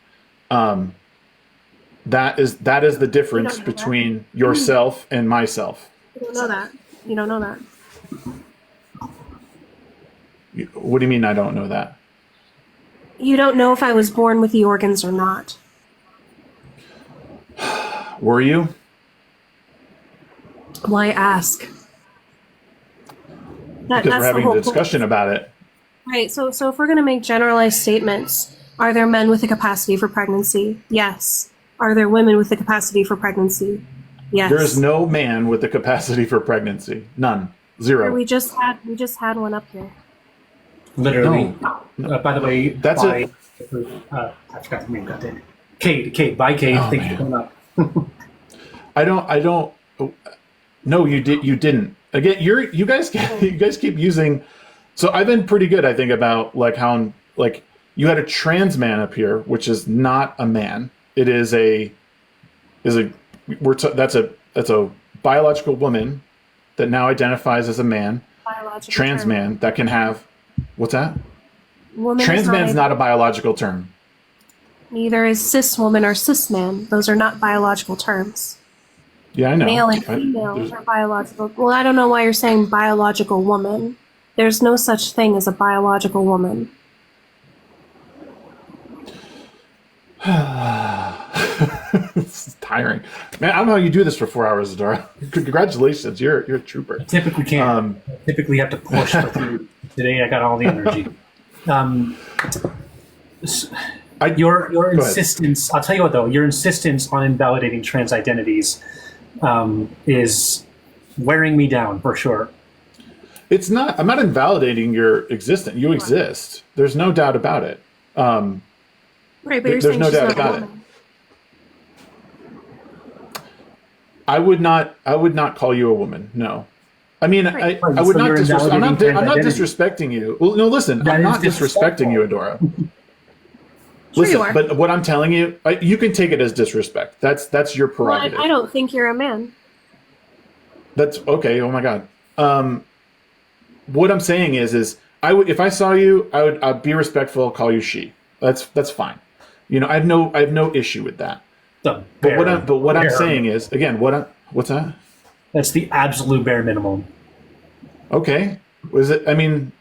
That is the difference between yourself and myself. You don't know that. You don't know that. What do you mean I don't know that? You don't know if I was born with the organs or not. Were you? Why ask? Because we're having a discussion about it. Right. So if we're going to make generalized statements, are there men with the capacity for pregnancy? Yes. Are there women with the capacity for pregnancy? Yes. There is no man with the capacity for pregnancy. None. Zero. We just had one up here. Literally. No. By the way, That's I forgot the name. God damn it. Cade. Bye, Cade. Thank you for coming up. I don't. No, you didn't. Again, you guys keep using. So I've been pretty good, I think, about how you had a trans man up here, which is not a man. It is that's a biological woman that now identifies as a man. Biological trans term. man that can have. What's that? Woman Trans is man's not a biological term. Neither is cis woman or cis man. Those are not biological terms. Yeah, I know. Male and female are biological. Well, I don't know why you're saying biological woman. There's no such thing as a biological woman. This is tiring, man. I don't know how you do this for 4 hours, Adora. Congratulations, you're a trooper. I typically can't. Typically have to push through. Today I got all the energy. Your insistence. I'll tell you what, though. Your insistence on invalidating trans identities is wearing me down for sure. It's not. I'm not invalidating your existence. You exist. There's no doubt about it. Right, but you're there's saying no she's doubt not a about it. woman. I would not call you a woman. No. I mean, Right. I would So not. you're I'm not invalidating trans identity. disrespecting you. Well, no, listen. That I'm is not disrespecting you, Adora. Sure Listen, you are. but what I'm telling you, you can take it as disrespect. That's your Well, prerogative. I don't think you're a man. That's okay. Oh my god. What I'm saying is I would, if I saw you, I'd be respectful. Call you she. That's fine. You know, I have no issue with that. But what I'm saying is, again, what's that? That's the absolute bare minimum. Okay. Was it? I mean,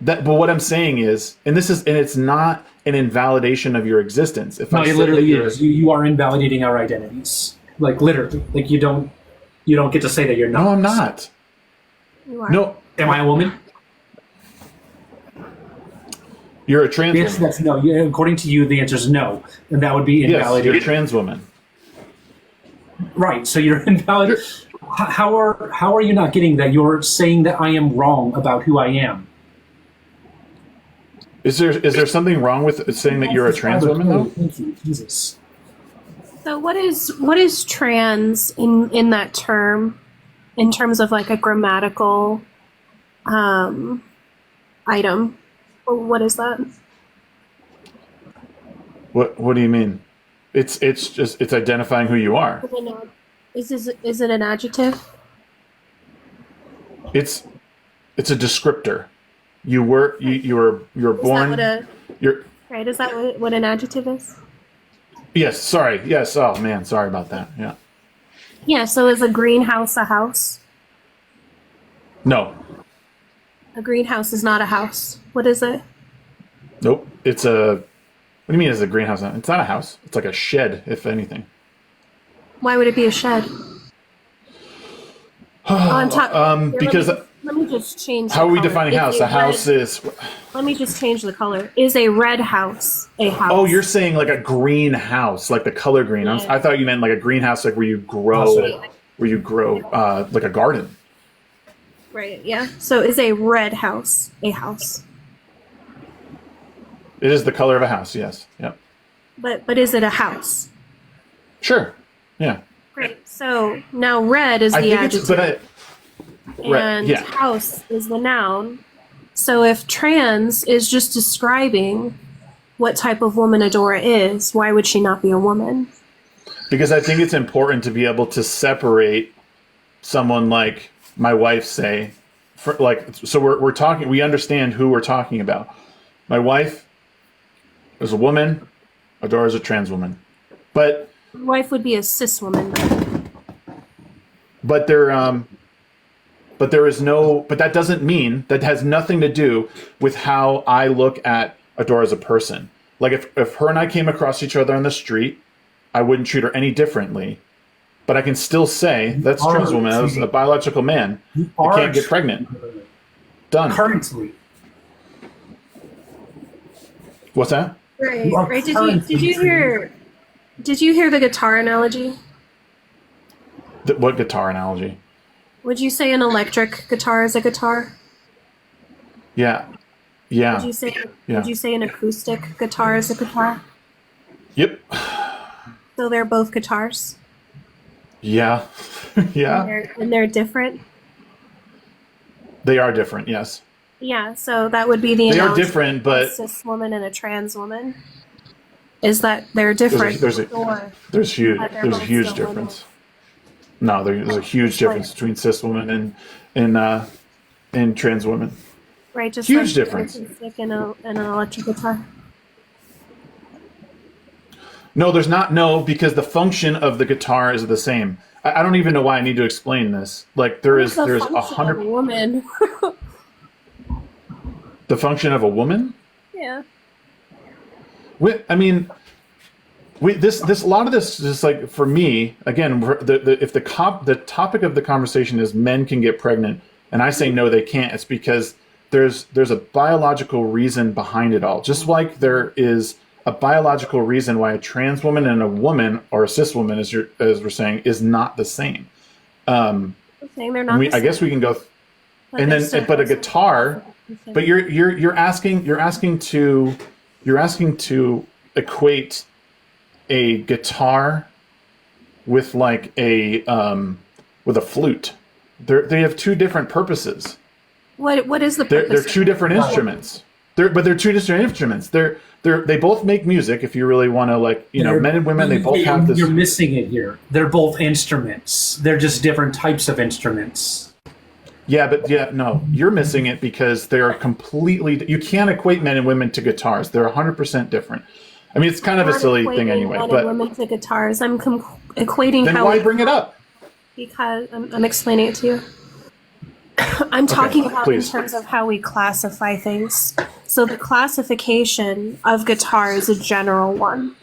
that. But what I'm saying is, and it's not an invalidation of your existence. If No, I it say literally that is. You are invalidating our identities. Like literally. Like you don't get to say that you're not. No, I'm not. You are. No. Am I a woman? You're a trans The answer woman. that's no. According to you, the answer is no, and that would be Yes, invalidating. you're a trans woman. Right. So you're invalid. How are you not getting that? You're saying that I am wrong about who I am. Is there something wrong with saying that you're a trans woman though? Thank you, Jesus. So what is trans in that term, in terms of like a grammatical item? What is that? What do you mean? It's identifying who you are. Is it an adjective? It's a descriptor. You were born. You're Right, is that what an adjective is? yes. Sorry. Yes. Oh man. Sorry about that. Yeah. Yeah, so is a greenhouse a house? No. A greenhouse is not a house. What is it? Nope. It's a. What do you mean? It's a greenhouse? It's not a house. It's like a shed, if anything. Why would it be a shed? Because let me just change. how the are we color. defining Is house? a A house red- is. Let me just change the color. Is a red house a house? Oh, you're saying like a greenhouse, like the color green. Yeah. I thought you meant like a greenhouse, like where you grow like a garden. Right. Yeah. So is a red house a house? It is the color of a house. Yes. Yep. But is it a house? Sure. Yeah. Great. So now red is the adjective. And yeah. house is the noun. So if trans is just describing what type of woman Adora is, why would she not be a woman? Because I think it's important to be able to separate someone like my wife, say, so we're talking. We understand who we're talking about. My wife is a woman. Adora is a trans woman, but Wife would be a cis woman. but that doesn't mean, that has nothing to do with how I look at Adora as a person. Like if her and I came across each other on the street, I wouldn't treat her any differently. But I can still say that's a trans woman. That's a biological man. I can't get pregnant. Done. Currently. What's that? Right. Right. Did you hear the guitar analogy? What guitar analogy? Would you say an electric guitar is a guitar? Yeah. Yeah. Would you say Yeah. would you say an acoustic guitar is a guitar? Yep. So they're both guitars? Yeah. Yeah. And they're different? They are different, yes. Yeah, so that would be the They are analogy different, of but a cis woman and a trans woman. Is that they're different? there's a huge that they're there's a both huge still women. difference. No, there's a huge difference between cis women and trans women. Right, just Huge like difference. an acoustic and an electric guitar. No, there's not. No, because the function of the guitar is the same. I don't even know why I need to explain this. Like there's The function of 100. a woman. The function of a woman. Yeah. I mean, this a lot of this is like, for me again. If the topic of the conversation is men can get pregnant, and I say no, they can't. It's because there's a biological reason behind it all. Just like there is a biological reason why a trans woman and a woman, or a cis woman, as we're saying, is not the same. I'm saying they're not. I guess we can go, But and they're then still- but a guitar. But you're asking to equate a guitar with like with a flute. They have two different purposes. What is the They're purpose? two different instruments. They're two different instruments. They both make music. If you really want to, like, men and women, they both have this. You're missing it here. They're both instruments. They're just different types of instruments. Yeah, but no, you're missing it because they're completely. You can't equate men and women to guitars. They're 100% different. I mean, it's kind of a silly thing anyway. Men But and women to guitars. I'm equating then how. why bring it up? Because I'm explaining it to you. I'm talking about please. in terms of how we classify things. So the classification of guitar is a general one.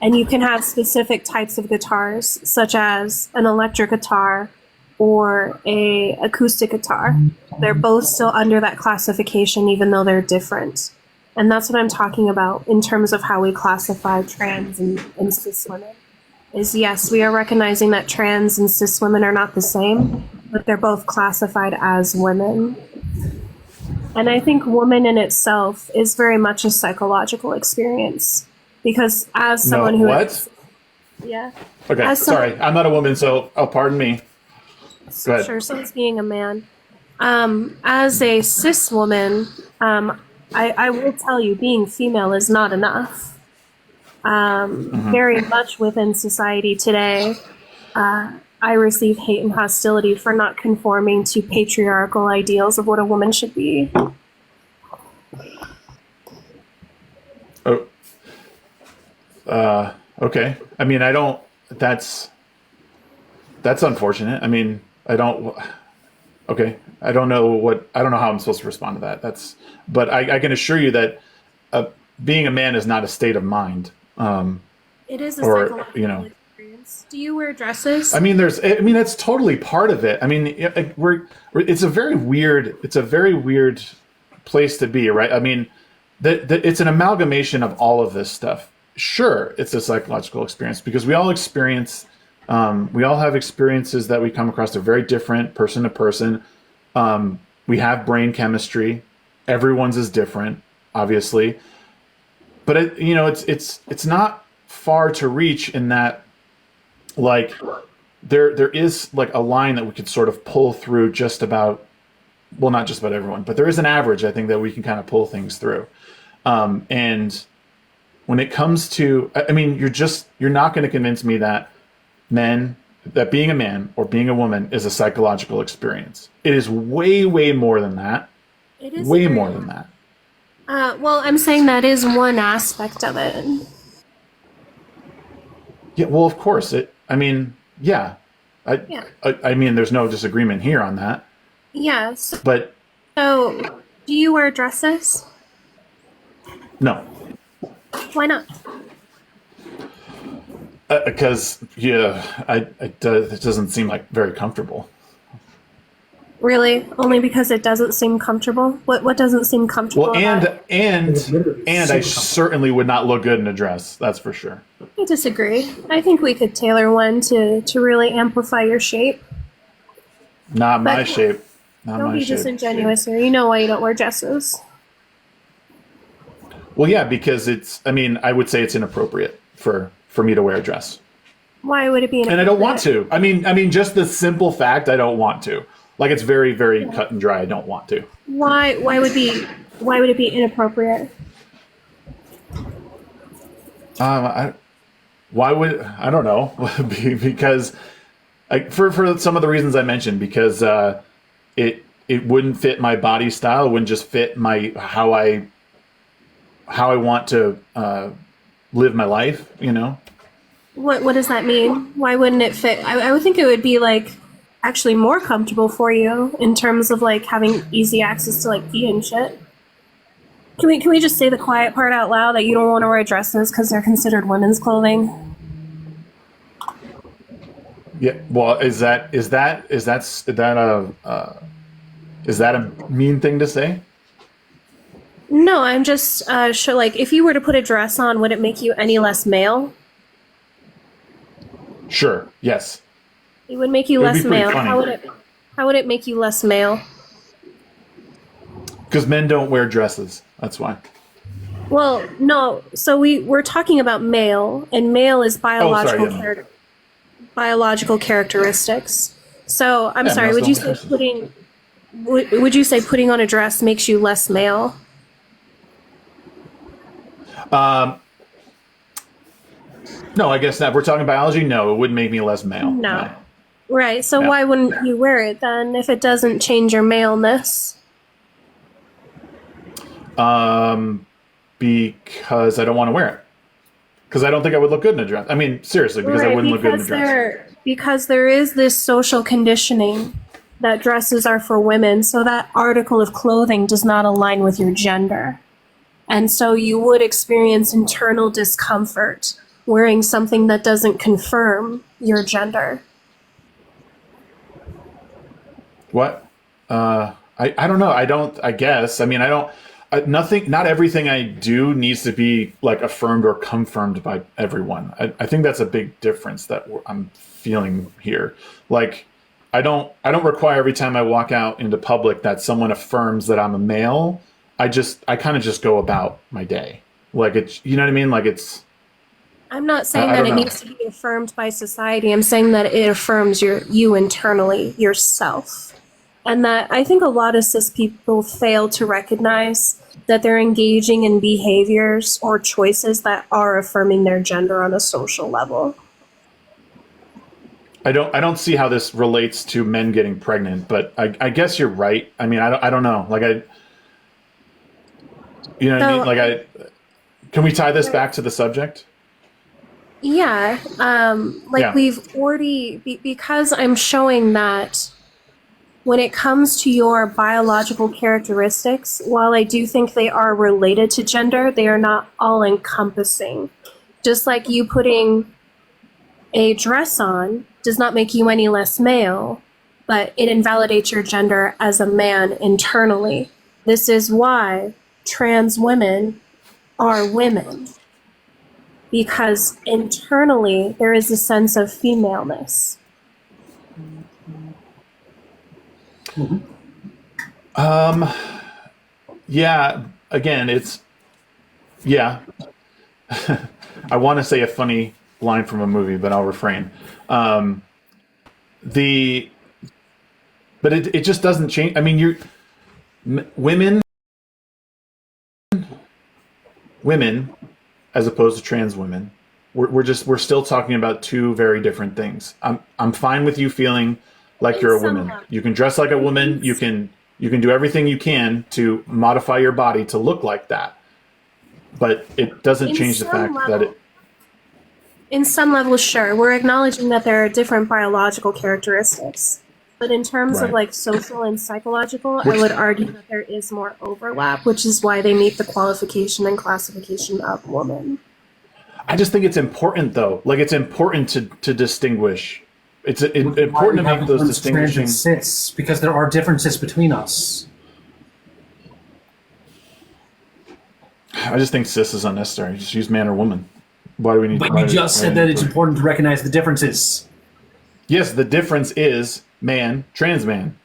And you can have specific types of guitars, such as an electric guitar or a acoustic guitar. They're both still under that classification, even though they're different. And that's what I'm talking about in terms of how we classify trans and cis women. Is yes, we are recognizing that trans and cis women are not the same, but they're both classified as women. And I think woman in itself is very much a psychological experience. Because as someone who is... Yeah. Okay, sorry. I'm not a woman, so pardon me. Go ahead. Sure, so it's being a man. As a cis woman, I will tell you, being female is not enough. Very much within society today, I receive hate and hostility for not conforming to patriarchal ideals of what a woman should be. Okay. I mean, I don't. That's unfortunate. I mean, I don't. Okay, I don't know how I'm supposed to respond to that. But I can assure you that being a man is not a state of mind. It is a psychological experience. Do you wear dresses? I mean, that's totally part of it. I mean, it's a very weird place to be, right? I mean, it's an amalgamation of all of this stuff. Sure, it's a psychological experience because we all have experiences that we come across. They're very different person to person. We have brain chemistry. Everyone's is different, obviously. But it's not far to reach in that, like, there is like a line that we could sort of pull through just about, well, not just about everyone, but there is an average, I think, that we can kind of pull things through. And when it comes to, I mean, you're not going to convince me that being a man or being a woman is a psychological experience. It is way, way more than that. It is way more than that. Well, I'm saying that is one aspect of it. Yeah, well, of course. I mean, there's no disagreement here on that. Yes. But So, do you wear dresses? no, Why not? because it doesn't seem like very comfortable. Really? Only because it doesn't seem comfortable? What doesn't seem comfortable? Well, and I certainly would not look good in a dress. That's for sure. I disagree. I think we could tailor one to really amplify your shape. Not my shape. Not Don't my be shape. disingenuous here. You know why you don't wear dresses. Well, yeah, because I would say it's inappropriate for me to wear a dress. Why would it be inappropriate? And I don't want to. I mean, just the simple fact I don't want to. Like, it's very, very cut and dry. I don't want to. Why would it be inappropriate? I don't know. Because for some of the reasons I mentioned, because it wouldn't fit my body style. It wouldn't just fit how I want to live my life, What does that mean? Why wouldn't it fit? I would think it would be like actually more comfortable for you in terms of like having easy access to like pee and shit. Can we just say the quiet part out loud that you don't want to wear dresses because they're considered women's clothing? Yeah. Well, is that a mean thing to say? No, I'm just sure. Like, if you were to put a dress on, would it make you any less male? Sure. Yes. It would make you It would be less pretty male. funny. How would it make you less male? Because men don't wear dresses. That's why. Well, no. So we're talking about male, and male is biological biological characteristics. So I'm Yeah, sorry. males Would you don't say wear putting would you say putting on a dress makes you less male? No, I guess not. If we're talking biology, no, it wouldn't make me less male. No. Right. So Yeah. why wouldn't you wear it then if it doesn't change your maleness? Because I don't want to wear it. Because I don't think I would look good in a dress. I mean, seriously, because I wouldn't look good in a dress. Because there is this social conditioning that dresses are for women, so that article of clothing does not align with your gender. And so you would experience internal discomfort wearing something that doesn't confirm your gender. What? I don't know. I guess. I mean, not everything I do needs to be like affirmed or confirmed by everyone. I think that's a big difference that I'm feeling here. Like, I don't require every time I walk out into public that someone affirms that I'm a male. I kind of just go about my day. Like, it's, you know what I mean? Like, it's, I'm not saying that it needs to be affirmed by society. I'm saying that it affirms you internally, yourself. And that I think a lot of cis people fail to recognize that they're engaging in behaviors or choices that are affirming their gender on a social level. I don't see how this relates to men getting pregnant, but I guess you're right. I mean, I don't know. Like, you know what I mean? Like, can we tie this back to the subject? Yeah. We've already, because I'm showing that when it comes to your biological characteristics, while I do think they are related to gender, they are not all encompassing. Just like you putting a dress on does not make you any less male, but it invalidates your gender as a man internally. This is why trans women are women, because internally there is a sense of femaleness. Yeah, again, yeah. I want to say a funny line from a movie, but I'll refrain. But it just doesn't change. I mean, women, as opposed to trans women, we're still talking about two very different things. I'm fine with you feeling like you're a woman. You can dress like a woman. You can do everything you can to modify your body to look like that. But it doesn't change the fact that it. In some levels, sure. We're acknowledging that there are different biological characteristics. But in terms of like social and psychological, I would argue that there is more overlap, which is why they meet the qualification and classification of woman. I just think it's important, though. Like, it's important to distinguish. It's important to make those distinguishing. Cis, because there are differences between us. I just think cis is unnecessary. Just use man or woman. Why do we need? But you just said that it's important to recognize the differences. Yes, the difference is man, trans man.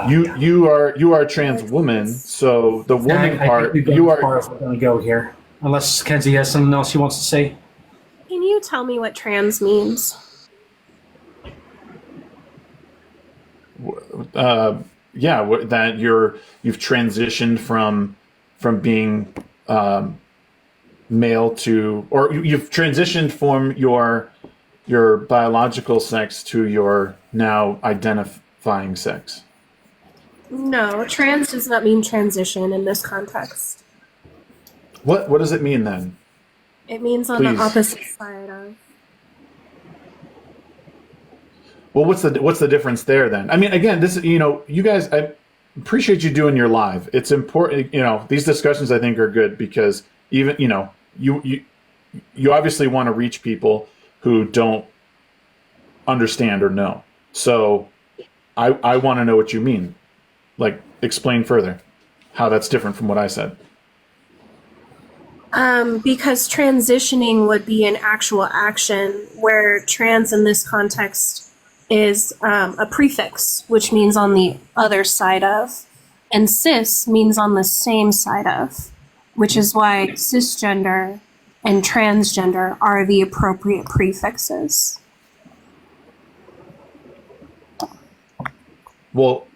You are a trans woman, so the woman part you are. Far if we're going to go here, unless Kenzie has something else she wants to say. Can you tell me what trans means? That you've transitioned from being male to, or you've transitioned from your biological sex to your now identifying sex. No, trans does not mean transition in this context. What does it mean then? It means on the opposite side of. Well, what's the difference there then? I mean, again, this, you guys, I appreciate you doing your live. It's important, these discussions I think are good because even, you obviously want to reach people who don't understand or know. So I want to know what you mean. Like, explain further how that's different from what I said. Because transitioning would be an actual action, where trans in this context is a prefix, which means on the other side of, and cis means on the same side of, which is why cisgender and transgender are the appropriate prefixes. Well,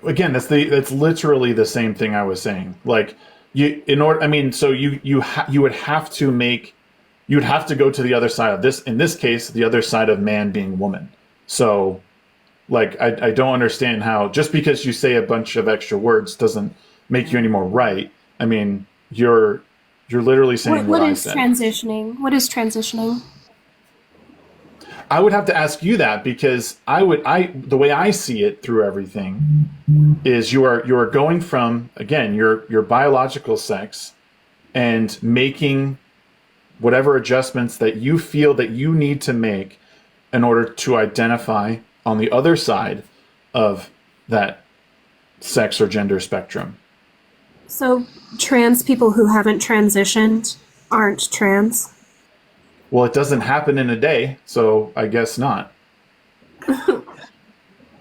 again, that's literally the same thing I was saying. Like so you would have to go to the other side of this. In this case, the other side of man being woman. So, like, I don't understand how just because you say a bunch of extra words doesn't make you any more right. I mean, you're literally saying What what I is said. transitioning? What is transitioning? I would have to ask you that because the way I see it through everything is you are going from, again, your biological sex and making whatever adjustments that you feel that you need to make in order to identify on the other side of that sex or gender spectrum. So trans people who haven't transitioned aren't trans? Well, it doesn't happen in a day, so I guess not. All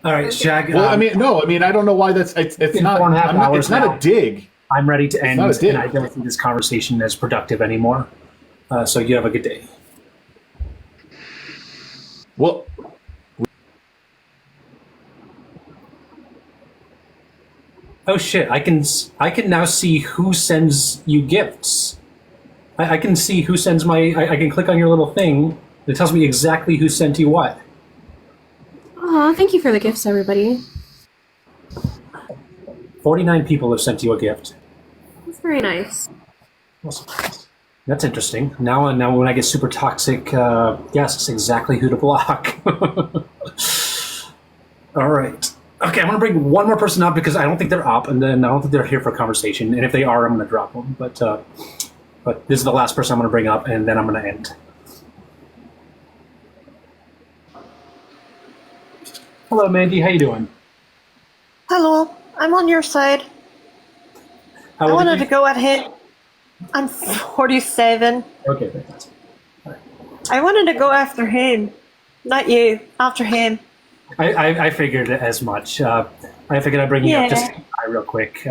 right, Shag. Well, I mean, I don't know why it's not. 4.5 hours it's not now. a dig. I'm ready to end, not a dig. and I don't think this conversation is productive anymore. So you have a good day. Well, oh shit! I can now see who sends you gifts. I can see who sends my. I can click on your little thing. It tells me exactly who sent you what. Oh, thank you for the gifts, everybody. 49 people have sent you a gift. That's very nice. That's interesting. Now when I get super toxic guests, exactly who to block. All right. Okay, I'm going to bring one more person up because I don't think they're up, and then I don't think they're here for a conversation. And if they are, I'm going to drop them. But this is the last person I'm going to bring up, and then I'm going to end. Hello, Mandy. How you doing? Hello, I'm on your side. How I old are wanted you? to go ahead. I'm 47. Okay, fantastic. I wanted to go after him, not you. After him. I figured as much. I figured I'd bring you up just to say hi real quick.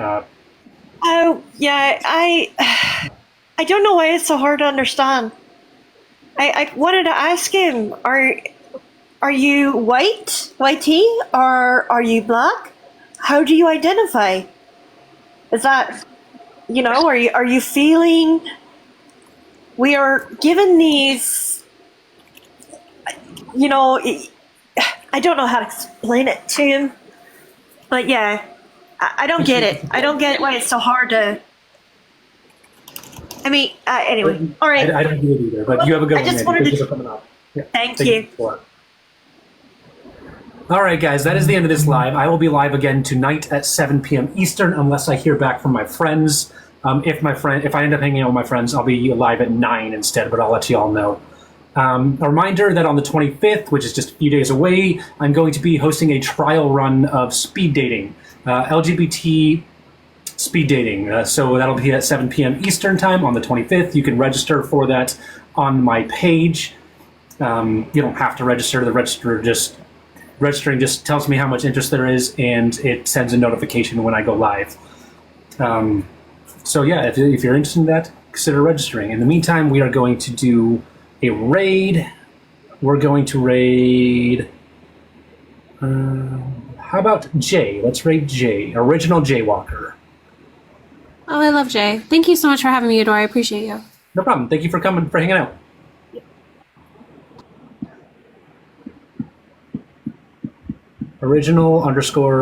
Oh yeah, I don't know why it's so hard to understand. I wanted to ask him, are you whitey, or are you black? How do you identify? Is that, are you feeling? We are given these, I don't know how to explain it to him, but yeah, I don't get it. I don't get why it's so hard to. I mean, anyway, all right. I don't get it either, but you have a good I one, just Mandy. wanted Thank you to. for coming up. Yeah, Thank you. for it. All right, guys, that is the end of this live. I will be live again tonight at 7 p.m. Eastern, unless I hear back from my friends. If I end up hanging out with my friends, I'll be live at 9 instead, but I'll let you all know. A reminder that on the 25th, which is just a few days away, I'm going to be hosting a trial run of speed dating, LGBT speed dating. So that'll be at 7 p.m. Eastern time on the 25th. You can register for that on my page. You don't have to register. Registering just tells me how much interest there is, and it sends a notification when I go live. So yeah, if you're interested in that, consider registering. In the meantime, we are going to do a raid. We're going to raid. How about Jay? Let's raid Jay, original Jaywalker. Oh, I love Jay. Thank you so much for having me, Adora. I appreciate you. No problem. Thank you for coming, for hanging out. Original _